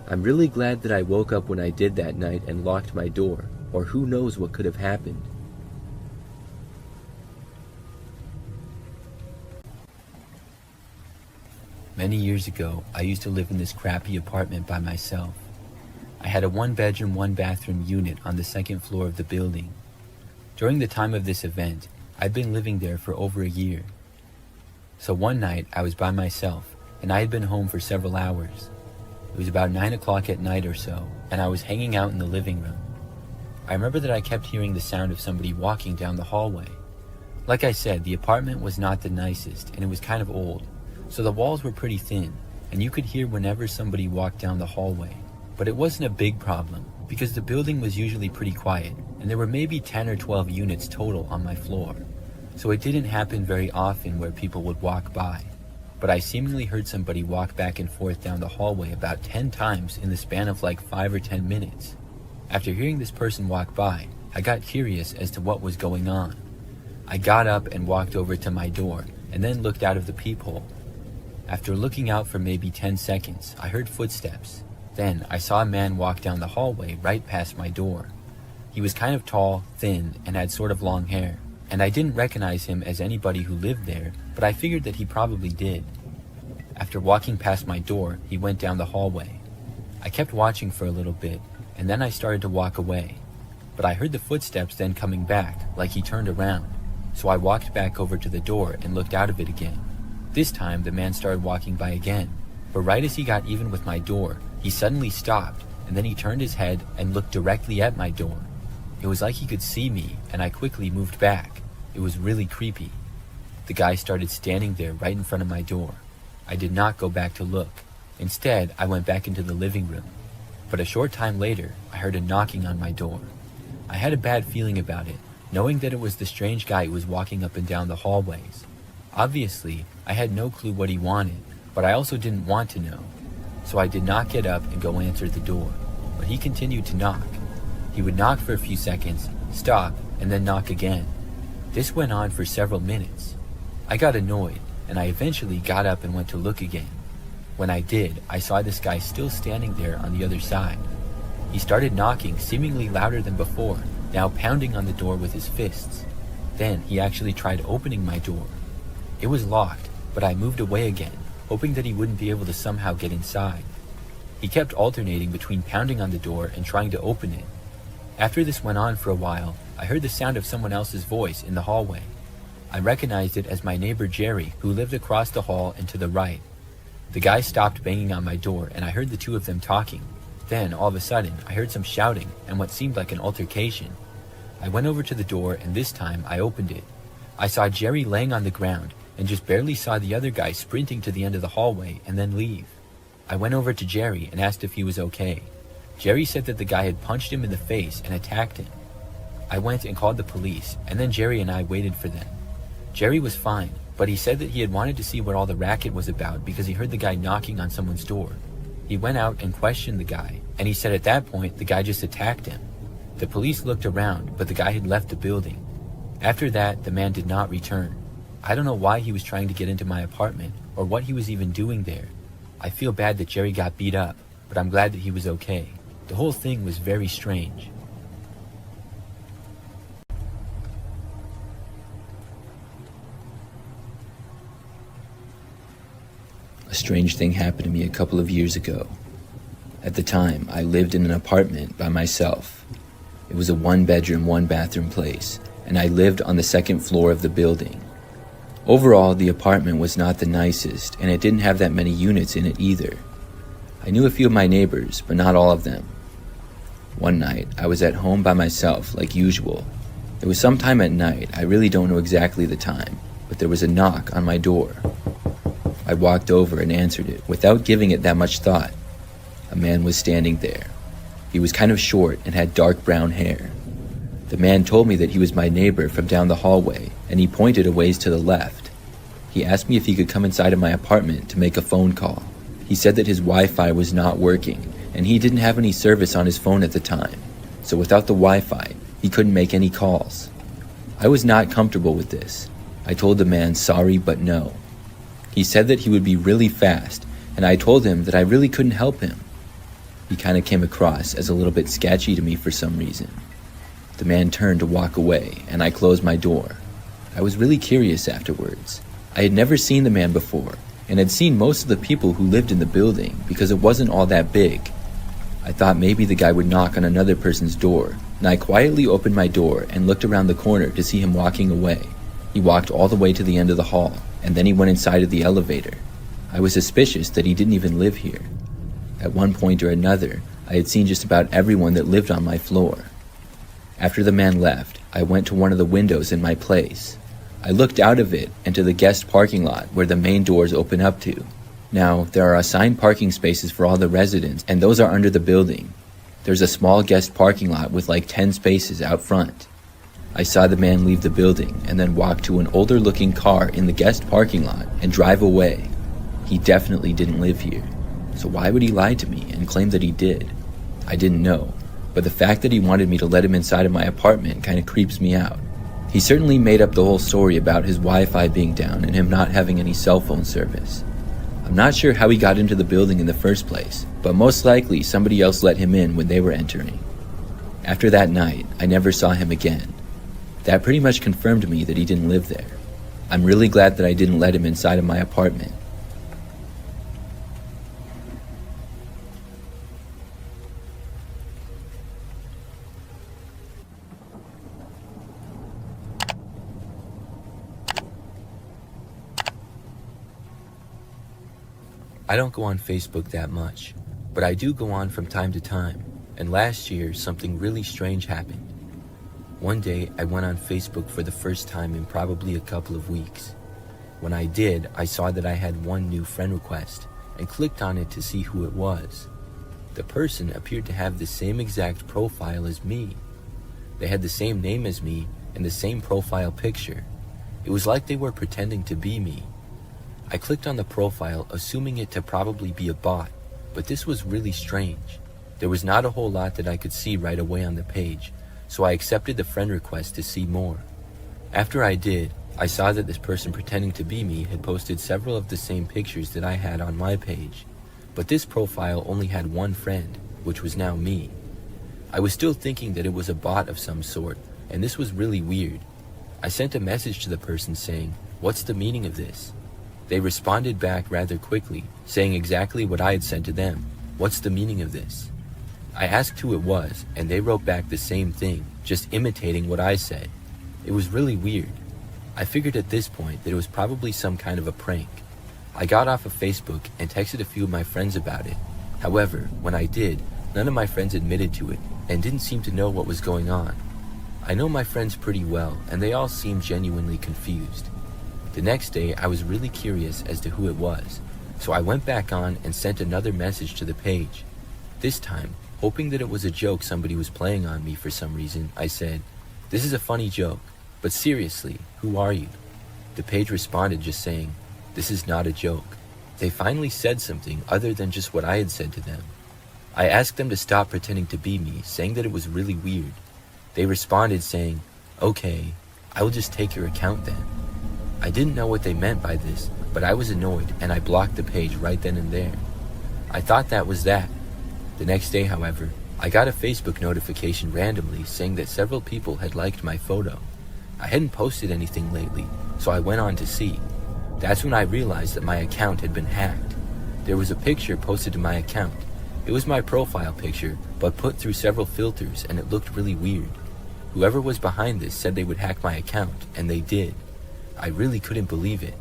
I'm really glad that I woke up when I did that night and locked my door, or who knows what could have happened. Many years ago, I used to live in this crappy apartment by myself. I had a 1-bedroom, 1-bathroom unit on the second floor of the building. During the time of this event, I'd been living there for over a year. So one night, I was by myself, and I had been home for several hours. It was about 9 o'clock at night or so, and I was hanging out in the living room. I remember that I kept hearing the sound of somebody walking down the hallway. Like I said, the apartment was not the nicest, and it was kind of old. So the walls were pretty thin, and you could hear whenever somebody walked down the hallway. But it wasn't a big problem, because the building was usually pretty quiet, and there were maybe 10 or 12 units total on my floor. So it didn't happen very often where people would walk by. But I seemingly heard somebody walk back and forth down the hallway about 10 times in the span of like 5 or 10 minutes. After hearing this person walk by, I got curious as to what was going on. I got up and walked over to my door, and then looked out of the peephole. After looking out for maybe 10 seconds, I heard footsteps. Then I saw a man walk down the hallway right past my door. He was kind of tall, thin, and had sort of long hair, and I didn't recognize him as anybody who lived there, but I figured that he probably did. After walking past my door, he went down the hallway. I kept watching for a little bit, and then I started to walk away. But I heard the footsteps then coming back, like he turned around, so I walked back over to the door and looked out of it again. This time, the man started walking by again, but right as he got even with my door, he suddenly stopped, and then he turned his head and looked directly at my door. It was like he could see me, and I quickly moved back. It was really creepy. The guy started standing there right in front of my door. I did not go back to look. Instead, I went back into the living room. But a short time later, I heard a knocking on my door. I had a bad feeling about it, knowing that it was the strange guy who was walking up and down the hallways. Obviously, I had no clue what he wanted, but I also didn't want to know. So I did not get up and go answer the door, but he continued to knock. He would knock for a few seconds, stop, and then knock again. This went on for several minutes. I got annoyed, and I eventually got up and went to look again. When I did, I saw this guy still standing there on the other side. He started knocking seemingly louder than before, now pounding on the door with his fists. Then he actually tried opening my door. It was locked, but I moved away again, hoping that he wouldn't be able to somehow get inside. He kept alternating between pounding on the door and trying to open it. After this went on for a while, I heard the sound of someone else's voice in the hallway. I recognized it as my neighbor Jerry, who lived across the hall and to the right. The guy stopped banging on my door, and I heard the two of them talking. Then, all of a sudden, I heard some shouting and what seemed like an altercation. I went over to the door, and this time I opened it. I saw Jerry laying on the ground, and just barely saw the other guy sprinting to the end of the hallway and then leave. I went over to Jerry and asked if he was okay. Jerry said that the guy had punched him in the face and attacked him. I went and called the police, and then Jerry and I waited for them. Jerry was fine, but he said that he had wanted to see what all the racket was about because he heard the guy knocking on someone's door. He went out and questioned the guy, and he said at that point the guy just attacked him. The police looked around, but the guy had left the building. After that, the man did not return. I don't know why he was trying to get into my apartment, or what he was even doing there. I feel bad that Jerry got beat up, but I'm glad that he was okay. The whole thing was very strange. strange thing happened to me a couple of years ago. At the time, I lived in an apartment by myself. It was a 1-bedroom, 1-bathroom place, and I lived on the 2nd floor of the building. Overall, the apartment was not the nicest, and it didn't have that many units in it either. I knew a few of my neighbors, but not all of them. One night, I was at home by myself, like usual. It was sometime at night, I really don't know exactly the time, but there was a knock on my door. I walked over and answered it, without giving it that much thought. A man was standing there. He was kind of short and had dark brown hair. The man told me that he was my neighbor from down the hallway, and he pointed a ways to the left. He asked me if he could come inside of my apartment to make a phone call. He said that his Wi-Fi was not working, and he didn't have any service on his phone at the time, so without the Wi-Fi, he couldn't make any calls. I was not comfortable with this. I told the man sorry but no. He said that he would be really fast, and I told him that I really couldn't help him. He kind of came across as a little bit sketchy to me for some reason. The man turned to walk away, and I closed my door. I was really curious afterwards. I had never seen the man before, and had seen most of the people who lived in the building because it wasn't all that big. I thought maybe the guy would knock on another person's door, and I quietly opened my door and looked around the corner to see him walking away. He walked all the way to the end of the hall, and then he went inside of the elevator. I was suspicious that he didn't even live here. At one point or another, I had seen just about everyone that lived on my floor. After the man left, I went to one of the windows in my place. I looked out of it and to the guest parking lot where the main doors open up to. Now, there are assigned parking spaces for all the residents, and those are under the building. There's a small guest parking lot with like 10 spaces out front. I saw the man leave the building and then walk to an older looking car in the guest parking lot and drive away. He definitely didn't live here. So why would he lie to me and claim that he did? I didn't know, but the fact that he wanted me to let him inside of my apartment kind of creeps me out. He certainly made up the whole story about his Wi-Fi being down and him not having any cell phone service. I'm not sure how he got into the building in the first place, but most likely somebody else let him in when they were entering. After that night, I never saw him again. That pretty much confirmed to me that he didn't live there. I'm really glad that I didn't let him inside of my apartment. I don't go on Facebook that much, but I do go on from time to time, and last year something really strange happened. One day I went on Facebook for the first time in probably a couple of weeks. When I did, I saw that I had one new friend request and clicked on it to see who it was. The person appeared to have the same exact profile as me. They had the same name as me and the same profile picture. It was like they were pretending to be me. I clicked on the profile, assuming it to probably be a bot, but this was really strange. There was not a whole lot that I could see right away on the page, so I accepted the friend request to see more. After I did, I saw that this person pretending to be me had posted several of the same pictures that I had on my page, but this profile only had one friend, which was now me. I was still thinking that it was a bot of some sort, and this was really weird. I sent a message to the person saying, "What's the meaning of this?" They responded back rather quickly, saying exactly what I had sent to them. "What's the meaning of this?" I asked who it was, and they wrote back the same thing, just imitating what I said. It was really weird. I figured at this point that it was probably some kind of a prank. I got off of Facebook and texted a few of my friends about it. However, when I did, none of my friends admitted to it and didn't seem to know what was going on. I know my friends pretty well, and they all seemed genuinely confused. The next day, I was really curious as to who it was, so I went back on and sent another message to the page. This time, hoping that it was a joke somebody was playing on me for some reason, I said, "This is a funny joke, but seriously, who are you?" The page responded just saying, "This is not a joke." They finally said something other than just what I had said to them. I asked them to stop pretending to be me, saying that it was really weird. They responded saying, "Okay, I will just take your account then." I didn't know what they meant by this, but I was annoyed and I blocked the page right then and there. I thought that was that. The next day, however, I got a Facebook notification randomly saying that several people had liked my photo. I hadn't posted anything lately, so I went on to see. That's when I realized that my account had been hacked. There was a picture posted to my account. It was my profile picture, but put through several filters, and it looked really weird. Whoever was behind this said they would hack my account, and they did. I really couldn't believe it.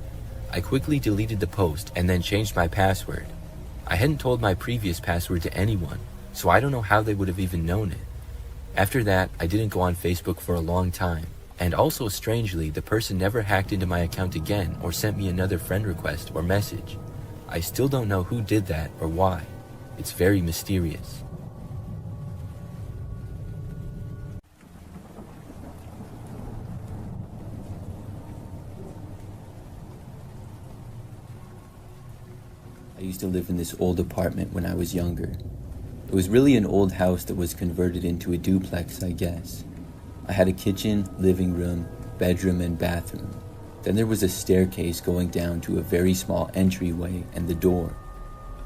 I quickly deleted the post and then changed my password. I hadn't told my previous password to anyone, so I don't know how they would have even known it. After that, I didn't go on Facebook for a long time, and also strangely, the person never hacked into my account again or sent me another friend request or message. I still don't know who did that or why. It's very mysterious. I used to live in this old apartment when I was younger. It was really an old house that was converted into a duplex, I guess. I had a kitchen, living room, bedroom, and bathroom. Then there was a staircase going down to a very small entryway and the door.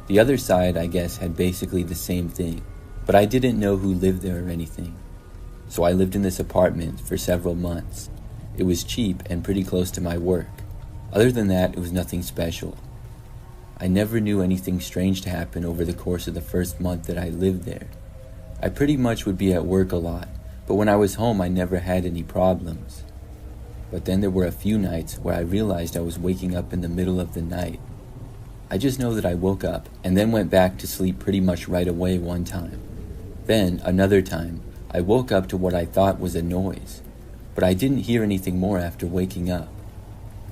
The other side, I guess, had basically the same thing, but I didn't know who lived there or anything. So I lived in this apartment for several months. It was cheap and pretty close to my work. Other than that, it was nothing special. I never knew anything strange to happen over the course of the first month that I lived there. I pretty much would be at work a lot, but when I was home I never had any problems. But then there were a few nights where I realized I was waking up in the middle of the night. I just know that I woke up and then went back to sleep pretty much right away one time. Then, another time, I woke up to what I thought was a noise, but I didn't hear anything more after waking up.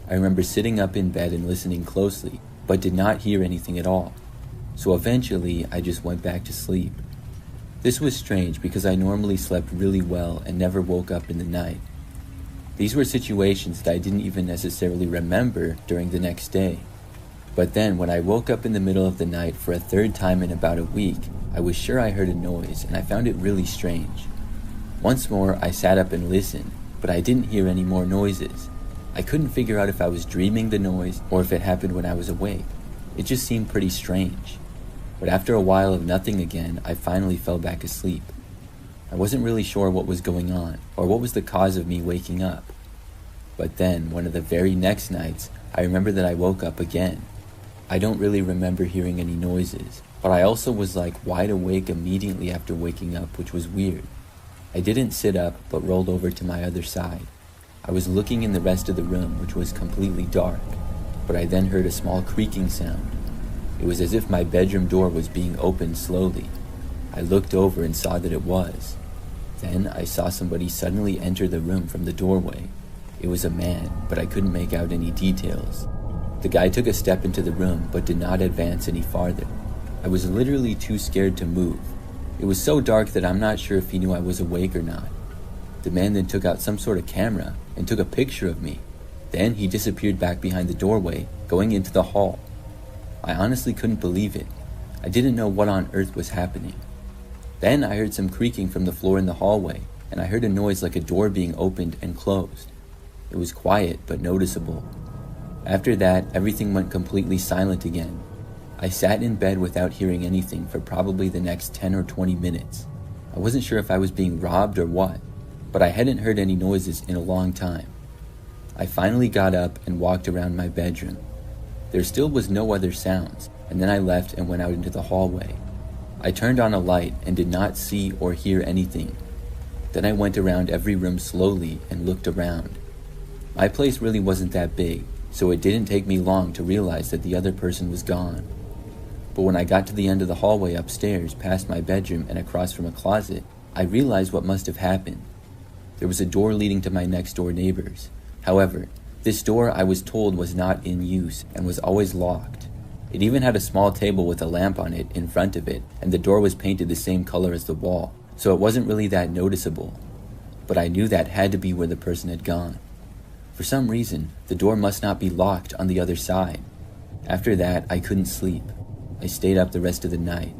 I remember sitting up in bed and listening closely, but did not hear anything at all. So eventually, I just went back to sleep. This was strange because I normally slept really well and never woke up in the night. These were situations that I didn't even necessarily remember during the next day. But then, when I woke up in the middle of the night for a third time in about a week, I was sure I heard a noise, and I found it really strange. Once more, I sat up and listened, but I didn't hear any more noises. I couldn't figure out if I was dreaming the noise or if it happened when I was awake. It just seemed pretty strange. But after a while of nothing again, I finally fell back asleep. I wasn't really sure what was going on, or what was the cause of me waking up. But then, one of the very next nights, I remember that I woke up again. I don't really remember hearing any noises, but I also was like wide awake immediately after waking up, which was weird. I didn't sit up, but rolled over to my other side. I was looking in the rest of the room, which was completely dark, but I then heard a small creaking sound. It was as if my bedroom door was being opened slowly. I looked over and saw that it was. Then I saw somebody suddenly enter the room from the doorway. It was a man, but I couldn't make out any details. The guy took a step into the room, but did not advance any farther. I was literally too scared to move. It was so dark that I'm not sure if he knew I was awake or not. The man then took out some sort of camera and took a picture of me. Then he disappeared back behind the doorway, going into the hall. I honestly couldn't believe it. I didn't know what on earth was happening. Then I heard some creaking from the floor in the hallway, and I heard a noise like a door being opened and closed. It was quiet but noticeable. After that, everything went completely silent again. I sat in bed without hearing anything for probably the next 10 or 20 minutes. I wasn't sure if I was being robbed or what, but I hadn't heard any noises in a long time. I finally got up and walked around my bedroom. There still was no other sounds, and then I left and went out into the hallway. I turned on a light and did not see or hear anything. Then I went around every room slowly and looked around. My place really wasn't that big, so it didn't take me long to realize that the other person was gone. But when I got to the end of the hallway upstairs, past my bedroom and across from a closet, I realized what must have happened. There was a door leading to my next door neighbors. However, this door I was told was not in use and was always locked. It even had a small table with a lamp on it in front of it, and the door was painted the same color as the wall, so it wasn't really that noticeable. But I knew that had to be where the person had gone. For some reason, the door must not be locked on the other side. After that, I couldn't sleep. I stayed up the rest of the night.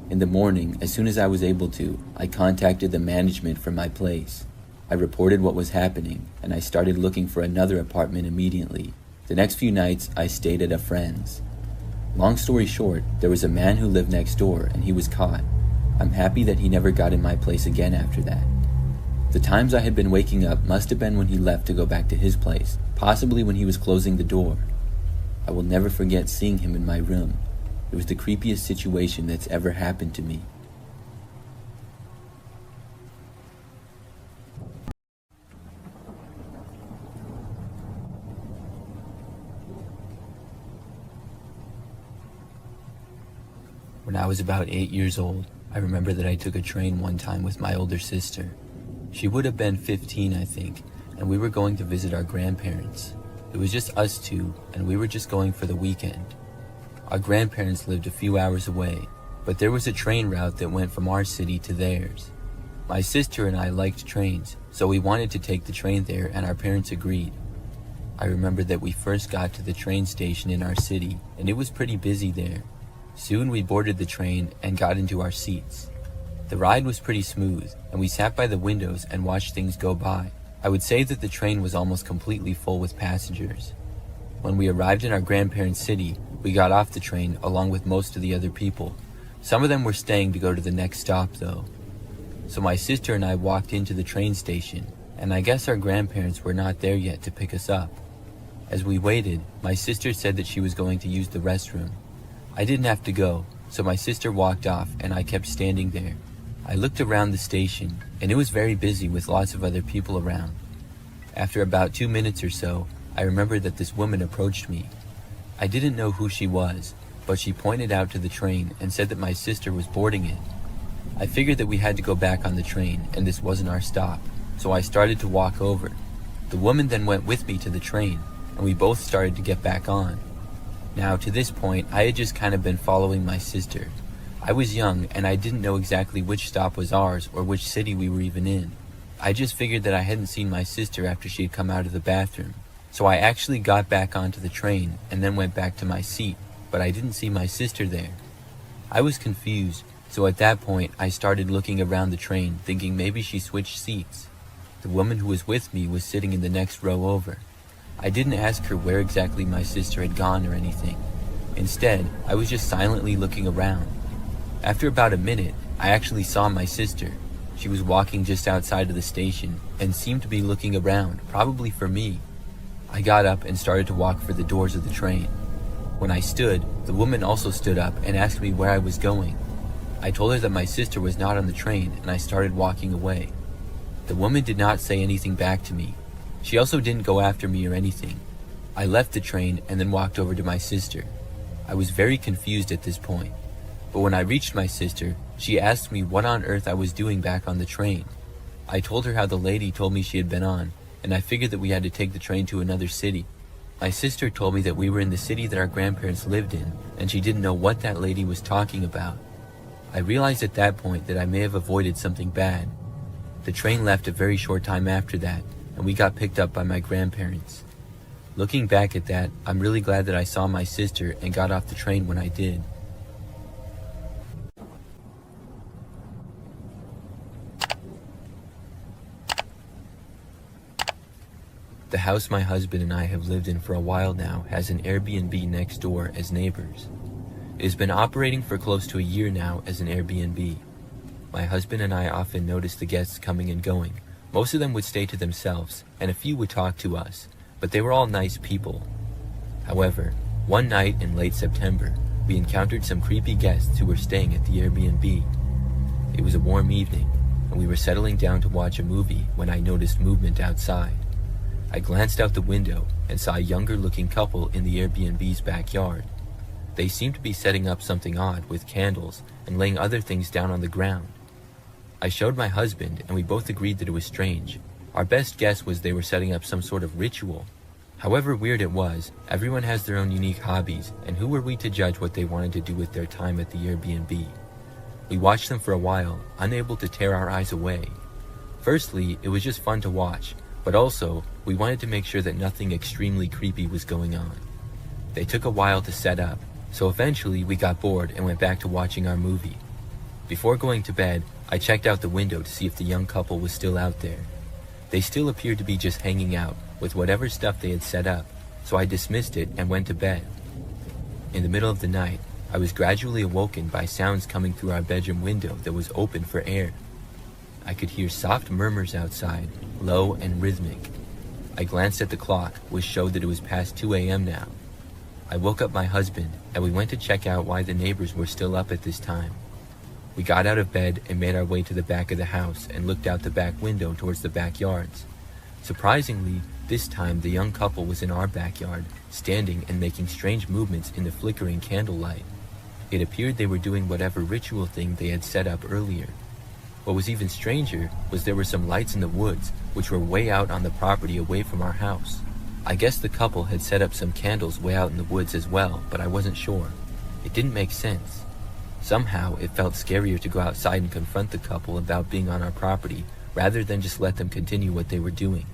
In the morning, as soon as I was able to, I contacted the management from my place. I reported what was happening, and I started looking for another apartment immediately. The next few nights, I stayed at a friend's. Long story short, there was a man who lived next door, and he was caught. I'm happy that he never got in my place again after that. The times I had been waking up must have been when he left to go back to his place, possibly when he was closing the door. I will never forget seeing him in my room. It was the creepiest situation that's ever happened to me. When I was about 8 years old, I remember that I took a train one time with my older sister. She would have been 15, I think, and we were going to visit our grandparents. It was just us two, and we were just going for the weekend. Our grandparents lived a few hours away, but there was a train route that went from our city to theirs. My sister and I liked trains, so we wanted to take the train there, and our parents agreed. I remember that we first got to the train station in our city, and it was pretty busy there. Soon we boarded the train and got into our seats. The ride was pretty smooth, and we sat by the windows and watched things go by. I would say that the train was almost completely full with passengers. When we arrived in our grandparents' city, we got off the train along with most of the other people. Some of them were staying to go to the next stop though. So my sister and I walked into the train station, and I guess our grandparents were not there yet to pick us up. As we waited, my sister said that she was going to use the restroom. I didn't have to go, so my sister walked off and I kept standing there. I looked around the station, and it was very busy with lots of other people around. After about 2 minutes or so, I remembered that this woman approached me. I didn't know who she was, but she pointed out to the train and said that my sister was boarding it. I figured that we had to go back on the train and this wasn't our stop, so I started to walk over. The woman then went with me to the train, and we both started to get back on. Now, to this point, I had just kind of been following my sister. I was young, and I didn't know exactly which stop was ours or which city we were even in. I just figured that I hadn't seen my sister after she had come out of the bathroom. So I actually got back onto the train and then went back to my seat, but I didn't see my sister there. I was confused, so at that point, I started looking around the train, thinking maybe she switched seats. The woman who was with me was sitting in the next row over. I didn't ask her where exactly my sister had gone or anything. Instead, I was just silently looking around. After about a minute, I actually saw my sister. She was walking just outside of the station and seemed to be looking around, probably for me. I got up and started to walk for the doors of the train. When I stood, the woman also stood up and asked me where I was going. I told her that my sister was not on the train and I started walking away. The woman did not say anything back to me. She also didn't go after me or anything. I left the train and then walked over to my sister. I was very confused at this point. But when I reached my sister, she asked me what on earth I was doing back on the train. I told her how the lady told me she had been on, and I figured that we had to take the train to another city. My sister told me that we were in the city that our grandparents lived in, and she didn't know what that lady was talking about. I realized at that point that I may have avoided something bad. The train left a very short time after that, and we got picked up by my grandparents. Looking back at that, I'm really glad that I saw my sister and got off the train when I did. The house my husband and I have lived in for a while now has an Airbnb next door as neighbors. It has been operating for close to a year now as an Airbnb. My husband and I often notice the guests coming and going. Most of them would stay to themselves, and a few would talk to us, but they were all nice people. However, one night in late September, we encountered some creepy guests who were staying at the Airbnb. It was a warm evening, and we were settling down to watch a movie when I noticed movement outside. I glanced out the window and saw a younger-looking couple in the Airbnb's backyard. They seemed to be setting up something odd with candles and laying other things down on the ground. I showed my husband, and we both agreed that it was strange. Our best guess was they were setting up some sort of ritual. However weird it was, everyone has their own unique hobbies, and who were we to judge what they wanted to do with their time at the Airbnb? We watched them for a while, unable to tear our eyes away. Firstly, it was just fun to watch, but also, we wanted to make sure that nothing extremely creepy was going on. They took a while to set up, so eventually we got bored and went back to watching our movie. Before going to bed, I checked out the window to see if the young couple was still out there. They still appeared to be just hanging out with whatever stuff they had set up, so I dismissed it and went to bed. In the middle of the night, I was gradually awoken by sounds coming through our bedroom window that was open for air. I could hear soft murmurs outside, low and rhythmic. I glanced at the clock, which showed that it was past 2 a.m. now. I woke up my husband, and we went to check out why the neighbors were still up at this time. We got out of bed and made our way to the back of the house and looked out the back window towards the backyards. Surprisingly, this time the young couple was in our backyard, standing and making strange movements in the flickering candlelight. It appeared they were doing whatever ritual thing they had set up earlier. What was even stranger was there were some lights in the woods, which were way out on the property away from our house. I guess the couple had set up some candles way out in the woods as well, but I wasn't sure. It didn't make sense. Somehow, it felt scarier to go outside and confront the couple about being on our property, rather than just let them continue what they were doing.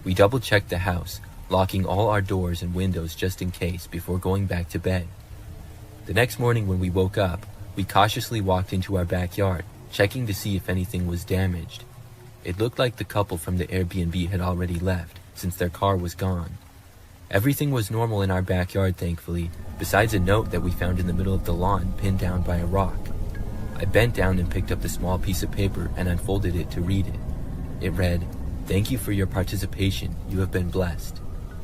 We double-checked the house, locking all our doors and windows just in case before going back to bed. The next morning when we woke up, we cautiously walked into our backyard, checking to see if anything was damaged. It looked like the couple from the Airbnb had already left, since their car was gone. Everything was normal in our backyard, thankfully, besides a note that we found in the middle of the lawn pinned down by a rock. I bent down and picked up the small piece of paper and unfolded it to read it. It read, "Thank you for your participation. You have been blessed.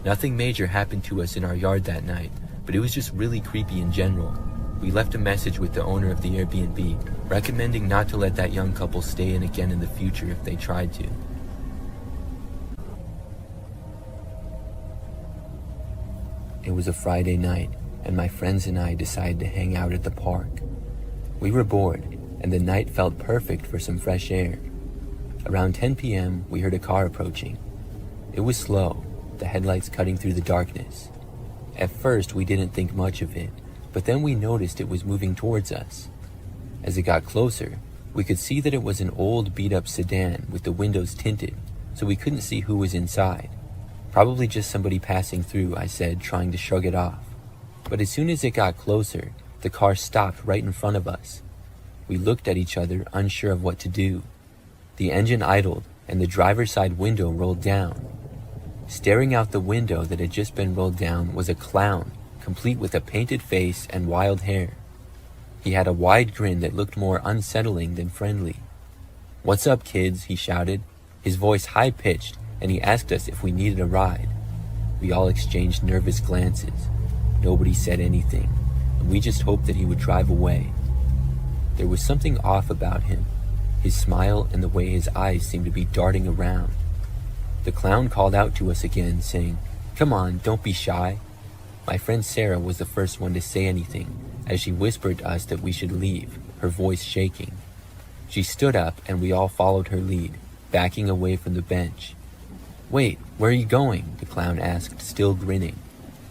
Nothing major happened to us in our yard that night, but it was just really creepy in general. We left a message with the owner of the Airbnb, recommending not to let that young couple stay in again in the future if they tried to." It was a Friday night, and my friends and I decided to hang out at the park. We were bored, and the night felt perfect for some fresh air. Around 10 p.m., we heard a car approaching. It was slow, the headlights cutting through the darkness. At first, we didn't think much of it, but then we noticed it was moving towards us. As it got closer, we could see that it was an old beat-up sedan with the windows tinted, so we couldn't see who was inside. "Probably just somebody passing through," I said, trying to shrug it off. But as soon as it got closer, the car stopped right in front of us. We looked at each other, unsure of what to do. The engine idled, and the driver's side window rolled down. Staring out the window that had just been rolled down was a clown, complete with a painted face and wild hair. He had a wide grin that looked more unsettling than friendly. "What's up, kids?" he shouted, his voice high-pitched, and he asked us if we needed a ride. We all exchanged nervous glances. Nobody said anything, and we just hoped that he would drive away. There was something off about him, his smile and the way his eyes seemed to be darting around. The clown called out to us again, saying, "Come on, don't be shy." My friend Sarah was the first one to say anything, as she whispered to us that we should leave, her voice shaking. She stood up, and we all followed her lead, backing away from the bench. "Wait, where are you going?" the clown asked, still grinning.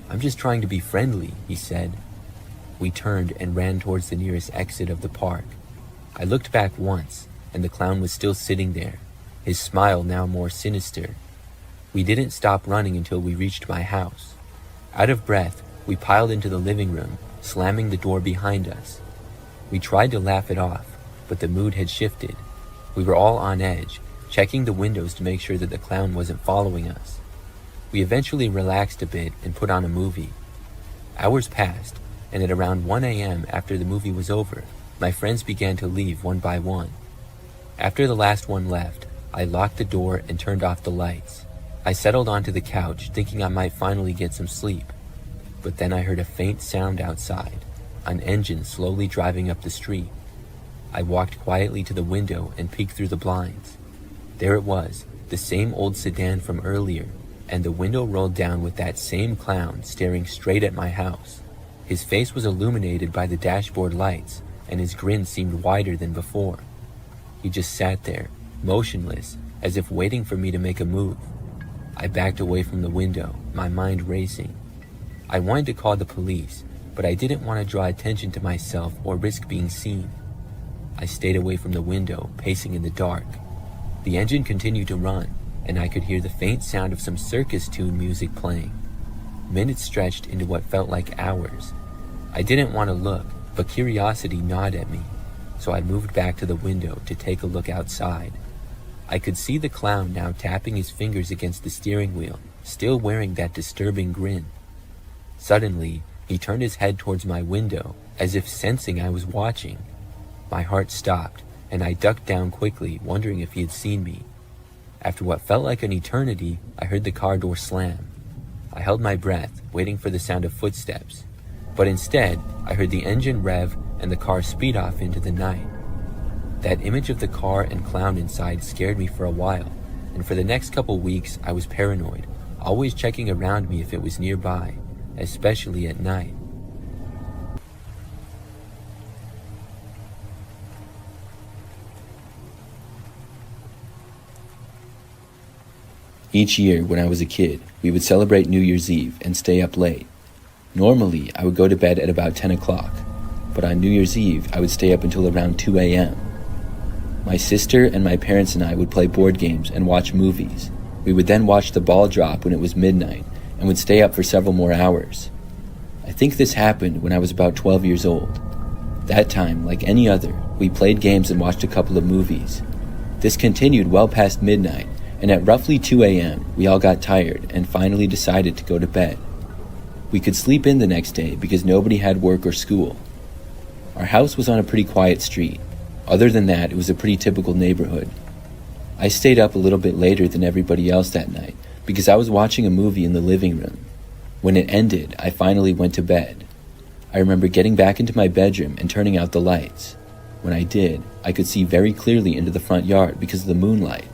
"I'm just trying to be friendly," he said. We turned and ran towards the nearest exit of the park. I looked back once, and the clown was still sitting there, his smile now more sinister. We didn't stop running until we reached my house. Out of breath, we piled into the living room, slamming the door behind us. We tried to laugh it off, but the mood had shifted. We were all on edge, checking the windows to make sure that the clown wasn't following us. We eventually relaxed a bit and put on a movie. Hours passed, and at around 1 a.m. after the movie was over, my friends began to leave one by one. After the last one left, I locked the door and turned off the lights. I settled onto the couch, thinking I might finally get some sleep. But then I heard a faint sound outside, an engine slowly driving up the street. I walked quietly to the window and peeked through the blinds. There it was, the same old sedan from earlier, and the window rolled down with that same clown staring straight at my house. His face was illuminated by the dashboard lights, and his grin seemed wider than before. He just sat there, motionless, as if waiting for me to make a move. I backed away from the window, my mind racing. I wanted to call the police, but I didn't want to draw attention to myself or risk being seen. I stayed away from the window, pacing in the dark. The engine continued to run, and I could hear the faint sound of some circus tune music playing. Minutes stretched into what felt like hours. I didn't want to look, but curiosity gnawed at me, so I moved back to the window to take a look outside. I could see the clown now tapping his fingers against the steering wheel, still wearing that disturbing grin. Suddenly, he turned his head towards my window, as if sensing I was watching. My heart stopped, and I ducked down quickly, wondering if he had seen me. After what felt like an eternity, I heard the car door slam. I held my breath, waiting for the sound of footsteps, but instead, I heard the engine rev and the car speed off into the night. That image of the car and clown inside scared me for a while, and for the next couple weeks I was paranoid, always checking around me if it was nearby, especially at night. Each year when I was a kid, we would celebrate New Year's Eve and stay up late. Normally, I would go to bed at about 10 o'clock, but on New Year's Eve, I would stay up until around 2 a.m. My sister and my parents and I would play board games and watch movies. We would then watch the ball drop when it was midnight and would stay up for several more hours. I think this happened when I was about 12 years old. That time, like any other, we played games and watched a couple of movies. This continued well past midnight, and at roughly 2 a.m., we all got tired and finally decided to go to bed. We could sleep in the next day because nobody had work or school. Our house was on a pretty quiet street. Other than that, it was a pretty typical neighborhood. I stayed up a little bit later than everybody else that night because I was watching a movie in the living room. When it ended, I finally went to bed. I remember getting back into my bedroom and turning out the lights. When I did, I could see very clearly into the front yard because of the moonlight.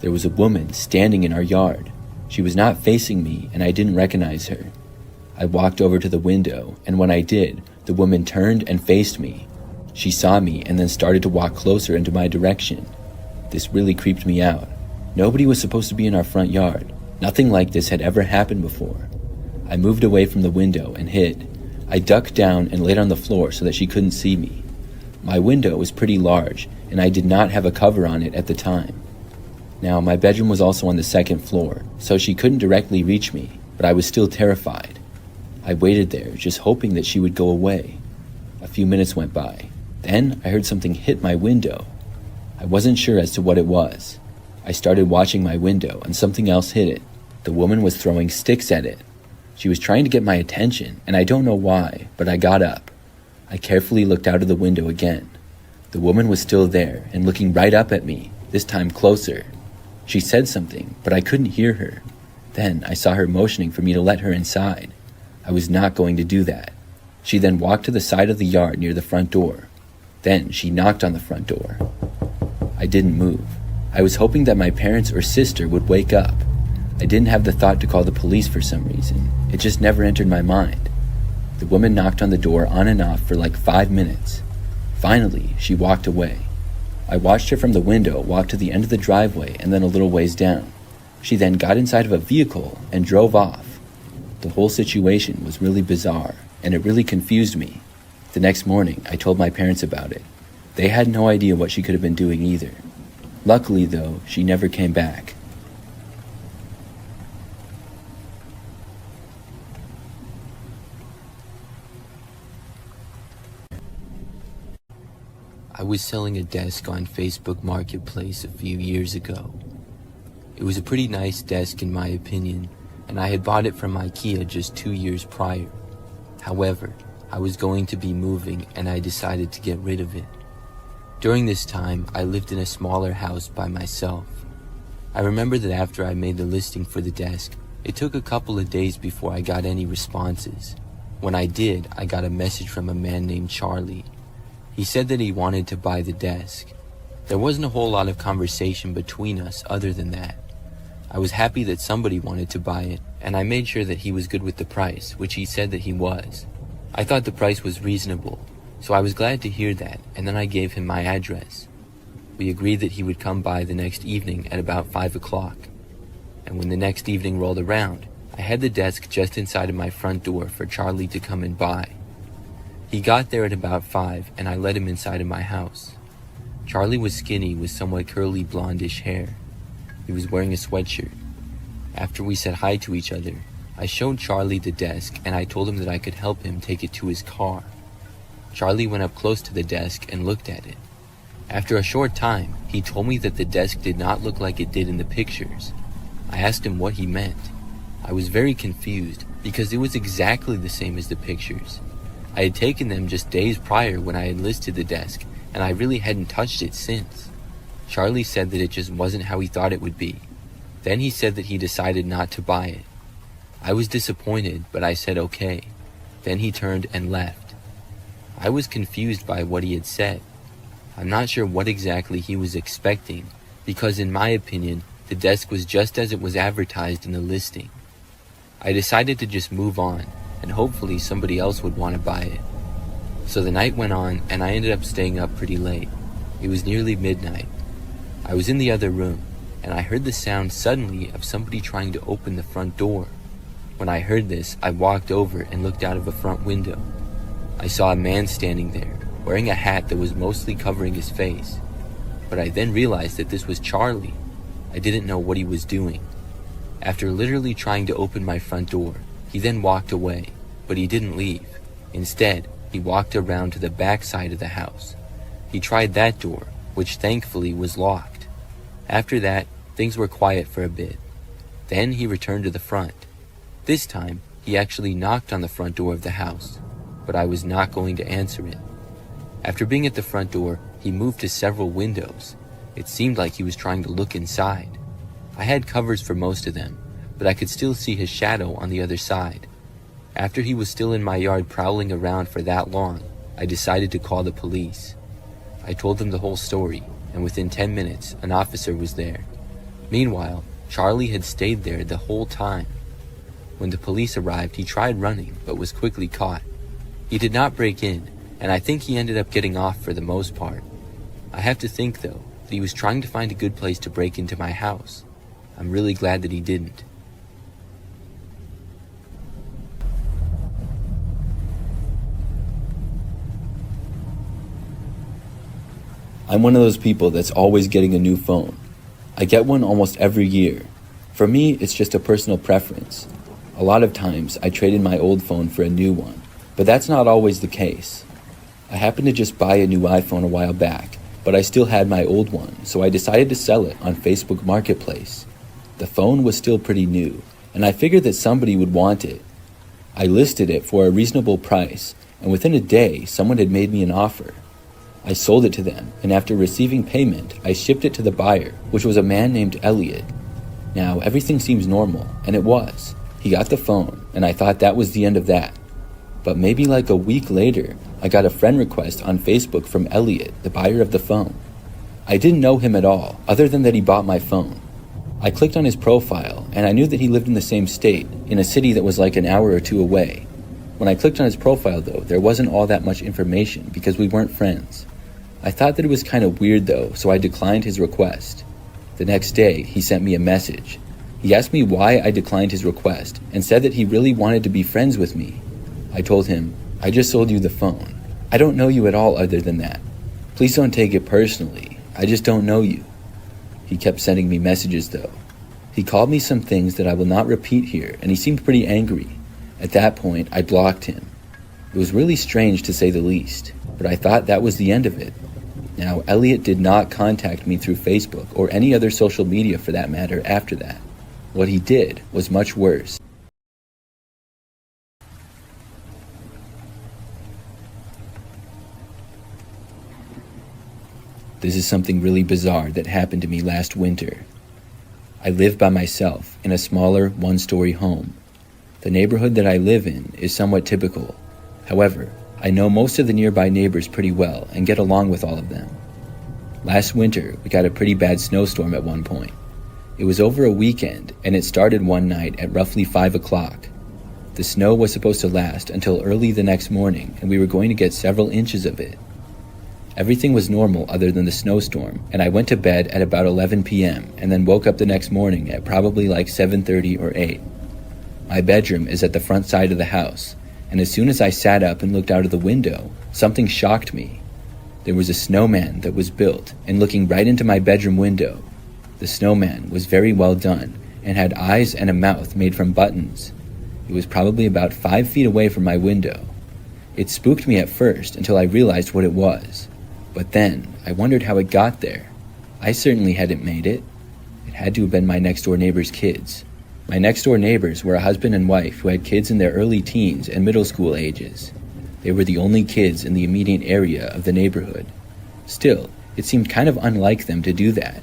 There was a woman standing in our yard. She was not facing me, and I didn't recognize her. I walked over to the window, and when I did, the woman turned and faced me. She saw me and then started to walk closer into my direction. This really creeped me out. Nobody was supposed to be in our front yard. Nothing like this had ever happened before. I moved away from the window and hid. I ducked down and laid on the floor so that she couldn't see me. My window was pretty large, and I did not have a cover on it at the time. Now, my bedroom was also on the second floor, so she couldn't directly reach me, but I was still terrified. I waited there, just hoping that she would go away. A few minutes went by. Then, I heard something hit my window. I wasn't sure as to what it was. I started watching my window, and something else hit it. The woman was throwing sticks at it. She was trying to get my attention, and I don't know why, but I got up. I carefully looked out of the window again. The woman was still there, and looking right up at me, this time closer. She said something, but I couldn't hear her. Then I saw her motioning for me to let her inside. I was not going to do that. She then walked to the side of the yard near the front door. Then she knocked on the front door. I didn't move. I was hoping that my parents or sister would wake up. I didn't have the thought to call the police for some reason. It just never entered my mind. The woman knocked on the door on and off for like 5 minutes. Finally, she walked away. I watched her from the window walk to the end of the driveway and then a little ways down. She then got inside of a vehicle and drove off. The whole situation was really bizarre, and it really confused me. The next morning, I told my parents about it. They had no idea what she could have been doing either. Luckily, though, she never came back. I was selling a desk on Facebook Marketplace a few years ago. It was a pretty nice desk in my opinion, and I had bought it from IKEA just 2 years prior. However, I was going to be moving and I decided to get rid of it. During this time, I lived in a smaller house by myself. I remember that after I made the listing for the desk, it took a couple of days before I got any responses. When I did, I got a message from a man named Charlie. He said that he wanted to buy the desk. There wasn't a whole lot of conversation between us other than that. I was happy that somebody wanted to buy it, and I made sure that he was good with the price, which he said that he was. I thought the price was reasonable, so I was glad to hear that, and then I gave him my address. We agreed that he would come by the next evening at about 5 o'clock. And when the next evening rolled around, I had the desk just inside of my front door for Charlie to come and buy. He got there at about 5, and I let him inside of my house. Charlie was skinny with somewhat curly blondish hair. He was wearing a sweatshirt. After we said hi to each other, I showed Charlie the desk and I told him that I could help him take it to his car. Charlie went up close to the desk and looked at it. After a short time, he told me that the desk did not look like it did in the pictures. I asked him what he meant. I was very confused because it was exactly the same as the pictures. I had taken them just days prior when I had listed the desk, and I really hadn't touched it since. Charlie said that it just wasn't how he thought it would be. Then he said that he decided not to buy it. I was disappointed, but I said okay. Then he turned and left. I was confused by what he had said. I'm not sure what exactly he was expecting, because in my opinion, the desk was just as it was advertised in the listing. I decided to just move on, and hopefully somebody else would want to buy it. So the night went on, and I ended up staying up pretty late. It was nearly midnight. I was in the other room, and I heard the sound suddenly of somebody trying to open the front door. When I heard this, I walked over and looked out of a front window. I saw a man standing there, wearing a hat that was mostly covering his face. But I then realized that this was Charlie. I didn't know what he was doing. After literally trying to open my front door, he then walked away, but he didn't leave. Instead, he walked around to the back side of the house. He tried that door, which thankfully was locked. After that, things were quiet for a bit. Then he returned to the front. This time, he actually knocked on the front door of the house, but I was not going to answer it. After being at the front door, he moved to several windows. It seemed like he was trying to look inside. I had covers for most of them, but I could still see his shadow on the other side. After he was still in my yard prowling around for that long, I decided to call the police. I told them the whole story, and within 10 minutes, an officer was there. Meanwhile, Charlie had stayed there the whole time. When the police arrived, he tried running, but was quickly caught. He did not break in, and I think he ended up getting off for the most part. I have to think, though, that he was trying to find a good place to break into my house. I'm really glad that he didn't. I'm one of those people that's always getting a new phone. I get one almost every year. For me, it's just a personal preference. A lot of times, I trade in my old phone for a new one, but that's not always the case. I happened to just buy a new iPhone a while back, but I still had my old one, so I decided to sell it on Facebook Marketplace. The phone was still pretty new, and I figured that somebody would want it. I listed it for a reasonable price, and within a day, someone had made me an offer. I sold it to them, and after receiving payment, I shipped it to the buyer, which was a man named Elliot. Now, everything seems normal, and it was. He got the phone, and I thought that was the end of that. But maybe like a week later, I got a friend request on Facebook from Elliot, the buyer of the phone. I didn't know him at all, other than that he bought my phone. I clicked on his profile, and I knew that he lived in the same state, in a city that was like an hour or two away. When I clicked on his profile, though, there wasn't all that much information because we weren't friends. I thought that it was kind of weird, though, so I declined his request. The next day, he sent me a message. He asked me why I declined his request and said that he really wanted to be friends with me. I told him, I just sold you the phone. I don't know you at all other than that. Please don't take it personally. I just don't know you. He kept sending me messages, though. He called me some things that I will not repeat here, and he seemed pretty angry. At that point, I blocked him. It was really strange to say the least, but I thought that was the end of it. Now, Elliot did not contact me through Facebook or any other social media for that matter after that. What he did was much worse. This is something really bizarre that happened to me last winter. I live by myself in a smaller one-story home. The neighborhood that I live in is somewhat typical. However, I know most of the nearby neighbors pretty well and get along with all of them. Last winter, we got a pretty bad snowstorm at one point. It was over a weekend, and it started one night at roughly 5 o'clock. The snow was supposed to last until early the next morning, and we were going to get several inches of it. Everything was normal other than the snowstorm, and I went to bed at about 11 p.m. and then woke up the next morning at probably like 7:30 or 8. My bedroom is at the front side of the house, and as soon as I sat up and looked out of the window, something shocked me. There was a snowman that was built and looking right into my bedroom window. The snowman was very well done and had eyes and a mouth made from buttons. It was probably about 5 feet away from my window. It spooked me at first until I realized what it was. But then, I wondered how it got there. I certainly hadn't made it. It had to have been my next-door neighbor's kids. My next-door neighbors were a husband and wife who had kids in their early teens and middle school ages. They were the only kids in the immediate area of the neighborhood. Still, it seemed kind of unlike them to do that.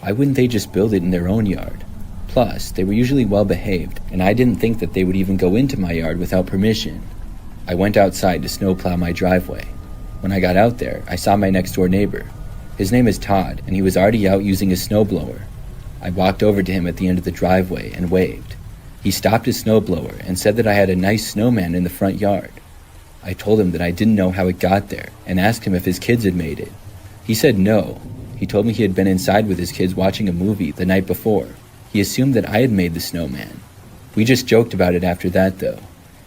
Why wouldn't they just build it in their own yard? Plus, they were usually well behaved, and I didn't think that they would even go into my yard without permission. I went outside to snowplow my driveway. When I got out there, I saw my next door neighbor. His name is Todd, and he was already out using his snowblower. I walked over to him at the end of the driveway and waved. He stopped his snowblower and said that I had a nice snowman in the front yard. I told him that I didn't know how it got there and asked him if his kids had made it. He said no. He told me he had been inside with his kids watching a movie the night before. He assumed that I had made the snowman. We just joked about it after that, though.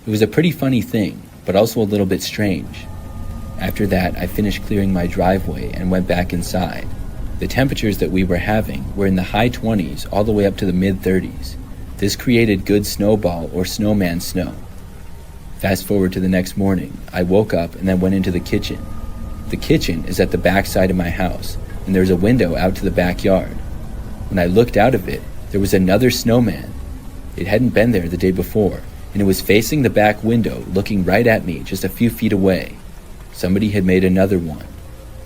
It was a pretty funny thing, but also a little bit strange. After that, I finished clearing my driveway and went back inside. The temperatures that we were having were in the high 20s all the way up to the mid 30s. This created good snowball or snowman snow. Fast forward to the next morning, I woke up and then went into the kitchen. The kitchen is at the back side of my house, and there's a window out to the backyard. When I looked out of it, there was another snowman. It hadn't been there the day before, and it was facing the back window, looking right at me just a few feet away. Somebody had made another one.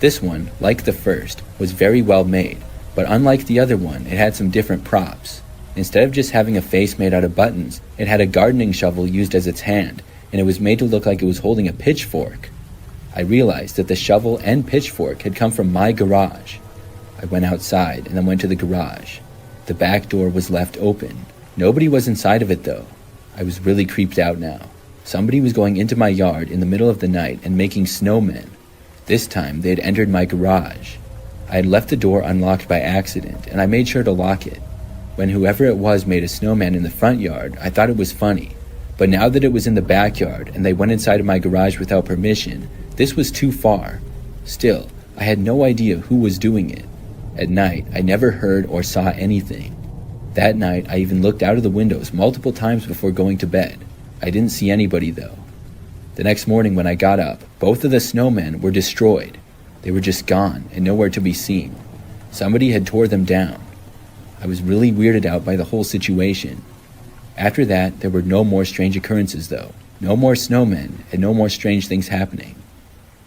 This one, like the first, was very well made, but unlike the other one, it had some different props. Instead of just having a face made out of buttons, it had a gardening shovel used as its hand, and it was made to look like it was holding a pitchfork. I realized that the shovel and pitchfork had come from my garage. I went outside and then went to the garage. The back door was left open. Nobody was inside of it though. I was really creeped out now. Somebody was going into my yard in the middle of the night and making snowmen. This time they had entered my garage. I had left the door unlocked by accident, and I made sure to lock it. When whoever it was made a snowman in the front yard, I thought it was funny. But now that it was in the backyard and they went inside of my garage without permission, this was too far. Still, I had no idea who was doing it. At night, I never heard or saw anything. That night, I even looked out of the windows multiple times before going to bed. I didn't see anybody though. The next morning when I got up, both of the snowmen were destroyed. They were just gone and nowhere to be seen. Somebody had tore them down. I was really weirded out by the whole situation. After that, there were no more strange occurrences though. No more snowmen and no more strange things happening.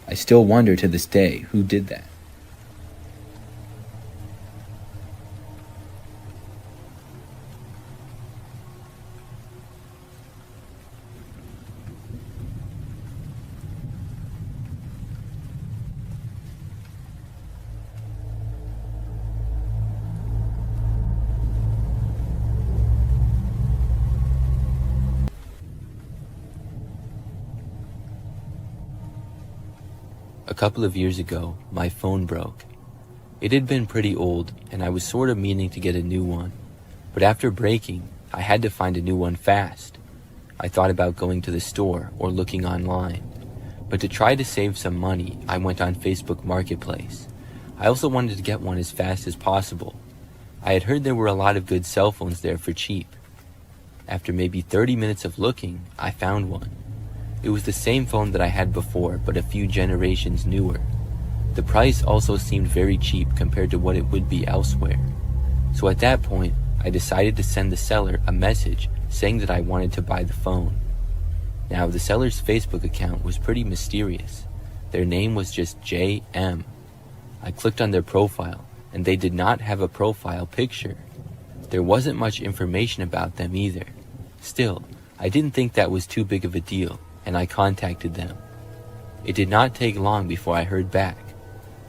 I still wonder to this day who did that. A couple of years ago, my phone broke. It had been pretty old, and I was sort of meaning to get a new one. But after breaking, I had to find a new one fast. I thought about going to the store or looking online. But to try to save some money, I went on Facebook Marketplace. I also wanted to get one as fast as possible. I had heard there were a lot of good cell phones there for cheap. After maybe 30 minutes of looking, I found one. It was the same phone that I had before, but a few generations newer. The price also seemed very cheap compared to what it would be elsewhere. So at that point, I decided to send the seller a message saying that I wanted to buy the phone. Now, the seller's Facebook account was pretty mysterious. Their name was just JM. I clicked on their profile, and they did not have a profile picture. There wasn't much information about them either. Still, I didn't think that was too big of a deal, and I contacted them. It did not take long before I heard back.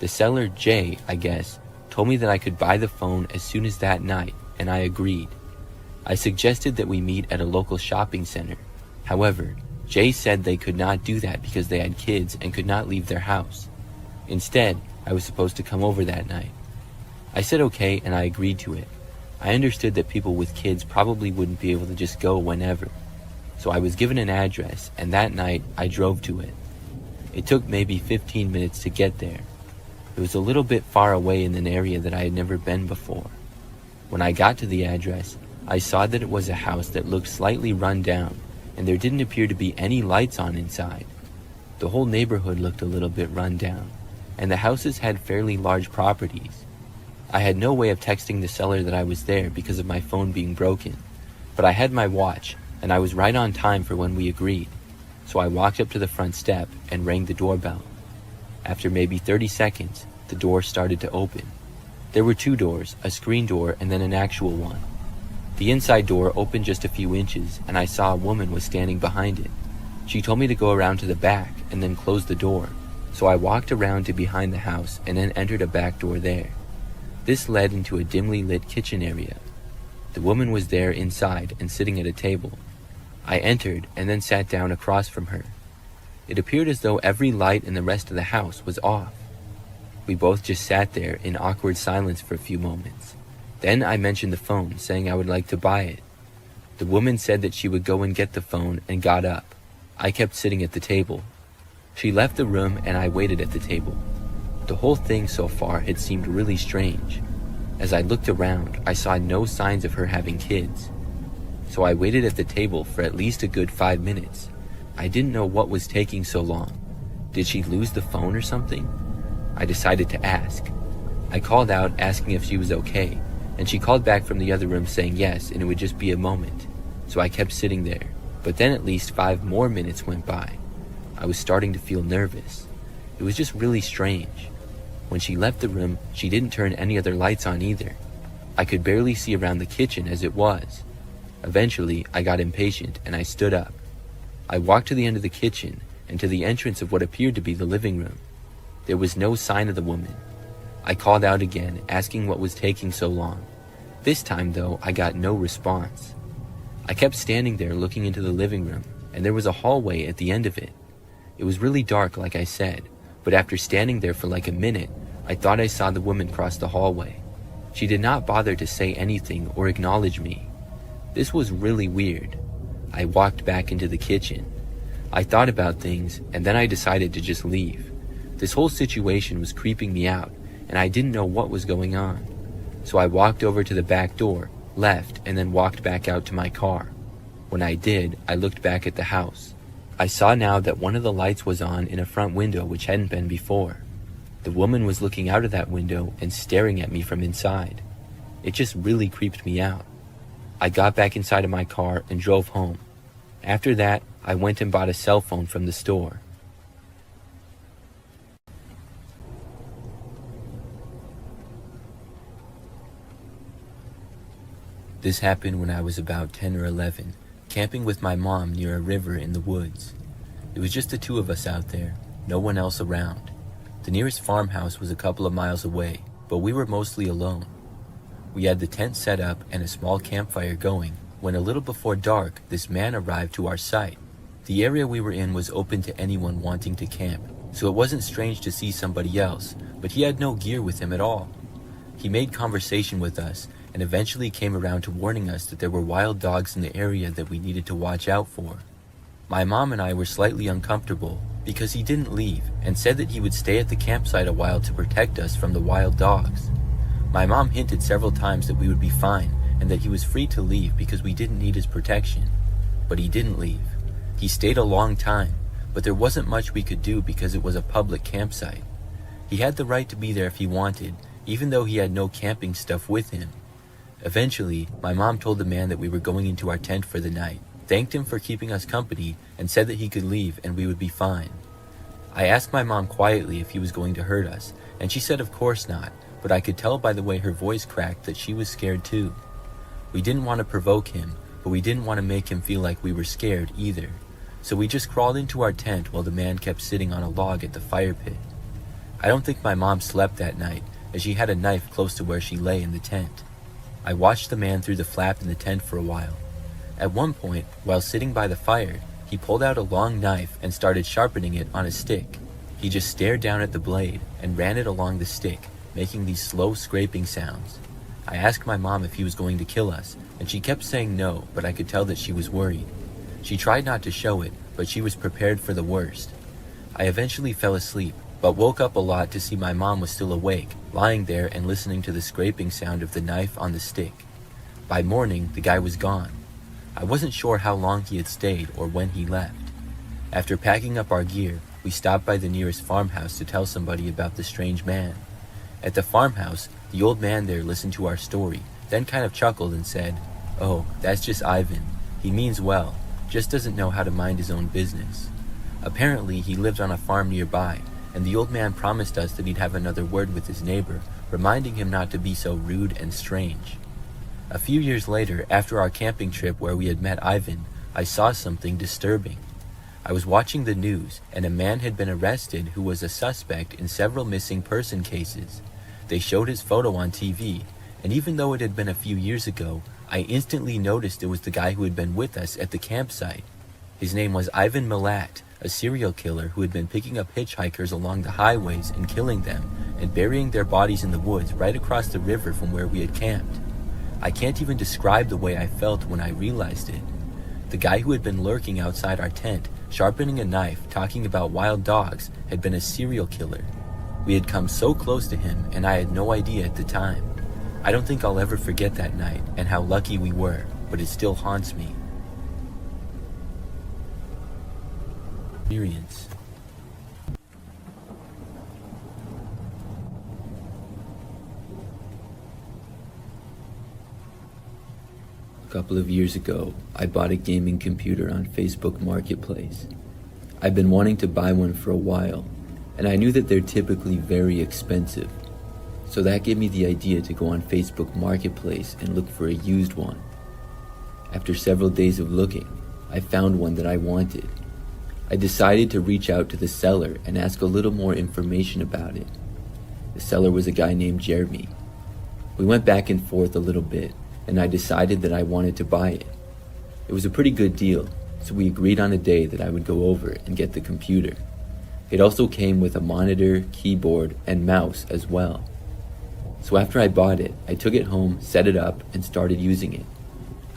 The seller, Jay, I guess, told me that I could buy the phone as soon as that night, and I agreed. I suggested that we meet at a local shopping center. However, Jay said they could not do that because they had kids and could not leave their house. Instead, I was supposed to come over that night. I said okay, and I agreed to it. I understood that people with kids probably wouldn't be able to just go whenever. So I was given an address, and that night I drove to it. It took maybe 15 minutes to get there. It was a little bit far away in an area that I had never been before. When I got to the address, I saw that it was a house that looked slightly run down, and there didn't appear to be any lights on inside. The whole neighborhood looked a little bit run down, and the houses had fairly large properties. I had no way of texting the seller that I was there because of my phone being broken, but I had my watch, and I was right on time for when we agreed. So I walked up to the front step and rang the doorbell. After maybe 30 seconds, the door started to open. There were two doors, a screen door and then an actual one. The inside door opened just a few inches, and I saw a woman was standing behind it. She told me to go around to the back and then close the door. So I walked around to behind the house and then entered a back door there. This led into a dimly lit kitchen area. The woman was there inside and sitting at a table. I entered and then sat down across from her. It appeared as though every light in the rest of the house was off. We both just sat there in awkward silence for a few moments. Then I mentioned the phone, saying I would like to buy it. The woman said that she would go and get the phone and got up. I kept sitting at the table. She left the room and I waited at the table. The whole thing so far had seemed really strange. As I looked around, I saw no signs of her having kids. So I waited at the table for at least a good 5 minutes. I didn't know what was taking so long. Did she lose the phone or something? I decided to ask. I called out asking if she was okay, and she called back from the other room saying yes, and it would just be a moment. So I kept sitting there, but then at least 5 more minutes went by. I was starting to feel nervous. It was just really strange. When she left the room, she didn't turn any other lights on either. I could barely see around the kitchen as it was. Eventually, I got impatient and I stood up. I walked to the end of the kitchen and to the entrance of what appeared to be the living room. There was no sign of the woman. I called out again, asking what was taking so long. This time, though, I got no response. I kept standing there looking into the living room, and there was a hallway at the end of it. It was really dark, like I said, but after standing there for like a minute, I thought I saw the woman cross the hallway. She did not bother to say anything or acknowledge me. This was really weird. I walked back into the kitchen. I thought about things, and then I decided to just leave. This whole situation was creeping me out, and I didn't know what was going on. So I walked over to the back door, left, and then walked back out to my car. When I did, I looked back at the house. I saw now that one of the lights was on in a front window which hadn't been before. The woman was looking out of that window and staring at me from inside. It just really creeped me out. I got back inside of my car and drove home. After that, I went and bought a cell phone from the store. This happened when I was about 10 or 11, camping with my mom near a river in the woods. It was just the two of us out there, no one else around. The nearest farmhouse was a couple of miles away, but we were mostly alone. We had the tent set up and a small campfire going when a little before dark, this man arrived to our site. The area we were in was open to anyone wanting to camp, so it wasn't strange to see somebody else, but he had no gear with him at all. He made conversation with us and eventually came around to warning us that there were wild dogs in the area that we needed to watch out for. My mom and I were slightly uncomfortable because he didn't leave and said that he would stay at the campsite a while to protect us from the wild dogs. My mom hinted several times that we would be fine and that he was free to leave because we didn't need his protection. But he didn't leave. He stayed a long time, but there wasn't much we could do because it was a public campsite. He had the right to be there if he wanted, even though he had no camping stuff with him. Eventually, my mom told the man that we were going into our tent for the night, thanked him for keeping us company, and said that he could leave and we would be fine. I asked my mom quietly if he was going to hurt us, and she said of course not, but I could tell by the way her voice cracked that she was scared too. We didn't want to provoke him, but we didn't want to make him feel like we were scared either, so we just crawled into our tent while the man kept sitting on a log at the fire pit. I don't think my mom slept that night, as she had a knife close to where she lay in the tent. I watched the man through the flap in the tent for a while. At one point, while sitting by the fire, he pulled out a long knife and started sharpening it on a stick. He just stared down at the blade and ran it along the stick, making these slow scraping sounds. I asked my mom if he was going to kill us, and she kept saying no, but I could tell that she was worried. She tried not to show it, but she was prepared for the worst. I eventually fell asleep, but woke up a lot to see my mom was still awake, lying there and listening to the scraping sound of the knife on the stick. By morning, the guy was gone. I wasn't sure how long he had stayed or when he left. After packing up our gear, we stopped by the nearest farmhouse to tell somebody about the strange man. At the farmhouse, the old man there listened to our story, then kind of chuckled and said, "Oh, that's just Ivan. He means well, just doesn't know how to mind his own business." Apparently, he lived on a farm nearby, and the old man promised us that he'd have another word with his neighbor, reminding him not to be so rude and strange. A few years later, after our camping trip where we had met Ivan, I saw something disturbing. I was watching the news, and a man had been arrested who was a suspect in several missing person cases. They showed his photo on TV, and even though it had been a few years ago, I instantly noticed it was the guy who had been with us at the campsite. His name was Ivan Milat, a serial killer who had been picking up hitchhikers along the highways and killing them, and burying their bodies in the woods right across the river from where we had camped. I can't even describe the way I felt when I realized it. The guy who had been lurking outside our tent, sharpening a knife, talking about wild dogs, had been a serial killer. We had come so close to him, and I had no idea at the time. I don't think I'll ever forget that night and how lucky we were, but it still haunts me. Experience. A couple of years ago, I bought a gaming computer on Facebook Marketplace. I've been wanting to buy one for a while, and I knew that they're typically very expensive. So that gave me the idea to go on Facebook Marketplace and look for a used one. After several days of looking, I found one that I wanted. I decided to reach out to the seller and ask a little more information about it. The seller was a guy named Jeremy. We went back and forth a little bit, and I decided that I wanted to buy it. It was a pretty good deal, so we agreed on a day that I would go over and get the computer. It also came with a monitor, keyboard, and mouse as well. So after I bought it, I took it home, set it up, and started using it.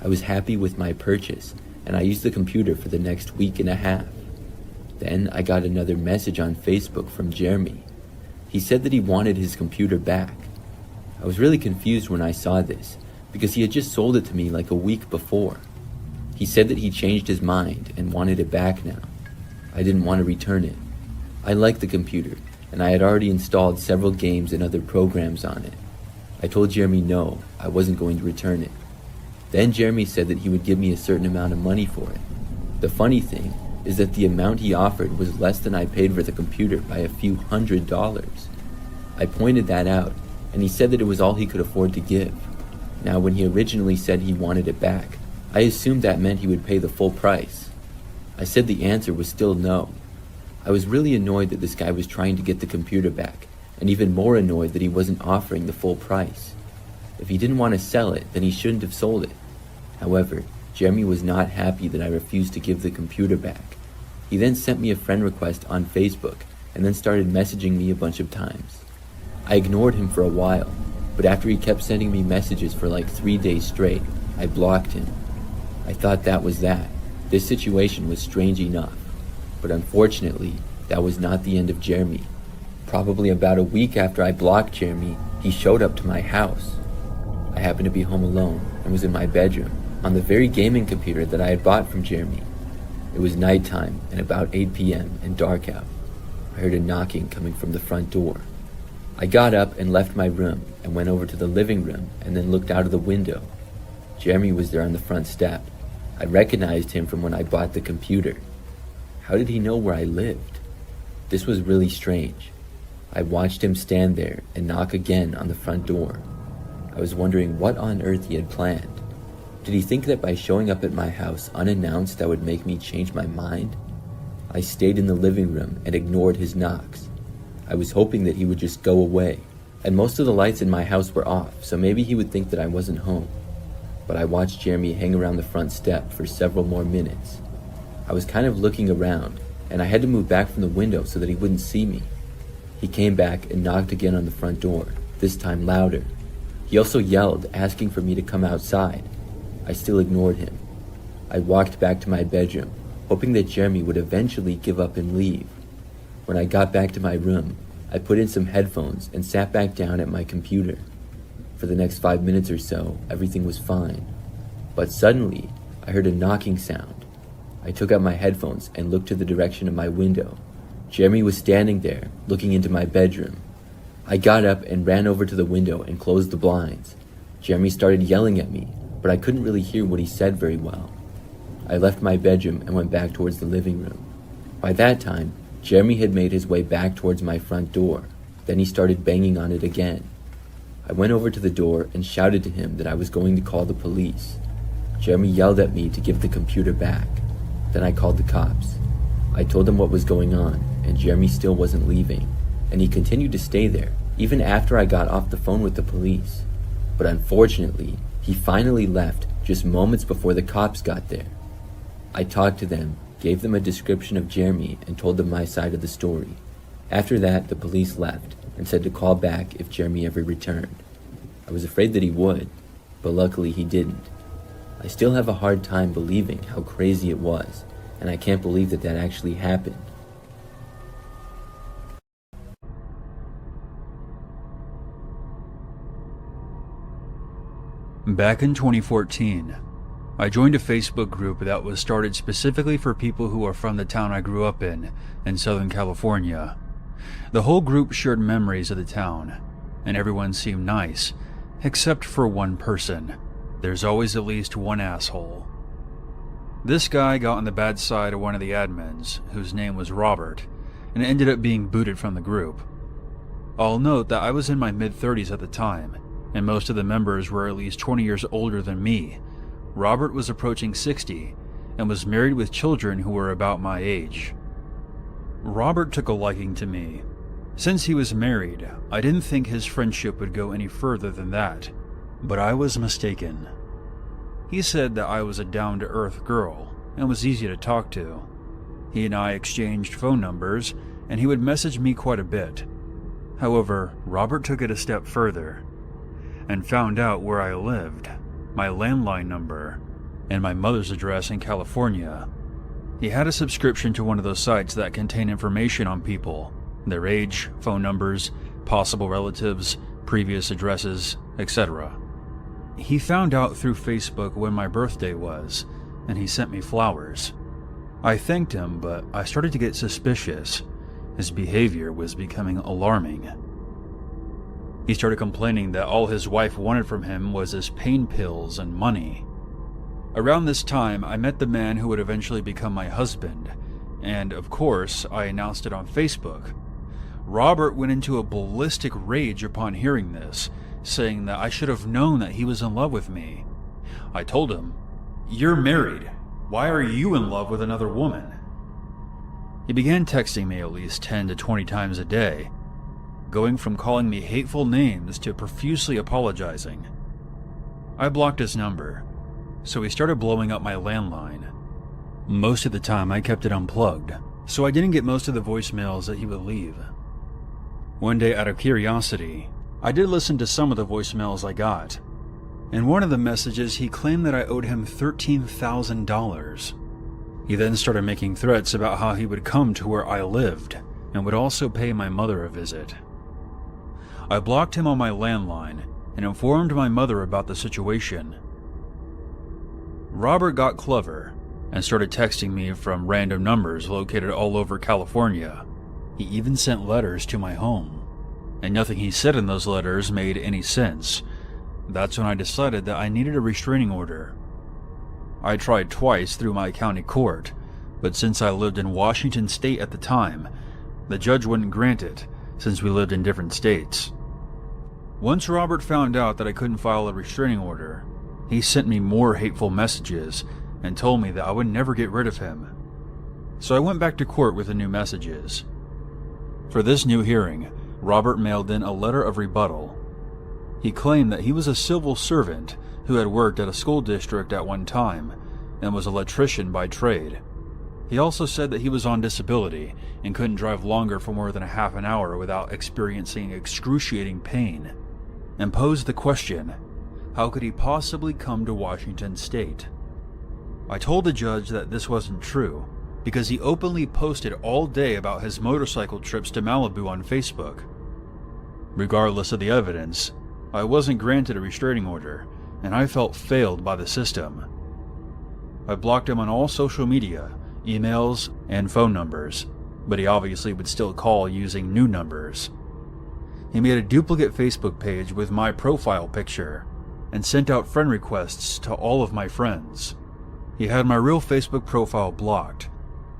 I was happy with my purchase, and I used the computer for the next week and a half. Then I got another message on Facebook from Jeremy. He said that he wanted his computer back. I was really confused when I saw this, because he had just sold it to me like a week before. He said that he changed his mind and wanted it back now. I didn't want to return it. I liked the computer, and I had already installed several games and other programs on it. I told Jeremy no, I wasn't going to return it. Then Jeremy said that he would give me a certain amount of money for it. The funny thing is that the amount he offered was less than I paid for the computer by a few $100s. I pointed that out, and he said that it was all he could afford to give. Now, when he originally said he wanted it back, I assumed that meant he would pay the full price. I said the answer was still no. I was really annoyed that this guy was trying to get the computer back, and even more annoyed that he wasn't offering the full price. If he didn't want to sell it, then he shouldn't have sold it. However, Jeremy was not happy that I refused to give the computer back. He then sent me a friend request on Facebook, and then started messaging me a bunch of times. I ignored him for a while, but after he kept sending me messages for like 3 days straight, I blocked him. I thought that was that. This situation was strange enough. But unfortunately, that was not the end of Jeremy. Probably about a week after I blocked Jeremy, he showed up to my house. I happened to be home alone and was in my bedroom, on the very gaming computer that I had bought from Jeremy. It was nighttime and about 8 p.m. and dark out. I heard a knocking coming from the front door. I got up and left my room and went over to the living room and then looked out of the window. Jeremy was there on the front step. I recognized him from when I bought the computer. How did he know where I lived? This was really strange. I watched him stand there and knock again on the front door. I was wondering what on earth he had planned. Did he think that by showing up at my house unannounced that would make me change my mind? I stayed in the living room and ignored his knocks. I was hoping that he would just go away, and most of the lights in my house were off, so maybe he would think that I wasn't home. But I watched Jeremy hang around the front step for several more minutes. I was kind of looking around, and I had to move back from the window so that he wouldn't see me. He came back and knocked again on the front door, this time louder. He also yelled, asking for me to come outside. I still ignored him. I walked back to my bedroom, hoping that Jeremy would eventually give up and leave. When I got back to my room, I put in some headphones and sat back down at my computer. For the next 5 minutes or so, everything was fine. But suddenly, I heard a knocking sound. I took out my headphones and looked to the direction of my window. Jeremy was standing there, looking into my bedroom. I got up and ran over to the window and closed the blinds. Jeremy started yelling at me, but I couldn't really hear what he said very well. I left my bedroom and went back towards the living room. By that time, Jeremy had made his way back towards my front door. Then he started banging on it again. I I went over to the door and shouted to him that I was going to call the police. Jeremy yelled at me to give the computer back. Then I called the cops. I told him what was going on, and Jeremy still wasn't leaving, and he continued to stay there, even after I got off the phone with the police. But unfortunately, he finally left just moments before the cops got there. I talked to them, gave them a description of Jeremy, and told them my side of the story. After that, the police left and said to call back if Jeremy ever returned. I was afraid that he would, but luckily he didn't. I still have a hard time believing how crazy it was, and I can't believe that that actually happened. Back in 2014, I joined a Facebook group that was started specifically for people who are from the town I grew up in Southern California. The whole group shared memories of the town, and everyone seemed nice, except for one person. There's always at least one asshole. This guy got on the bad side of one of the admins, whose name was Robert, and ended up being booted from the group. I'll note that I was in my mid-30s at the time, and most of the members were at least 20 years older than me. Robert was approaching 60, and was married with children who were about my age. Robert took a liking to me. Since he was married, I didn't think his friendship would go any further than that, but I was mistaken. He said that I was a down-to-earth girl, and was easy to talk to. He and I exchanged phone numbers, and he would message me quite a bit. However, Robert took it a step further, and found out where I lived, my landline number, and my mother's address in California. He had a subscription to one of those sites that contain information on people, their age, phone numbers, possible relatives, previous addresses, etc. He found out through Facebook when my birthday was, and he sent me flowers. I thanked him, but I started to get suspicious. His behavior was becoming alarming. He started complaining that all his wife wanted from him was his pain pills and money. Around this time, I met the man who would eventually become my husband, and of course, I announced it on Facebook. Robert went into a ballistic rage upon hearing this, saying that I should have known that he was in love with me. I told him, "You're married. Why are you in love with another woman?" He began texting me at least 10 to 20 times a day, going from calling me hateful names to profusely apologizing. I blocked his number, so he started blowing up my landline. Most of the time I kept it unplugged, so I didn't get most of the voicemails that he would leave. One day, out of curiosity, I did listen to some of the voicemails I got. In one of the messages, he claimed that I owed him $13,000. He then started making threats about how he would come to where I lived, and would also pay my mother a visit. I blocked him on my landline, and informed my mother about the situation. Robert got clever, and started texting me from random numbers located all over California. He even sent letters to my home, and nothing he said in those letters made any sense. That's when I decided that I needed a restraining order. I tried twice through my county court, but since I lived in Washington State at the time, the judge wouldn't grant it, since we lived in different states. Once Robert found out that I couldn't file a restraining order, he sent me more hateful messages and told me that I would never get rid of him. So I went back to court with the new messages. For this new hearing, Robert mailed in a letter of rebuttal. He claimed that he was a civil servant who had worked at a school district at one time and was an electrician by trade. He also said that he was on disability and couldn't drive longer for more than a half an hour without experiencing excruciating pain, and posed the question, how could he possibly come to Washington State? I told the judge that this wasn't true, because he openly posted all day about his motorcycle trips to Malibu on Facebook. Regardless of the evidence, I wasn't granted a restraining order, and I felt failed by the system. I blocked him on all social media, emails, and phone numbers, but he obviously would still call using new numbers. He made a duplicate Facebook page with my profile picture, and sent out friend requests to all of my friends. He had my real Facebook profile blocked,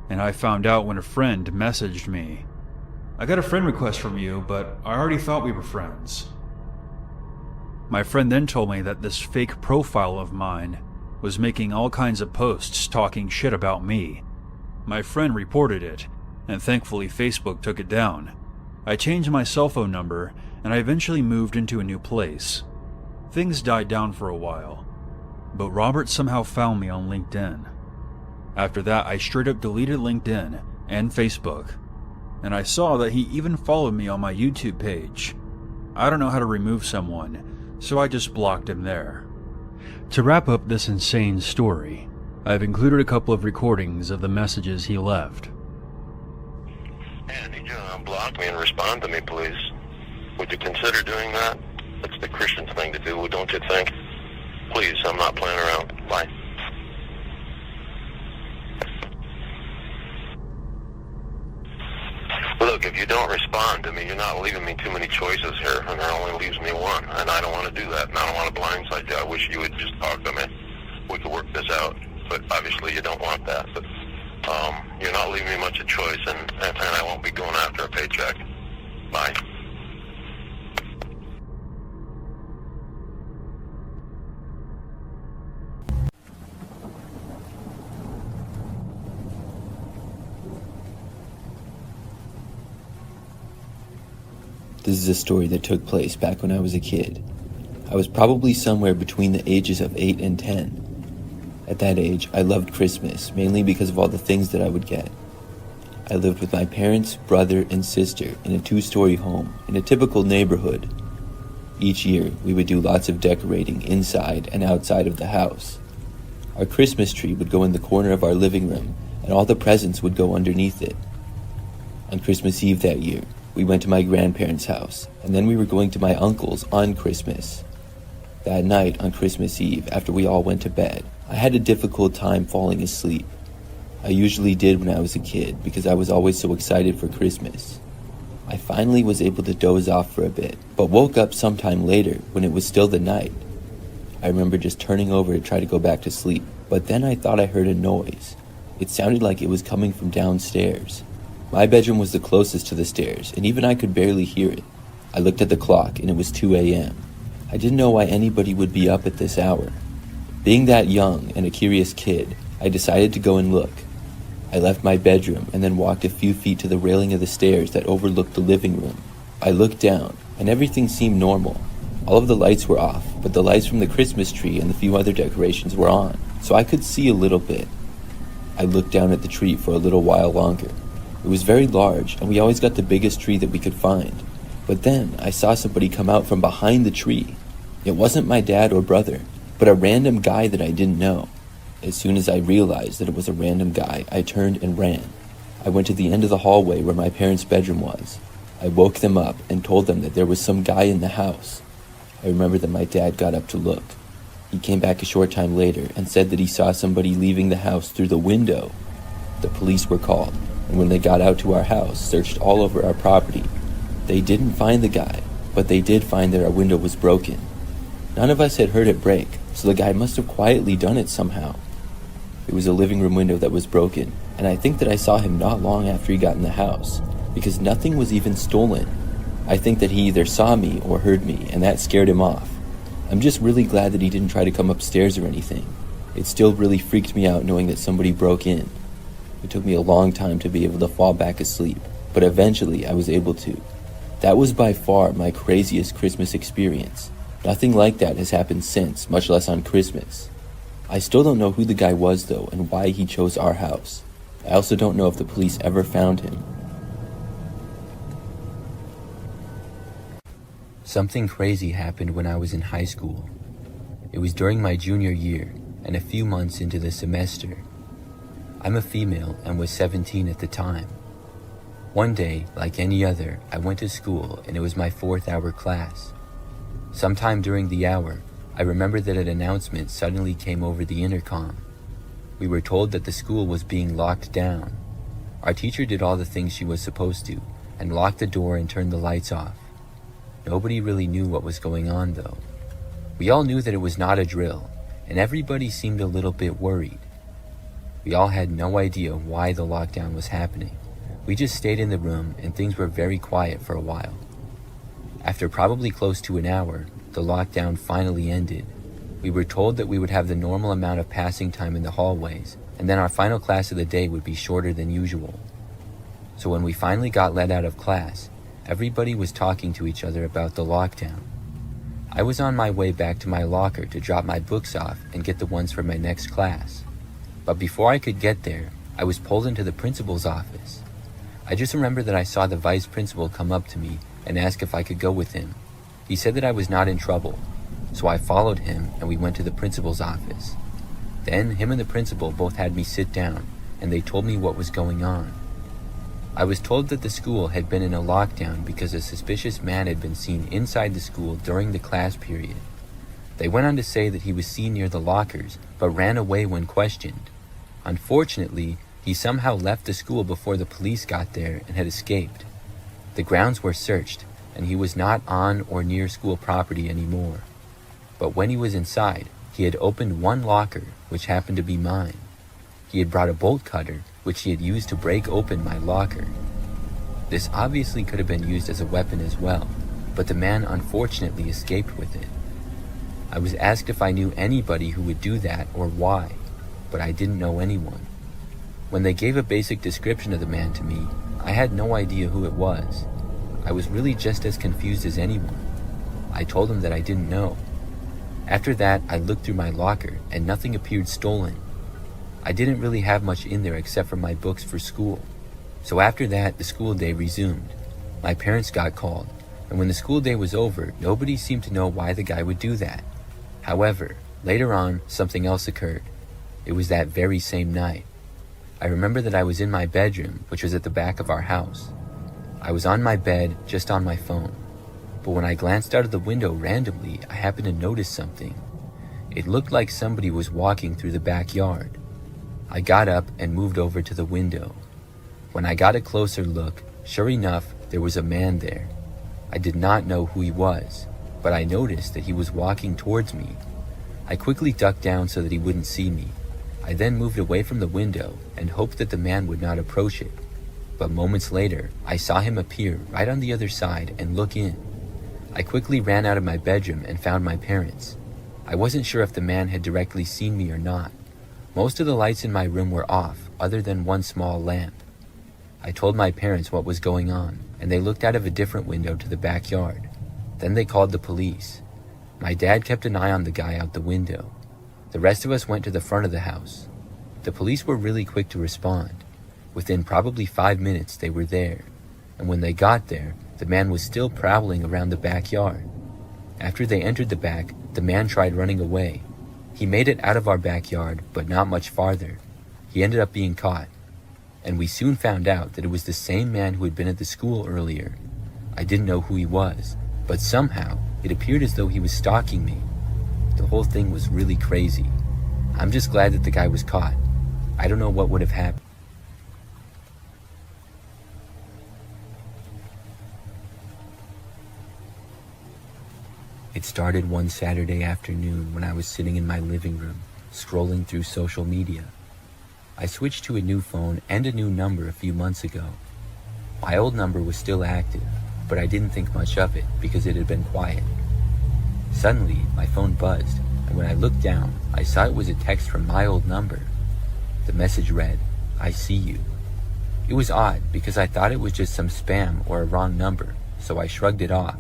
and I found out when a friend messaged me, "I got a friend request from you, but I already thought we were friends." My friend then told me that this fake profile of mine was making all kinds of posts talking shit about me. My friend reported it, and thankfully Facebook took it down. I changed my cell phone number, and I eventually moved into a new place. Things died down for a while, but Robert somehow found me on LinkedIn. After that, I straight up deleted LinkedIn and Facebook, and I saw that he even followed me on my YouTube page. I don't know how to remove someone, so I just blocked him there. To wrap up this insane story, I've included a couple of recordings of the messages he left. Yeah, I need you to unblock me and respond to me, please. Would you consider doing that? That's the Christian thing to do, don't you think? Please, I'm not playing around. Bye. Look, if you don't respond to me, you're not leaving me too many choices here, and there only leaves me one, and I don't want to do that, and I don't want to blindside you. I wish you would just talk to me. We could work this out, but obviously you don't want that. But you're not leaving me much of a choice, and I won't be going after a paycheck. Bye. This is a story that took place back when I was a kid. I was probably somewhere between the ages of 8 and 10. At that age, I loved Christmas, mainly because of all the things that I would get. I lived with my parents, brother, and sister in a 2-story home in a typical neighborhood. Each year, we would do lots of decorating inside and outside of the house. Our Christmas tree would go in the corner of our living room, and all the presents would go underneath it. On Christmas Eve that year, we went to my grandparents' house, and then we were going to my uncle's on Christmas. That night, on Christmas Eve, after we all went to bed, I had a difficult time falling asleep. I usually did when I was a kid, because I was always so excited for Christmas. I finally was able to doze off for a bit, but woke up sometime later when it was still the night. I remember just turning over to try to go back to sleep, but then I thought I heard a noise. It sounded like it was coming from downstairs. My bedroom was the closest to the stairs, and even I could barely hear it. I looked at the clock, and it was 2 a.m. I didn't know why anybody would be up at this hour. Being that young and a curious kid, I decided to go and look. I left my bedroom and then walked a few feet to the railing of the stairs that overlooked the living room. I looked down, and everything seemed normal. All of the lights were off, but the lights from the Christmas tree and the few other decorations were on, so I could see a little bit. I looked down at the tree for a little while longer. It was very large, and we always got the biggest tree that we could find. But then I saw somebody come out from behind the tree. It wasn't my dad or brother, but a random guy that I didn't know. As soon as I realized that it was a random guy, I turned and ran. I went to the end of the hallway where my parents' bedroom was. I woke them up and told them that there was some guy in the house. I remember that my dad got up to look. He came back a short time later and said that he saw somebody leaving the house through the window. The police were called, and when they got out to our house, searched all over our property. They didn't find the guy, but they did find that our window was broken. None of us had heard it break, so the guy must have quietly done it somehow. It was a living room window that was broken, and I think that I saw him not long after he got in the house, because nothing was even stolen. I think that he either saw me or heard me, and that scared him off. I'm just really glad that he didn't try to come upstairs or anything. It still really freaked me out knowing that somebody broke in. It took me a long time to be able to fall back asleep, but eventually I was able to. That was by far my craziest Christmas experience. Nothing like that has happened since, much less on Christmas. I still don't know who the guy was though, and why he chose our house. I also don't know if the police ever found him. Something crazy happened when I was in high school. It was during my junior year, and a few months into the semester. I'm a female and was 17 at the time. One day, like any other, I went to school and it was my 4th hour class. Sometime during the hour, I remember that an announcement suddenly came over the intercom. We were told that the school was being locked down. Our teacher did all the things she was supposed to and locked the door and turned the lights off. Nobody really knew what was going on though. We all knew that it was not a drill, and everybody seemed a little bit worried. We all had no idea why the lockdown was happening. We just stayed in the room and things were very quiet for a while. After probably close to an hour, the lockdown finally ended. We were told that we would have the normal amount of passing time in the hallways, and then our final class of the day would be shorter than usual. So when we finally got let out of class, everybody was talking to each other about the lockdown. I was on my way back to my locker to drop my books off and get the ones for my next class. But before I could get there, I was pulled into the principal's office. I just remember that I saw the vice principal come up to me and ask if I could go with him. He said that I was not in trouble, so I followed him and we went to the principal's office. Then him and the principal both had me sit down and they told me what was going on. I was told that the school had been in a lockdown because a suspicious man had been seen inside the school during the class period. They went on to say that he was seen near the lockers but ran away when questioned. Unfortunately, he somehow left the school before the police got there and had escaped. The grounds were searched and he was not on or near school property anymore. But when he was inside, he had opened one locker, which happened to be mine. He had brought a bolt cutter, which he had used to break open my locker. This obviously could have been used as a weapon as well, but the man unfortunately escaped with it. I was asked if I knew anybody who would do that or why, but I didn't know anyone. When they gave a basic description of the man to me, I had no idea who it was. I was really just as confused as anyone. I told them that I didn't know. After that, I looked through my locker and nothing appeared stolen. I didn't really have much in there except for my books for school. So after that, the school day resumed. My parents got called, and when the school day was over, nobody seemed to know why the guy would do that. However, later on, something else occurred. It was that very same night. I remember that I was in my bedroom, which was at the back of our house. I was on my bed, just on my phone. But when I glanced out of the window randomly, I happened to notice something. It looked like somebody was walking through the backyard. I got up and moved over to the window. When I got a closer look, sure enough, there was a man there. I did not know who he was, but I noticed that he was walking towards me. I quickly ducked down so that he wouldn't see me. I then moved away from the window and hoped that the man would not approach it. But moments later, I saw him appear right on the other side and look in. I quickly ran out of my bedroom and found my parents. I wasn't sure if the man had directly seen me or not. Most of the lights in my room were off, other than one small lamp. I told my parents what was going on, and they looked out of a different window to the backyard. Then they called the police. My dad kept an eye on the guy out the window. The rest of us went to the front of the house. The police were really quick to respond. Within probably 5 minutes, they were there. And when they got there, the man was still prowling around the backyard. After they entered the back, the man tried running away. He made it out of our backyard, but not much farther. He ended up being caught. And we soon found out that it was the same man who had been at the school earlier. I didn't know who he was, but somehow it appeared as though he was stalking me. The whole thing was really crazy. I'm just glad that the guy was caught. I don't know what would have happened. It started one Saturday afternoon when I was sitting in my living room, scrolling through social media. I switched to a new phone and a new number a few months ago. My old number was still active, but I didn't think much of it because it had been quiet. Suddenly, my phone buzzed, and when I looked down, I saw it was a text from my old number. The message read, "I see you." It was odd because I thought it was just some spam or a wrong number, so I shrugged it off.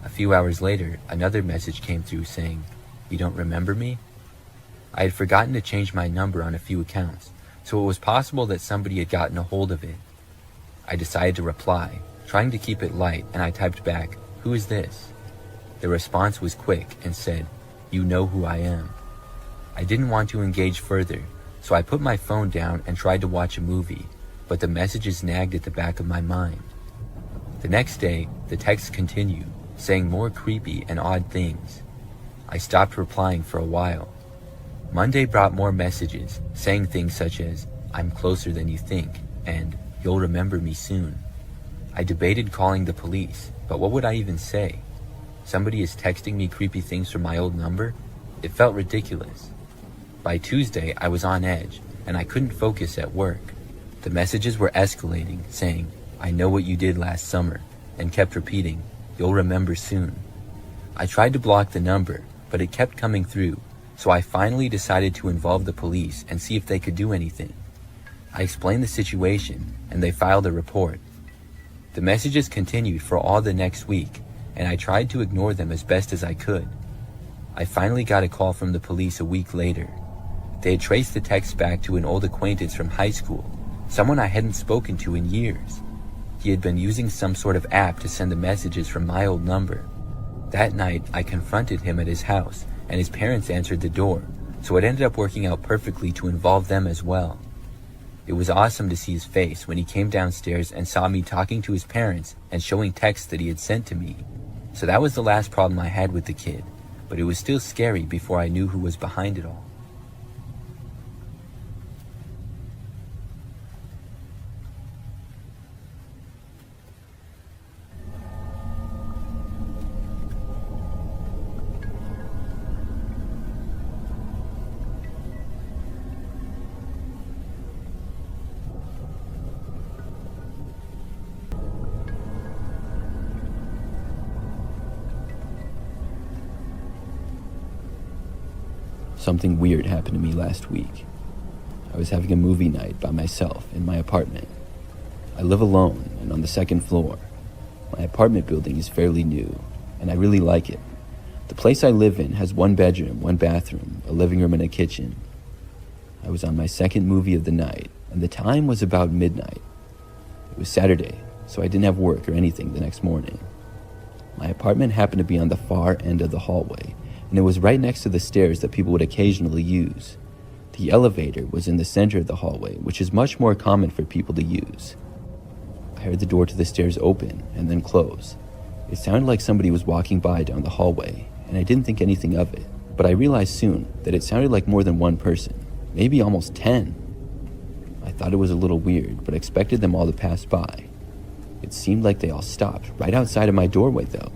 A few hours later, another message came through saying, "You don't remember me?" I had forgotten to change my number on a few accounts, so it was possible that somebody had gotten a hold of it. I decided to reply, trying to keep it light, and I typed back, "Who is this?" The response was quick and said, "You know who I am." I didn't want to engage further, so I put my phone down and tried to watch a movie, but the messages nagged at the back of my mind. The next day, the texts continued, saying more creepy and odd things. I stopped replying for a while. Monday brought more messages, saying things such as, "I'm closer than you think," and "You'll remember me soon." I debated calling the police, but what would I even say? Somebody is texting me creepy things from my old number? It felt ridiculous. By Tuesday, I was on edge, and I couldn't focus at work. The messages were escalating, saying, "I know what you did last summer," and kept repeating, "You'll remember soon." I tried to block the number, but it kept coming through, so I finally decided to involve the police and see if they could do anything. I explained the situation, and they filed a report. The messages continued for all the next week, and I tried to ignore them as best as I could. I finally got a call from the police a week later. They had traced the text back to an old acquaintance from high school, someone I hadn't spoken to in years. He had been using some sort of app to send the messages from my old number. That night, I confronted him at his house, and his parents answered the door, so it ended up working out perfectly to involve them as well. It was awesome to see his face when he came downstairs and saw me talking to his parents and showing texts that he had sent to me. So that was the last problem I had with the kid, but it was still scary before I knew who was behind it all. Something weird happened to me last week. I was having a movie night by myself in my apartment. I live alone and on the second floor. My apartment building is fairly new, and I really like it. The place I live in has 1 bedroom, 1 bathroom, a living room and a kitchen. I was on my second movie of the night, and the time was about midnight. It was Saturday, so I didn't have work or anything the next morning. My apartment happened to be on the far end of the hallway, and it was right next to the stairs that people would occasionally use. The elevator was in the center of the hallway, which is much more common for people to use. I heard the door to the stairs open and then close. It sounded like somebody was walking by down the hallway, and I didn't think anything of it, but I realized soon that it sounded like more than one person, maybe almost 10. I thought it was a little weird, but expected them all to pass by. It seemed like they all stopped right outside of my doorway though.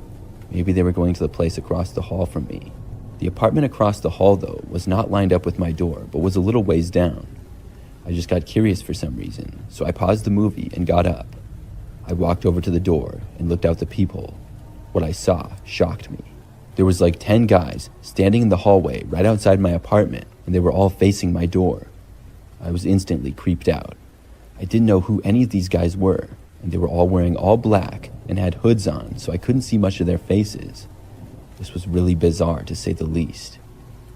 Maybe they were going to the place across the hall from me. The apartment across the hall, though, was not lined up with my door, but was a little ways down. I just got curious for some reason, so I paused the movie and got up. I walked over to the door and looked out the peephole. What I saw shocked me. There was like 10 guys standing in the hallway right outside my apartment, and they were all facing my door. I was instantly creeped out. I didn't know who any of these guys were, and they were all wearing all black and had hoods on, so I couldn't see much of their faces. This was really bizarre, to say the least.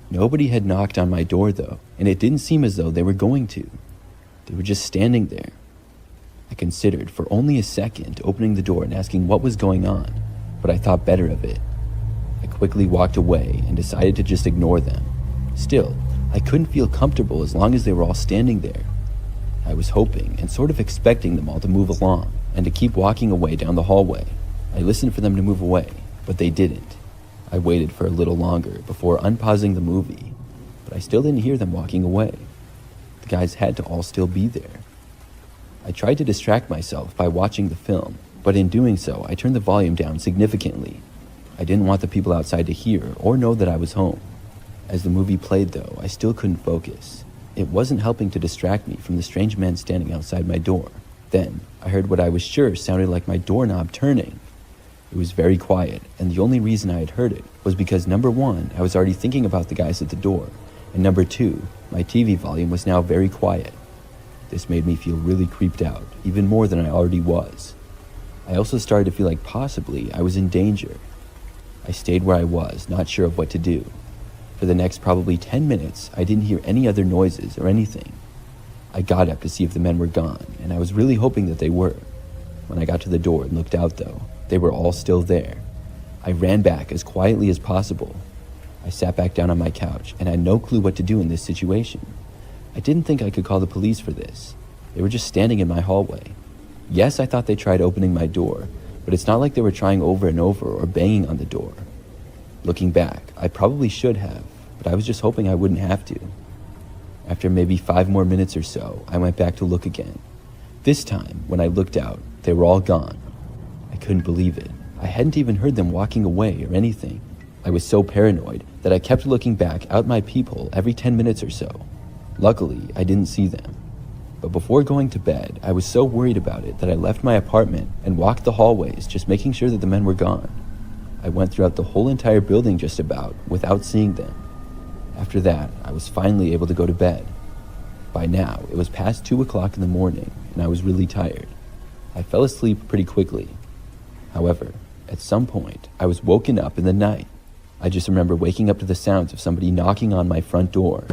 Nobody had knocked on my door, though, and it didn't seem as though they were going to. They were just standing there. I considered for only a second opening the door and asking what was going on, but I thought better of it. I quickly walked away and decided to just ignore them. Still, I couldn't feel comfortable as long as they were all standing there. I was hoping and sort of expecting them all to move along and to keep walking away down the hallway. I listened for them to move away, but they didn't. I waited for a little longer before unpausing the movie, but I still didn't hear them walking away. The guys had to all still be there. I tried to distract myself by watching the film, but in doing so, I turned the volume down significantly. I didn't want the people outside to hear or know that I was home. As the movie played, though, I still couldn't focus. It wasn't helping to distract me from the strange men standing outside my door. Then, I heard what I was sure sounded like my doorknob turning. It was very quiet, and the only reason I had heard it was because number 1, I was already thinking about the guys at the door, and number 2, my TV volume was now very quiet. This made me feel really creeped out, even more than I already was. I also started to feel like possibly I was in danger. I stayed where I was, not sure of what to do. For the next probably 10 minutes, I didn't hear any other noises or anything. I got up to see if the men were gone, and I was really hoping that they were. When I got to the door and looked out, though, they were all still there. I ran back as quietly as possible. I sat back down on my couch and had no clue what to do in this situation. I didn't think I could call the police for this. They were just standing in my hallway. Yes, I thought they tried opening my door, but it's not like they were trying over and over or banging on the door. Looking back, I probably should have, but I was just hoping I wouldn't have to. After maybe 5 more minutes or so, I went back to look again. This time, when I looked out, they were all gone. I couldn't believe it. I hadn't even heard them walking away or anything. I was so paranoid that I kept looking back out my peephole every 10 minutes or so. Luckily, I didn't see them. But before going to bed, I was so worried about it that I left my apartment and walked the hallways, just making sure that the men were gone. I went throughout the whole entire building just about without seeing them. After that, I was finally able to go to bed. By now, it was past 2 o'clock in the morning, and I was really tired. I fell asleep pretty quickly. However, at some point, I was woken up in the night. I just remember waking up to the sounds of somebody knocking on my front door.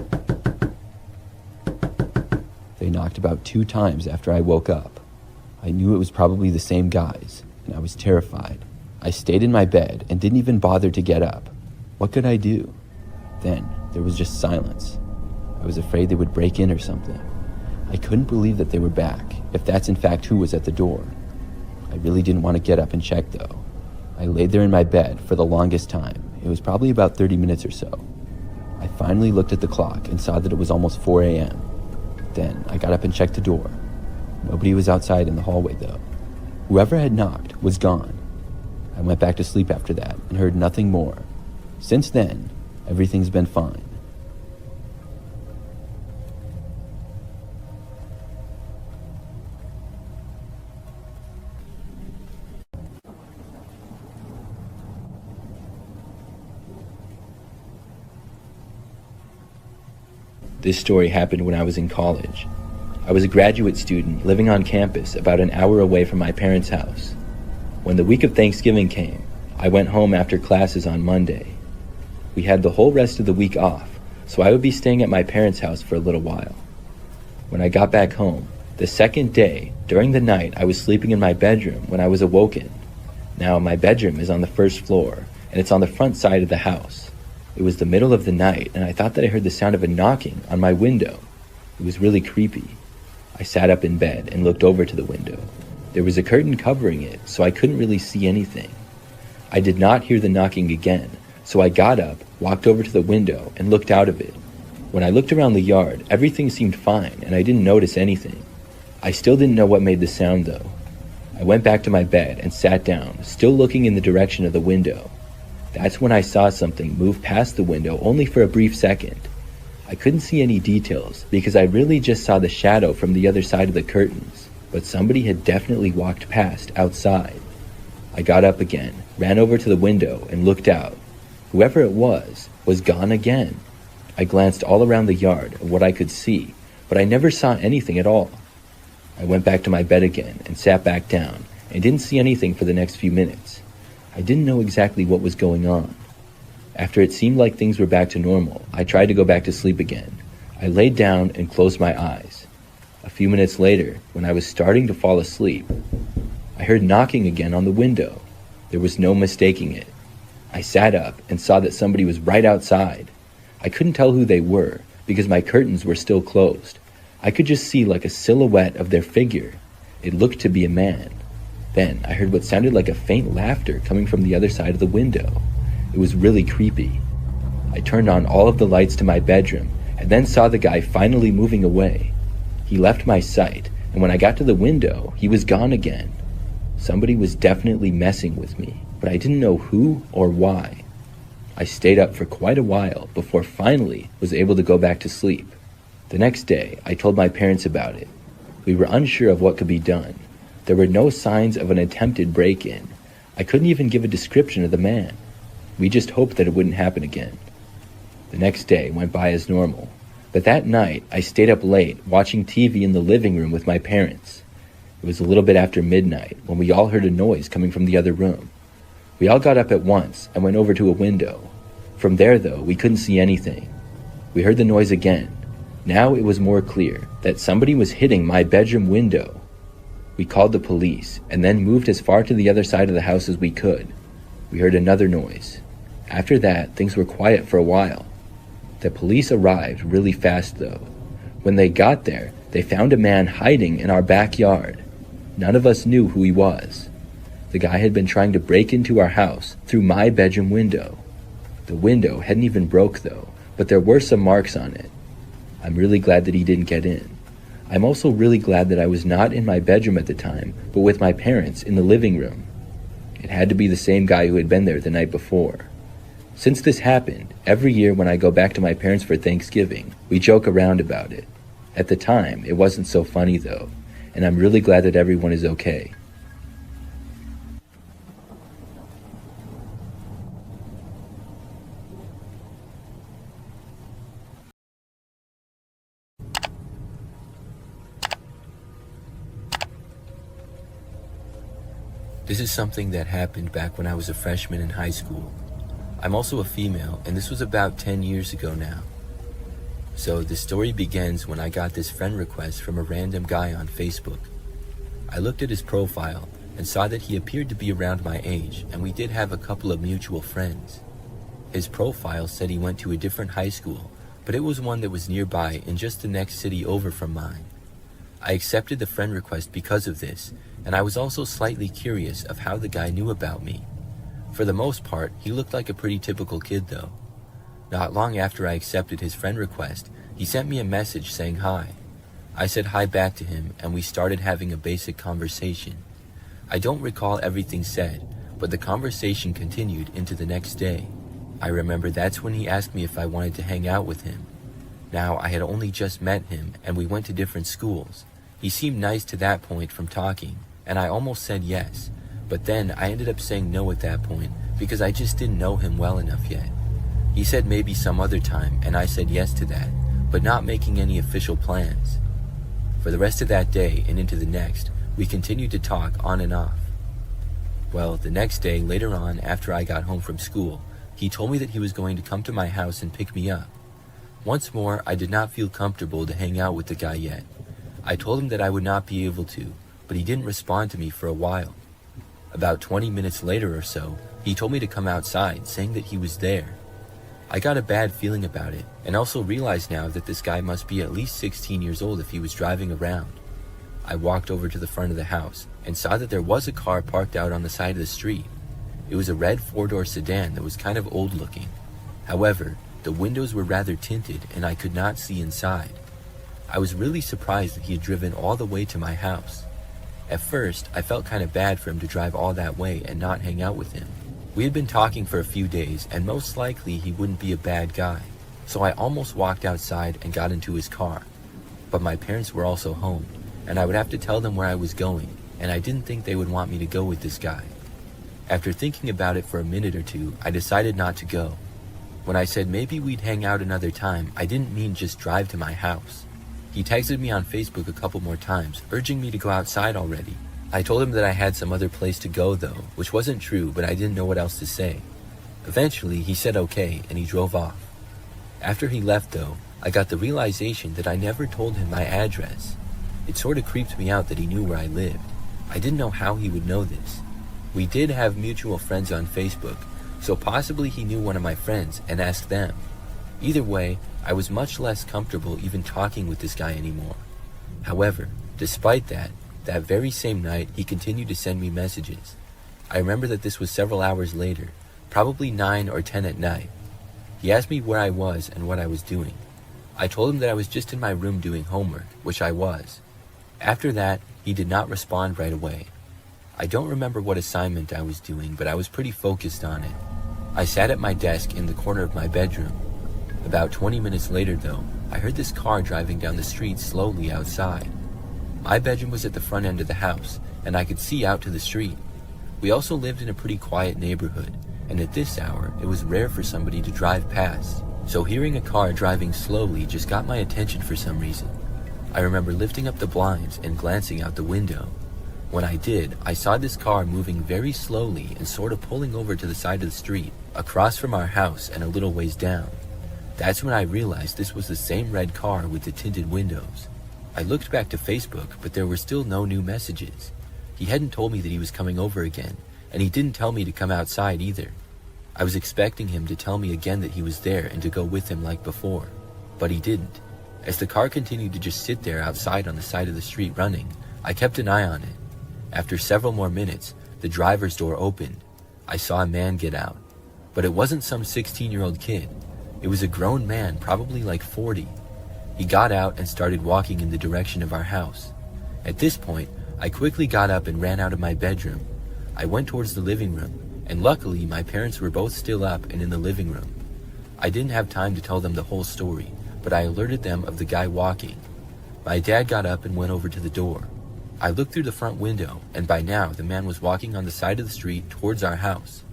They knocked about 2 times after I woke up. I knew it was probably the same guys, and I was terrified. I stayed in my bed and didn't even bother to get up. What could I do? Then, there was just silence. I was afraid they would break in or something. I couldn't believe that they were back, if that's in fact who was at the door. I really didn't want to get up and check though. I laid there in my bed for the longest time. It was probably about 30 minutes or so. I finally looked at the clock and saw that it was almost 4 a.m. Then I got up and checked the door. Nobody was outside in the hallway though. Whoever had knocked was gone. I went back to sleep after that and heard nothing more. Since then, everything's been fine. This story happened when I was in college. I was a graduate student living on campus about an hour away from my parents' house. When the week of Thanksgiving came, I went home after classes on Monday. We had the whole rest of the week off, so I would be staying at my parents' house for a little while. When I got back home, the second day, during the night, I was sleeping in my bedroom when I was awoken. Now, my bedroom is on the first floor, and it's on the front side of the house. It was the middle of the night, and I thought that I heard the sound of a knocking on my window. It was really creepy. I sat up in bed and looked over to the window. There was a curtain covering it, so I couldn't really see anything. I did not hear the knocking again, so I got up, walked over to the window, and looked out of it. When I looked around the yard, everything seemed fine, and I didn't notice anything. I still didn't know what made the sound, though. I went back to my bed and sat down, still looking in the direction of the window. That's when I saw something move past the window only for a brief second. I couldn't see any details because I really just saw the shadow from the other side of the curtains, but somebody had definitely walked past outside. I got up again, ran over to the window, and looked out. Whoever it was gone again. I glanced all around the yard of what I could see, but I never saw anything at all. I went back to my bed again and sat back down and didn't see anything for the next few minutes. I didn't know exactly what was going on. After it seemed like things were back to normal, I tried to go back to sleep again. I laid down and closed my eyes. A few minutes later, when I was starting to fall asleep, I heard knocking again on the window. There was no mistaking it. I sat up and saw that somebody was right outside. I couldn't tell who they were because my curtains were still closed. I could just see like a silhouette of their figure. It looked to be a man. Then I heard what sounded like a faint laughter coming from the other side of the window. It was really creepy. I turned on all of the lights to my bedroom and then saw the guy finally moving away. He left my sight, and when I got to the window, he was gone again. Somebody was definitely messing with me, but I didn't know who or why. I stayed up for quite a while before finally was able to go back to sleep. The next day, I told my parents about it. We were unsure of what could be done. There were no signs of an attempted break-in. I couldn't even give a description of the man. We just hoped that it wouldn't happen again. The next day went by as normal, but that night I stayed up late watching TV in the living room with my parents. It was a little bit after midnight when we all heard a noise coming from the other room. We all got up at once and went over to a window. From there, though, we couldn't see anything. We heard the noise again. Now it was more clear that somebody was hitting my bedroom window. We called the police and then moved as far to the other side of the house as we could. We heard another noise. After that, things were quiet for a while. The police arrived really fast, though. When they got there, they found a man hiding in our backyard. None of us knew who he was. The guy had been trying to break into our house through my bedroom window. The window hadn't even broke, though, but there were some marks on it. I'm really glad that he didn't get in. I'm also really glad that I was not in my bedroom at the time, but with my parents in the living room. It had to be the same guy who had been there the night before. Since this happened, every year when I go back to my parents for Thanksgiving, we joke around about it. At the time, it wasn't so funny though, and I'm really glad that everyone is okay. This is something that happened back when I was a freshman in high school. I'm also a female, and this was about 10 years ago now. So the story begins when I got this friend request from a random guy on Facebook. I looked at his profile and saw that he appeared to be around my age, and we did have a couple of mutual friends. His profile said he went to a different high school, but it was one that was nearby in just the next city over from mine. I accepted the friend request because of this, and I was also slightly curious of how the guy knew about me. For the most part, he looked like a pretty typical kid though. Not long after I accepted his friend request, he sent me a message saying hi. I said hi back to him, and we started having a basic conversation. I don't recall everything said, but the conversation continued into the next day. I remember that's when he asked me if I wanted to hang out with him. Now, I had only just met him, and we went to different schools. He seemed nice to that point from talking, and I almost said yes, but then I ended up saying no at that point because I just didn't know him well enough yet. He said maybe some other time, and I said yes to that, but not making any official plans. For the rest of that day and into the next, we continued to talk on and off. Well, the next day, later on, after I got home from school, he told me that he was going to come to my house and pick me up. Once more, I did not feel comfortable to hang out with the guy yet. I told him that I would not be able to, but he didn't respond to me for a while. About 20 minutes later or so, he told me to come outside, saying that he was there. I got a bad feeling about it, and also realized now that this guy must be at least 16 years old if he was driving around. I walked over to the front of the house and saw that there was a car parked out on the side of the street. It was a red 4-door sedan that was kind of old looking. However, the windows were rather tinted and I could not see inside. I was really surprised that he had driven all the way to my house. At first, I felt kind of bad for him to drive all that way and not hang out with him. We had been talking for a few days, and most likely he wouldn't be a bad guy, so I almost walked outside and got into his car. But my parents were also home, and I would have to tell them where I was going, and I didn't think they would want me to go with this guy. After thinking about it for a minute or two, I decided not to go. When I said maybe we'd hang out another time, I didn't mean just drive to my house. He texted me on Facebook a couple more times, urging me to go outside already. I told him that I had some other place to go though, which wasn't true, but I didn't know what else to say. Eventually, he said okay, and he drove off. After he left though, I got the realization that I never told him my address. It sort of creeped me out that he knew where I lived. I didn't know how he would know this. We did have mutual friends on Facebook, so possibly he knew one of my friends and asked them. Either way, I was much less comfortable even talking with this guy anymore. However, despite that very same night, he continued to send me messages. I remember that this was several hours later, probably 9 or 10 at night. He asked me where I was and what I was doing. I told him that I was just in my room doing homework, which I was. After that, he did not respond right away. I don't remember what assignment I was doing, but I was pretty focused on it. I sat at my desk in the corner of my bedroom. About 20 minutes later though, I heard this car driving down the street slowly outside. My bedroom was at the front end of the house, and I could see out to the street. We also lived in a pretty quiet neighborhood, and at this hour, it was rare for somebody to drive past. So hearing a car driving slowly just got my attention for some reason. I remember lifting up the blinds and glancing out the window. When I did, I saw this car moving very slowly and sort of pulling over to the side of the street, across from our house and a little ways down. That's when I realized this was the same red car with the tinted windows. I looked back to Facebook, but there were still no new messages. He hadn't told me that he was coming over again, and he didn't tell me to come outside either. I was expecting him to tell me again that he was there and to go with him like before, but he didn't. As the car continued to just sit there outside on the side of the street running, I kept an eye on it. After several more minutes, the driver's door opened. I saw a man get out, but it wasn't some 16-year-old kid. It was a grown man, probably like 40. He got out and started walking in the direction of our house. At this point, I quickly got up and ran out of my bedroom. I went towards the living room, and luckily my parents were both still up and in the living room. I didn't have time to tell them the whole story, but I alerted them of the guy walking. My dad got up and went over to the door. I looked through the front window, and by now the man was walking on the side of the street towards our house.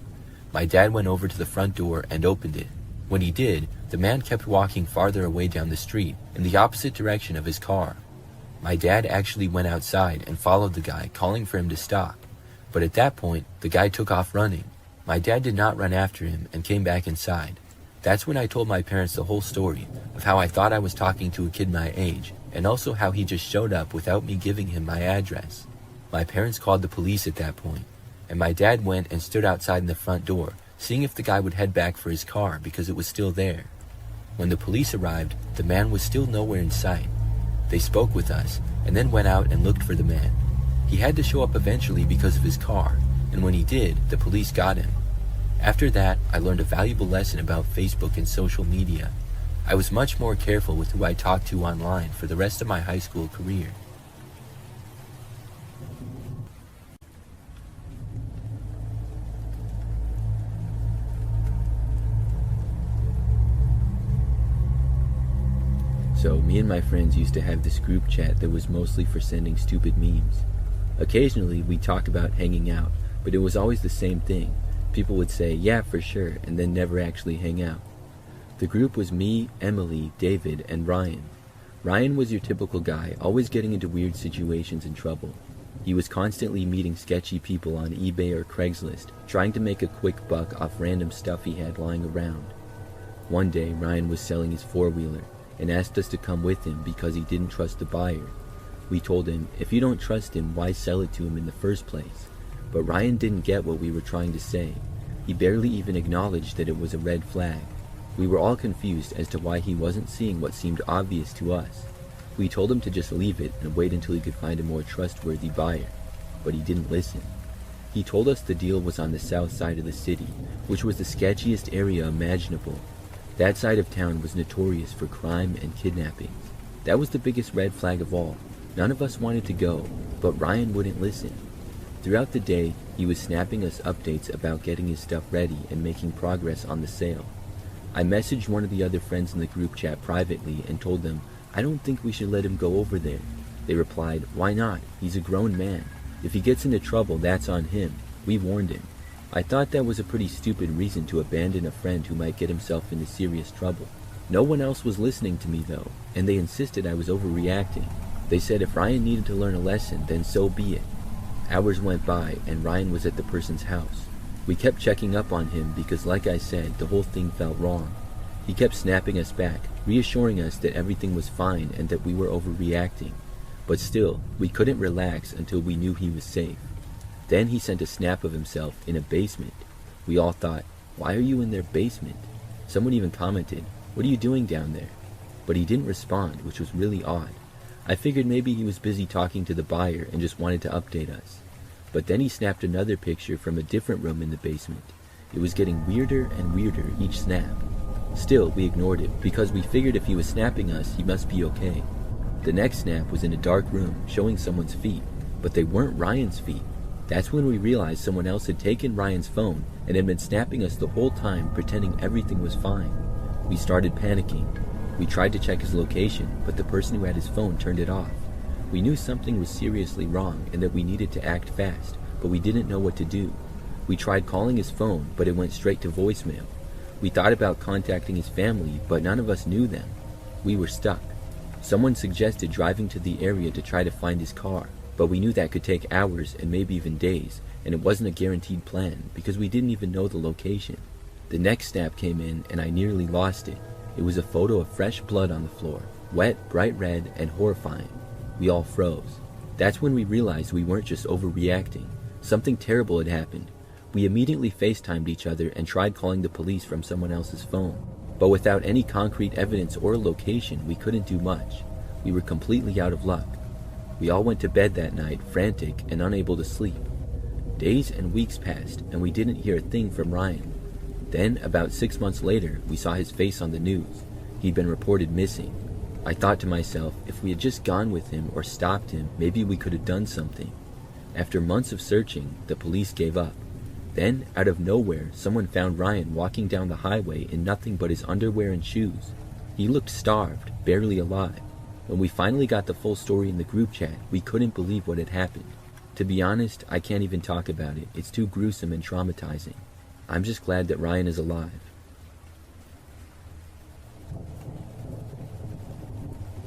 My dad went over to the front door and opened it. When he did, the man kept walking farther away down the street, in the opposite direction of his car. My dad actually went outside and followed the guy, calling for him to stop. But at that point, the guy took off running. My dad did not run after him and came back inside. That's when I told my parents the whole story of how I thought I was talking to a kid my age, and also how he just showed up without me giving him my address. My parents called the police at that point, and my dad went and stood outside in the front door, seeing if the guy would head back for his car because it was still there. When the police arrived, the man was still nowhere in sight. They spoke with us, and then went out and looked for the man. He had to show up eventually because of his car, and when he did, the police got him. After that, I learned a valuable lesson about Facebook and social media. I was much more careful with who I talked to online for the rest of my high school career. So, me and my friends used to have this group chat that was mostly for sending stupid memes. Occasionally, we'd talk about hanging out, but it was always the same thing. People would say, yeah, for sure, and then never actually hang out. The group was me, Emily, David, and Ryan. Ryan was your typical guy, always getting into weird situations and trouble. He was constantly meeting sketchy people on eBay or Craigslist, trying to make a quick buck off random stuff he had lying around. One day, Ryan was selling his four-wheeler, and asked us to come with him because he didn't trust the buyer. We told him, if you don't trust him, why sell it to him in the first place? But Ryan didn't get what we were trying to say. He barely even acknowledged that it was a red flag. We were all confused as to why he wasn't seeing what seemed obvious to us. We told him to just leave it and wait until he could find a more trustworthy buyer, but he didn't listen. He told us the deal was on the south side of the city, which was the sketchiest area imaginable. That side of town was notorious for crime and kidnappings. That was the biggest red flag of all. None of us wanted to go, but Ryan wouldn't listen. Throughout the day, he was snapping us updates about getting his stuff ready and making progress on the sale. I messaged one of the other friends in the group chat privately and told them, I don't think we should let him go over there. They replied, why not? He's a grown man. If he gets into trouble, that's on him. We warned him. I thought that was a pretty stupid reason to abandon a friend who might get himself into serious trouble. No one else was listening to me though, and they insisted I was overreacting. They said if Ryan needed to learn a lesson, then so be it. Hours went by, and Ryan was at the person's house. We kept checking up on him because, like I said, the whole thing felt wrong. He kept snapping us back, reassuring us that everything was fine and that we were overreacting. But still, we couldn't relax until we knew he was safe. Then he sent a snap of himself in a basement. We all thought, why are you in their basement? Someone even commented, what are you doing down there? But he didn't respond, which was really odd. I figured maybe he was busy talking to the buyer and just wanted to update us. But then he snapped another picture from a different room in the basement. It was getting weirder and weirder each snap. Still, we ignored it because we figured if he was snapping us, he must be okay. The next snap was in a dark room showing someone's feet, but they weren't Ryan's feet. That's when we realized someone else had taken Ryan's phone and had been snapping us the whole time, pretending everything was fine. We started panicking. We tried to check his location, but the person who had his phone turned it off. We knew something was seriously wrong and that we needed to act fast, but we didn't know what to do. We tried calling his phone, but it went straight to voicemail. We thought about contacting his family, but none of us knew them. We were stuck. Someone suggested driving to the area to try to find his car, but we knew that could take hours and maybe even days, and it wasn't a guaranteed plan because we didn't even know the location. The next snap came in and I nearly lost it. It was a photo of fresh blood on the floor, wet, bright red, and horrifying. We all froze. That's when we realized we weren't just overreacting. Something terrible had happened. We immediately FaceTimed each other and tried calling the police from someone else's phone. But without any concrete evidence or location, we couldn't do much. We were completely out of luck. We all went to bed that night, frantic and unable to sleep. Days and weeks passed, and we didn't hear a thing from Ryan. Then, about 6 months later, we saw his face on the news. He'd been reported missing. I thought to myself, if we had just gone with him or stopped him, maybe we could have done something. After months of searching, the police gave up. Then, out of nowhere, someone found Ryan walking down the highway in nothing but his underwear and shoes. He looked starved, barely alive. When we finally got the full story in the group chat, we couldn't believe what had happened. To be honest, I can't even talk about it. It's too gruesome and traumatizing. I'm just glad that Ryan is alive.